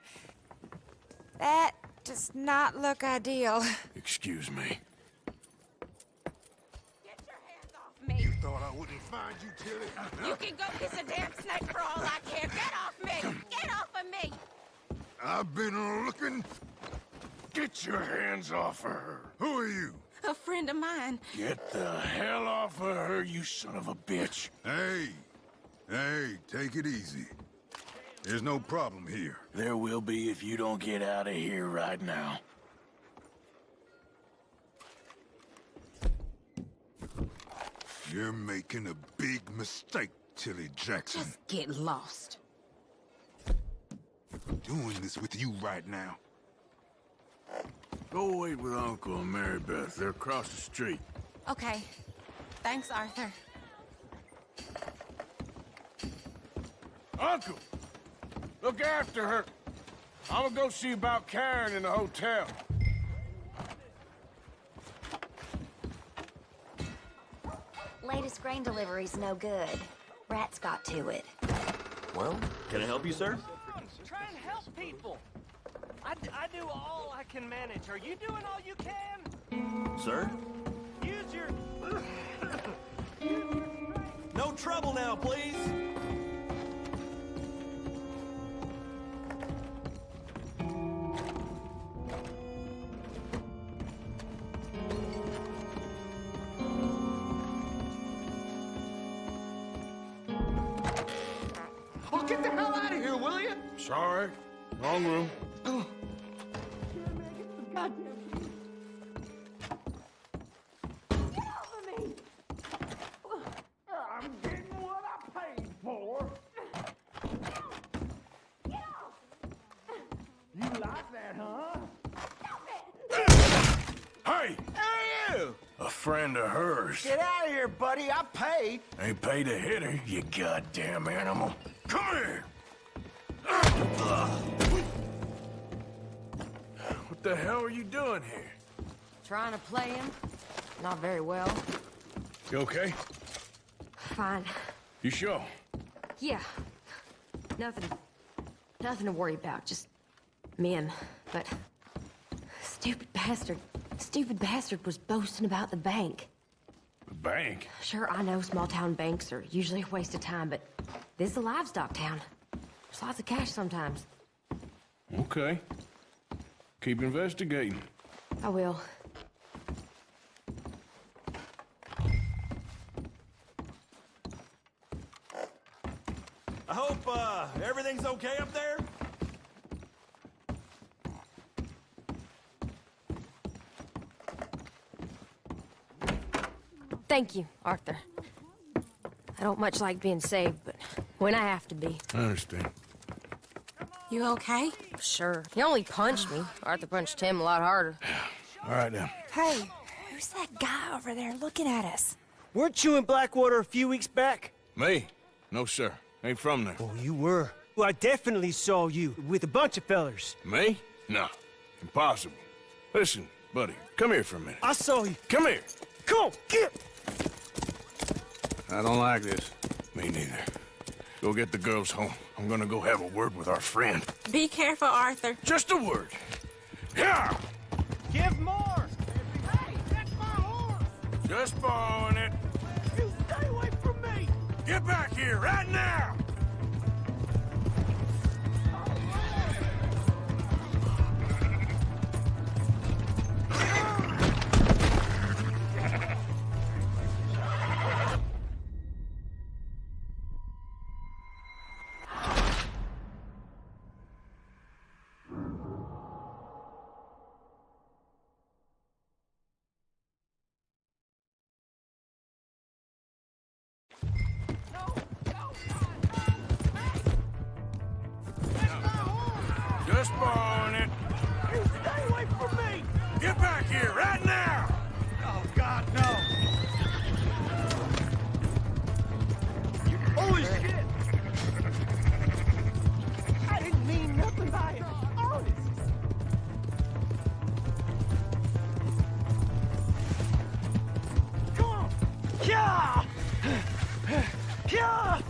That does not look ideal. Excuse me. Me. Thought I wouldn't find you, Tilly? You can go kiss a damn snake for all I care. Get off me! Get off of me! I've been looking. Get your hands off of her. Who are you? A friend of mine. Get the hell off of her, you son of a bitch. Hey, take it easy. There's no problem here. There will be if you don't get out of here right now. You're making a big mistake, Tilly Jackson. Just get lost. Doing this with you right now. Go wait with Uncle and Mary Beth. They're across the street. Okay. Thanks, Arthur. Uncle, look after her. I'm gonna go see about Karen in the hotel. Latest grain delivery's no good. Rats got to it. Well, can I help you, sir? Try and help people. I do all I can manage. Are you doing all you can? Sir? Use your... No trouble now, please. Oh, get the hell out of here, will you? Sorry, wrong room. I'm getting what I paid for. You like that, huh? Hey! Who are you? A friend of hers. Get out of here, buddy. I paid. Ain't paid to hit her, you goddamn animal. Come here! What the hell are you doing here? Trying to play him. Not very well. You okay? Fine. You sure? Yeah. Nothing to worry about. Just men. But stupid bastard was boasting about the bank. The bank? Sure, I know small town banks are usually a waste of time, but this is a livestock town. There's lots of cash sometimes. Okay. Keep investigating. I will. I hope, everything's okay up there? Thank you, Arthur. I don't much like being saved, but when I have to be. I understand. You okay? Sure. He only punched me. Arthur punched him a lot harder. All right, then. Hey, who's that guy over there looking at us? Weren't you in Blackwater a few weeks back? Me? No, sir. Ain't from there. Oh, you were. Well, I definitely saw you with a bunch of fellers. Me? No. Impossible. Listen, buddy, come here for a minute. I saw you. Come here. Come on, get! I don't like this. Me neither. Go get the girls home. I'm gonna go have a word with our friend. Be careful, Arthur. Just a word. Yeah! Give more! Hey, that's my horse! Just borrowing it. You stay away from me! Get back here right now! Just borrowing it. You stay away from me! Get back here right now! Oh, God, no! Holy shit! I didn't mean nothing by it. Honest. Come on! Yeah! Yeah!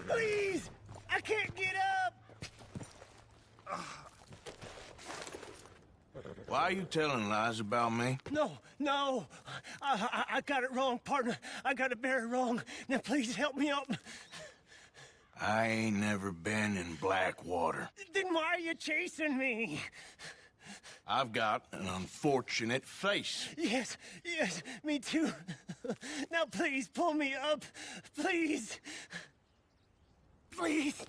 Please! I can't get up! Why are you telling lies about me? No. I got it wrong, partner. I got it very wrong. Now, please help me up. I ain't never been in Blackwater. Then why are you chasing me? I've got an unfortunate face. Yes, me too. Now, please, pull me up. Please. Please.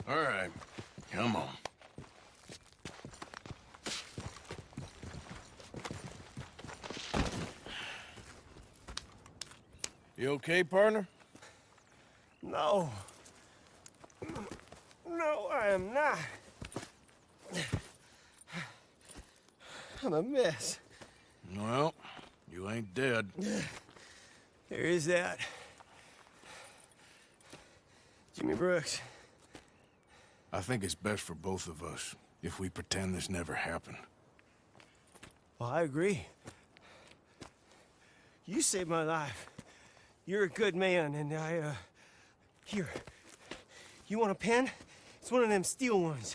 All right, come on. You okay, partner? No. No, I am not. I'm a mess. Well, you ain't dead. There is that. Jimmy Brooks. I think it's best for both of us if we pretend this never happened. Well, I agree. You saved my life. You're a good man, and here. You want a pen? It's one of them steel ones.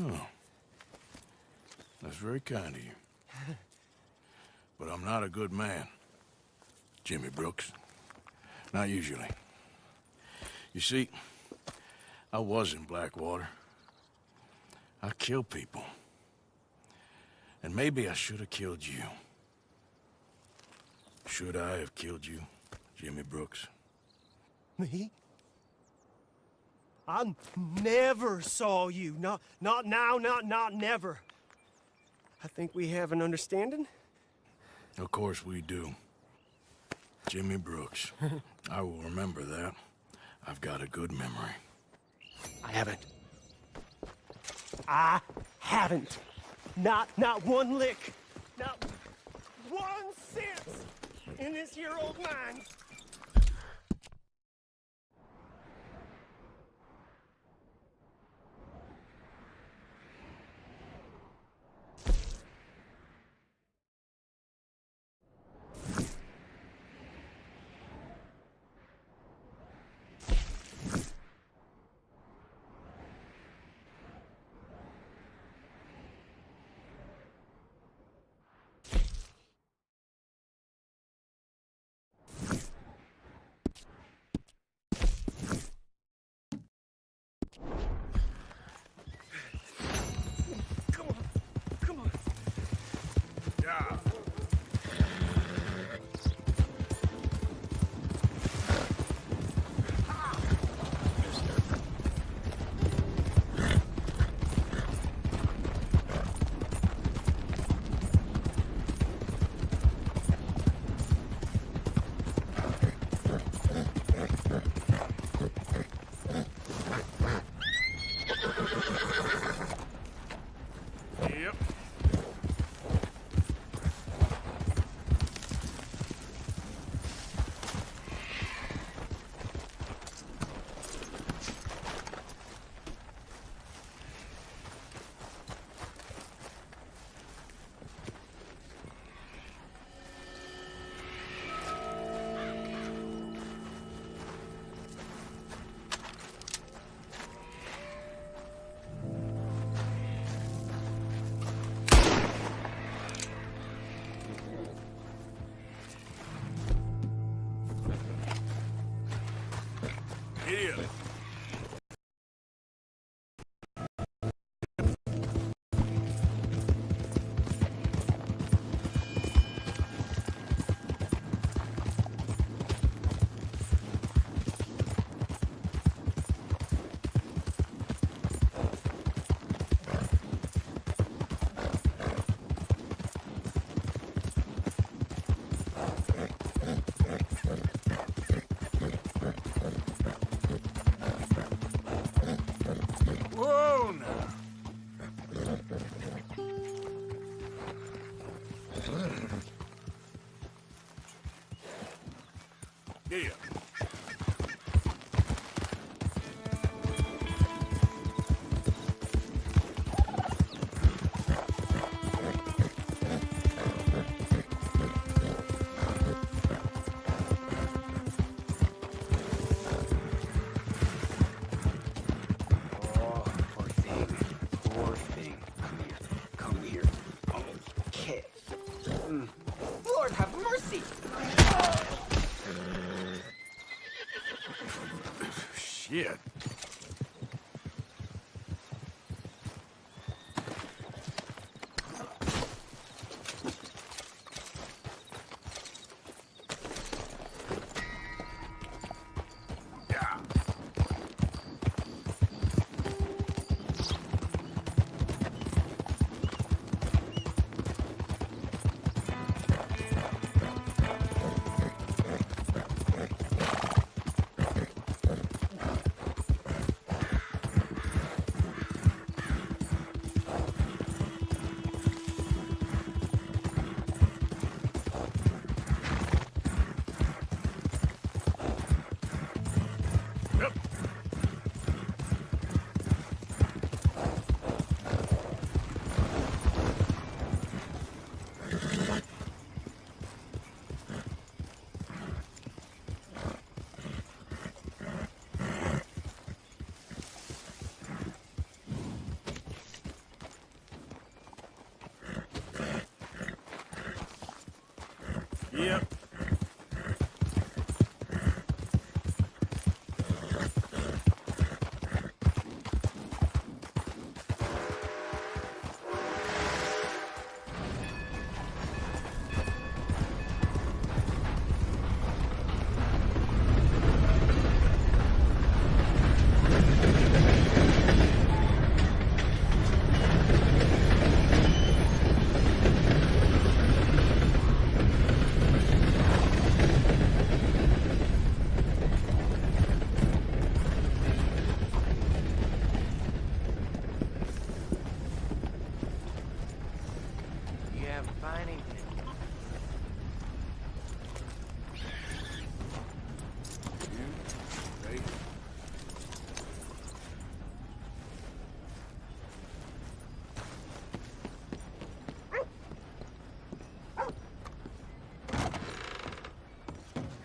Oh. That's very kind of you. But I'm not a good man, Jimmy Brooks. Not usually. You see, I was in Blackwater. I kill people. And maybe I should have killed you. Should I have killed you, Jimmy Brooks? Me? I never saw you. Not now, not never. I think we have an understanding. Of course we do. Jimmy Brooks. I will remember that. I've got a good memory. I haven't. Not one lick. Not 1 cent in this here old mine. Yep. You have a fine evening.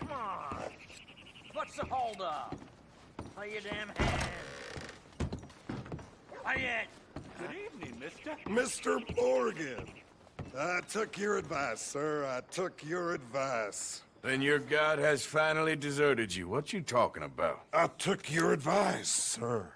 Come on. What's the holdup? Play your damn hand. Play it. Good evening, mister. Mr. Morgan, I took your advice, sir. I took your advice. Then your god has finally deserted you. What you talking about? I took your advice, sir.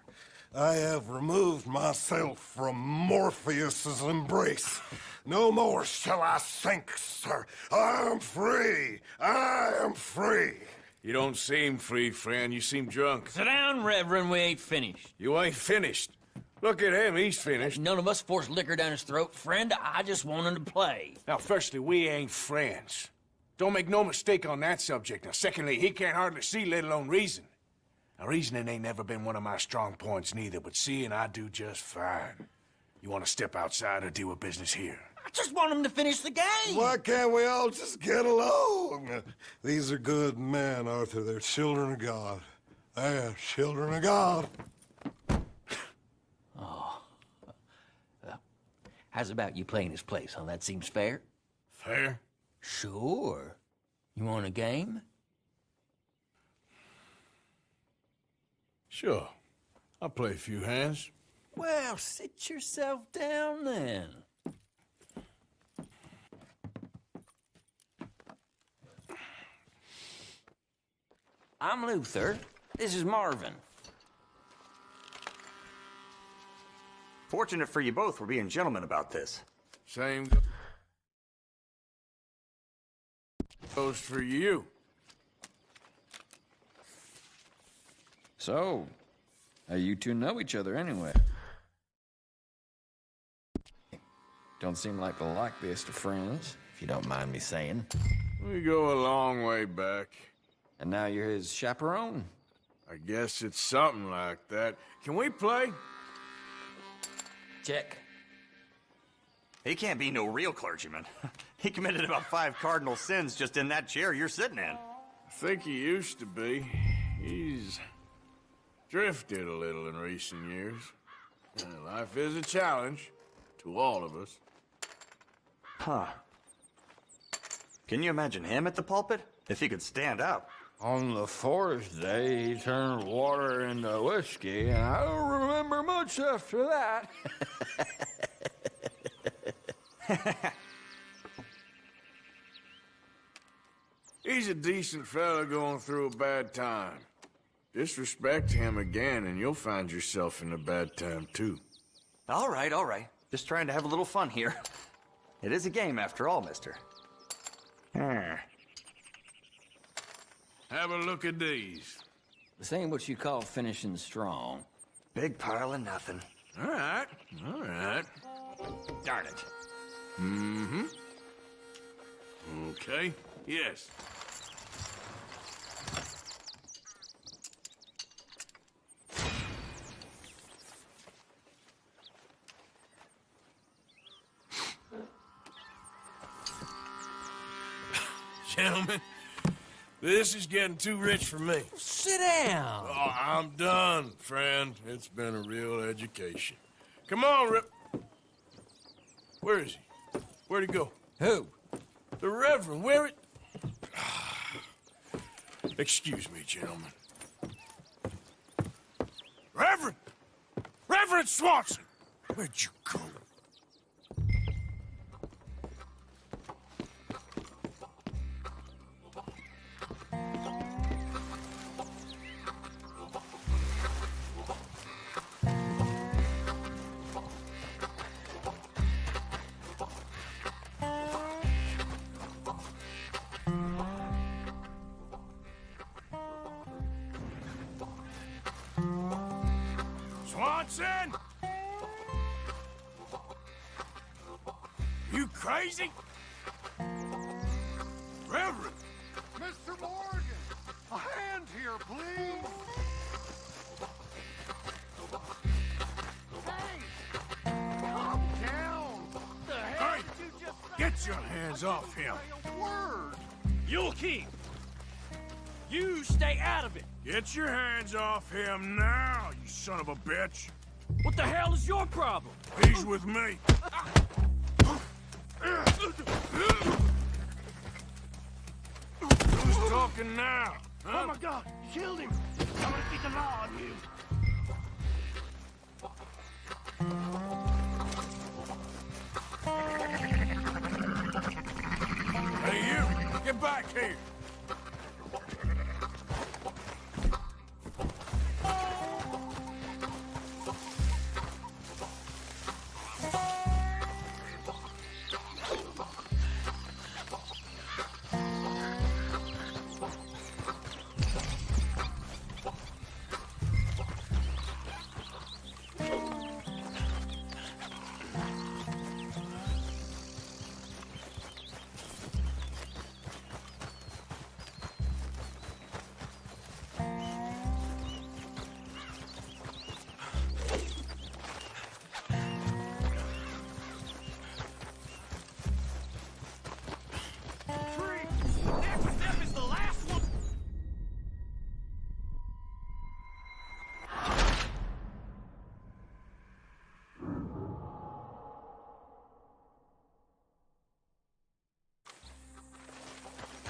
I have removed myself from Morpheus's embrace. No more shall I sink, sir. I am free. I am free. You don't seem free, friend. You seem drunk. Sit down, Reverend. We ain't finished. You ain't finished. Look at him. He's finished. None of us forced liquor down his throat, friend. I just want him to play. Now, firstly, we ain't friends. Don't make no mistake on that subject. Now, secondly, he can't hardly see, let alone reason. Now, reasoning ain't never been one of my strong points neither, but seeing I do just fine. You want to step outside or deal with business here? I just want him to finish the game. Why can't we all just get along? These are good men, Arthur. They're children of God. They're children of God. How's about you playing his place, huh? That seems fair? Fair? Sure. You want a game? Sure. I'll play a few hands. Well, sit yourself down then. I'm Luther. This is Marvin. Fortunate for you both for being gentlemen about this. Same goes for you. So, how you two know each other anyway? Don't seem like the likeliest of friends, if you don't mind me saying. We go a long way back. And now you're his chaperone? I guess it's something like that. Can we play? Check. He can't be no real clergyman. He committed about 5 cardinal sins just in that chair you're sitting in. I think he used to be. He's drifted a little in recent years. Life is a challenge to all of us. Huh. Can you imagine him at the pulpit? If he could stand up. On the 4th day, he turned water into whiskey, and I don't remember much after that. He's a decent fella going through a bad time. Disrespect him again, and you'll find yourself in a bad time, too. All right, all right. Just trying to have a little fun here. It is a game, after all, mister. Have a look at these. This ain't what you call finishing strong. Big pile of nothing. All right, all right. Darn it. Mm-hmm. Okay, yes. Gentlemen, this is getting too rich for me. Sit down. Oh, I'm done, friend. It's been a real education. Come on, Rip. Where is he? Where'd he go? Who? The Reverend. Where it? Excuse me, gentlemen. Reverend! Reverend Swanson! Where'd you go? Swanson! You crazy? Reverend! Mr. Morgan! A hand here, please! Hey! Calm down! The hell Hey! did you just Get your hands off him! word? You'll keep. You stay out of it. Get your hands off him now, you son of a bitch! What the hell is your problem? He's with me. Who's talking now? Huh? Oh my God! Killed him! I'm gonna keep the law on you! Hey, you! Get back here!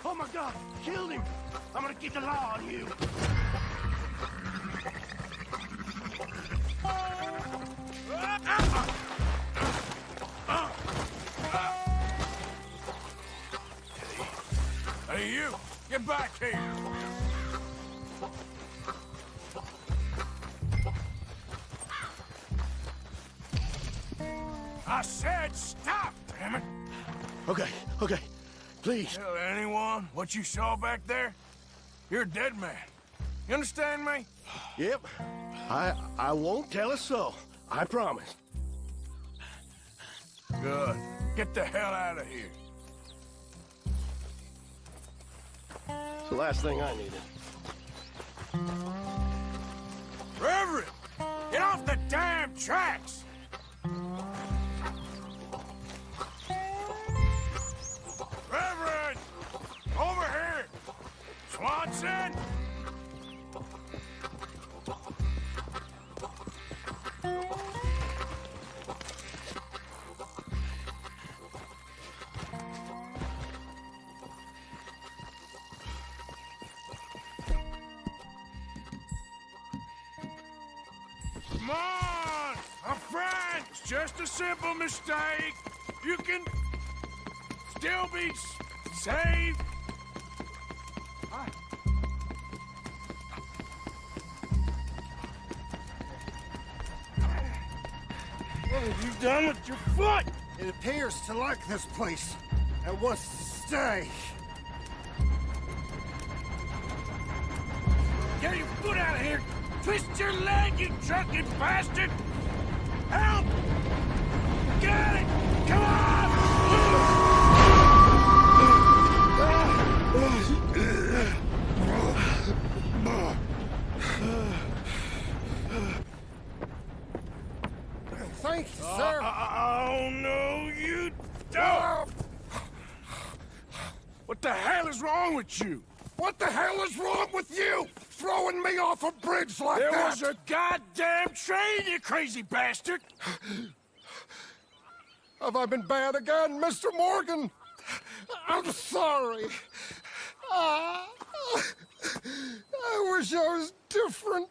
Oh my God! Killed him! I'm gonna keep the law on you! Hey, you! Get back here! I said stop, damn it! Okay, okay. Please. Tell anyone what you saw back there? You're a dead man. You understand me? Yep. I won't tell a soul. I promise. Good. Get the hell out of here. It's the last thing I needed. Reverend! Get off the damn tracks! Reverend! Over here! Swanson! Come on! A friend! It's just a simple mistake. You can still be saved. What have you done with your foot? It appears to like this place and wants to stay. Get your foot out of here! Twist your leg, you drunken bastard! Help! Get it! Come on! Thank you, sir. Oh, no, you don't! What the hell is wrong with you? What the hell is wrong with you? Throwing me off a bridge like that? There was a goddamn train, you crazy bastard! Have I been bad again, Mr. Morgan? I'm sorry. I wish I was different.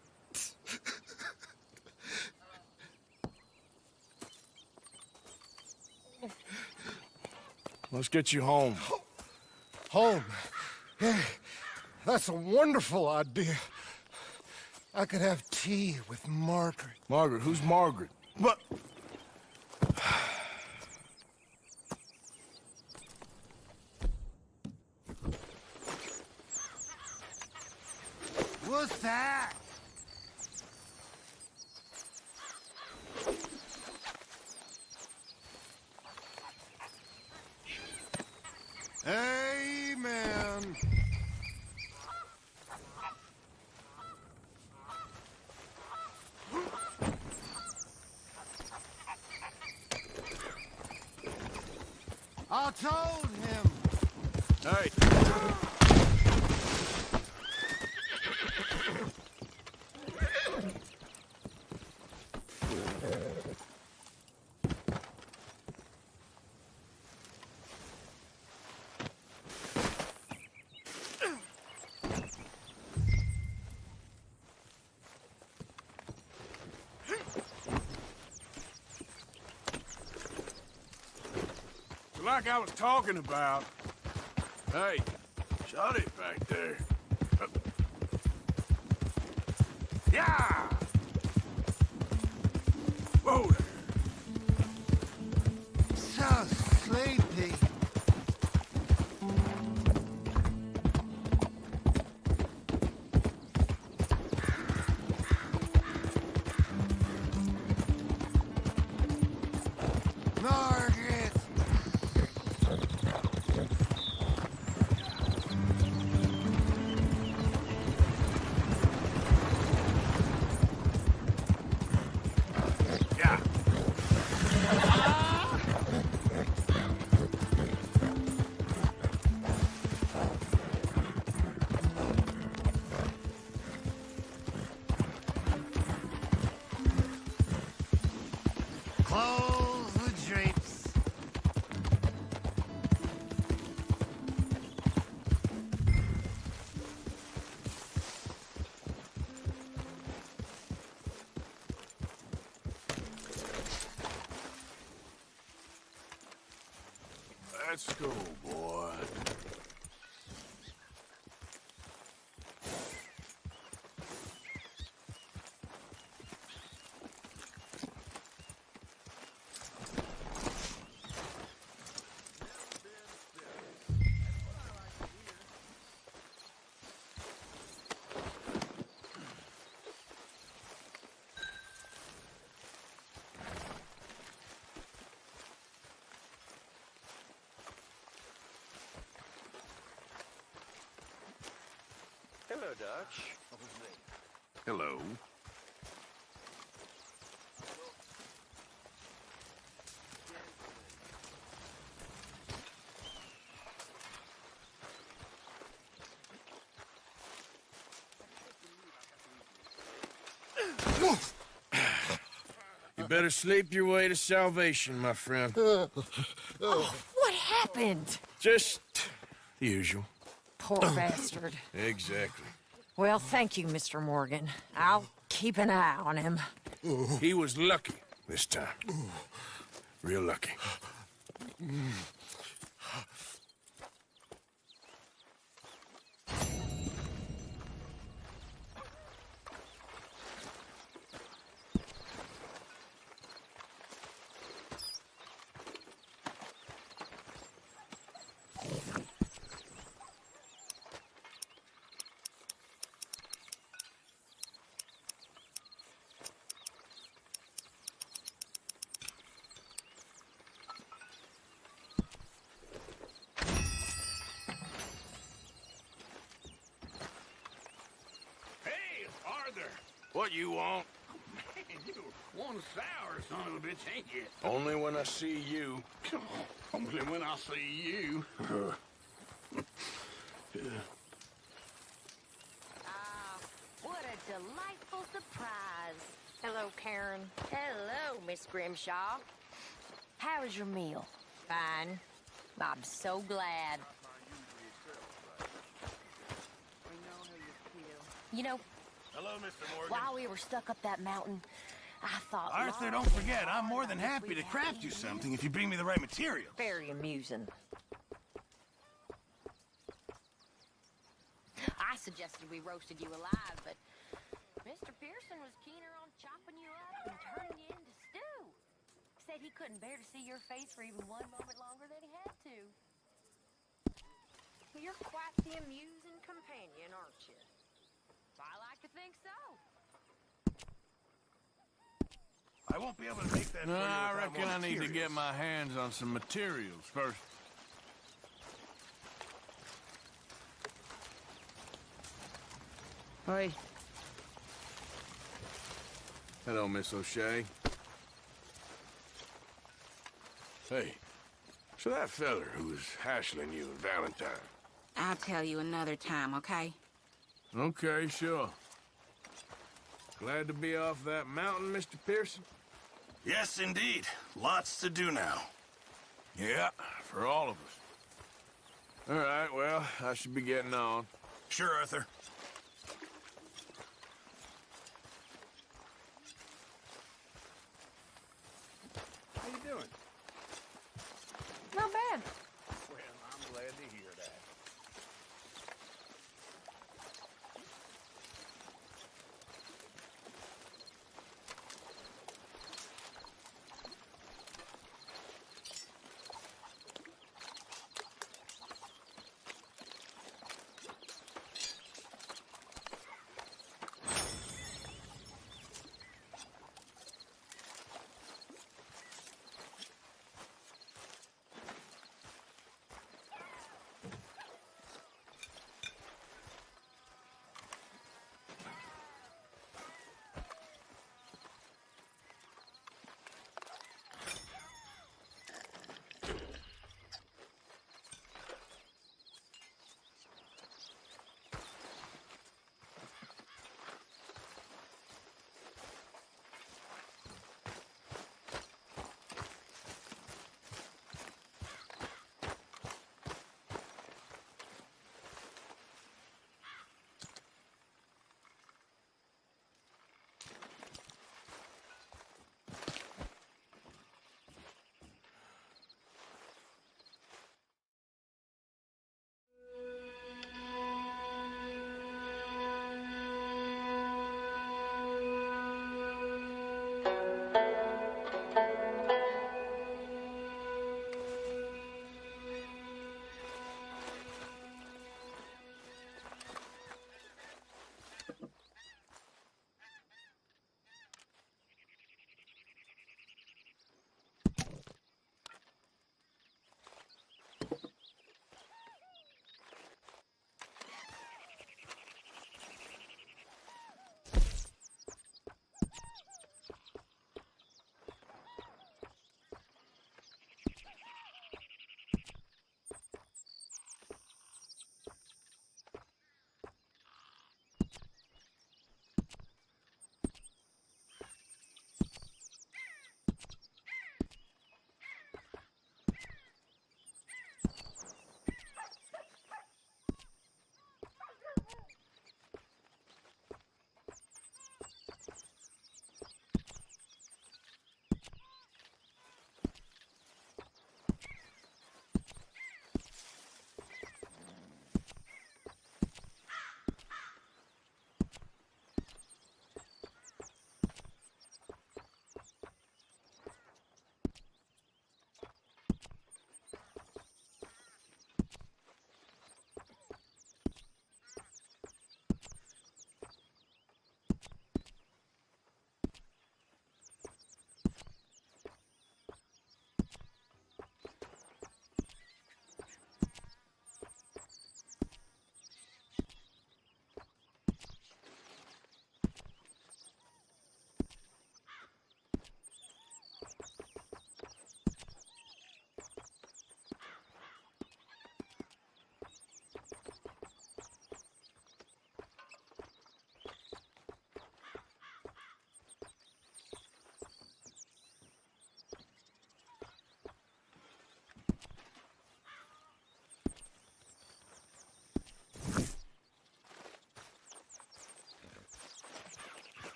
Let's get you home. Home? Yeah, that's a wonderful idea. I could have tea with Margaret. Margaret? Who's Margaret? What? What's that? I told him. Hey. Like I was talking about. Hey, shut it back there. Yeah! Whoa there. So sleepy. Margaret! Yeah. Close the drapes. Let's go, boy. Hello, Dutch. Hello. You better sleep your way to salvation, my friend. Oh, what happened? Just the usual. Poor bastard. Exactly. Well, thank you, Mr. Morgan. I'll keep an eye on him. He was lucky this time. Real lucky. What you want? Man, you one sour son of a bitch, ain't you? Only when I see you. Only when I see you. What a delightful surprise. Hello, Karen. Hello, Miss Grimshaw. How was your meal? Fine. I'm so glad. You know, Hello, Mr. Morgan. while we were stuck up that mountain, I thought... Arthur, don't forget, I'm more than happy to craft you something if you bring me the right materials. Very amusing. I suggested we roasted you alive, but Mr. Pearson was keener on chopping you up and turning you into stew. Said he couldn't bear to see your face for even one moment longer than he had to. You're quite the amusing companion, aren't you? I like to think so. I won't be able to make that for you I without reckon more I need to materials. get my hands on some materials first. Hi. Hello, Miss O'Shea. Hey, So that feller who was hassling you in Valentine. I'll tell you another time, okay? Okay, sure. Glad to be off that mountain, Mr. Pearson? Yes, indeed. Lots to do now. Yeah, for all of us. All right, well, I should be getting on. Sure, Arthur. How you doing? Not bad. Well, I'm glad to hear that.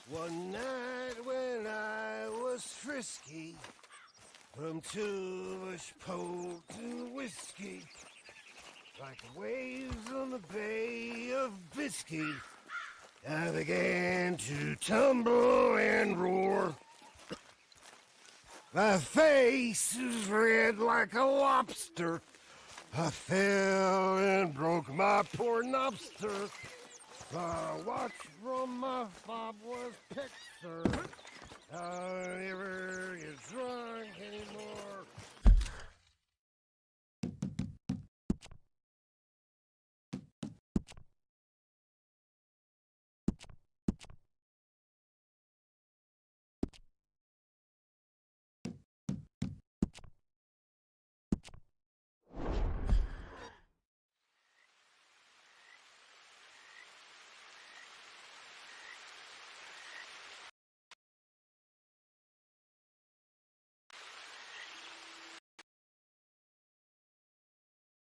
One night when I was frisky, from too much potent whiskey, like the waves on the Bay of Biscay, I began to tumble and roar. My face was red like a lobster. I fell and broke my poor lobster. I watched from my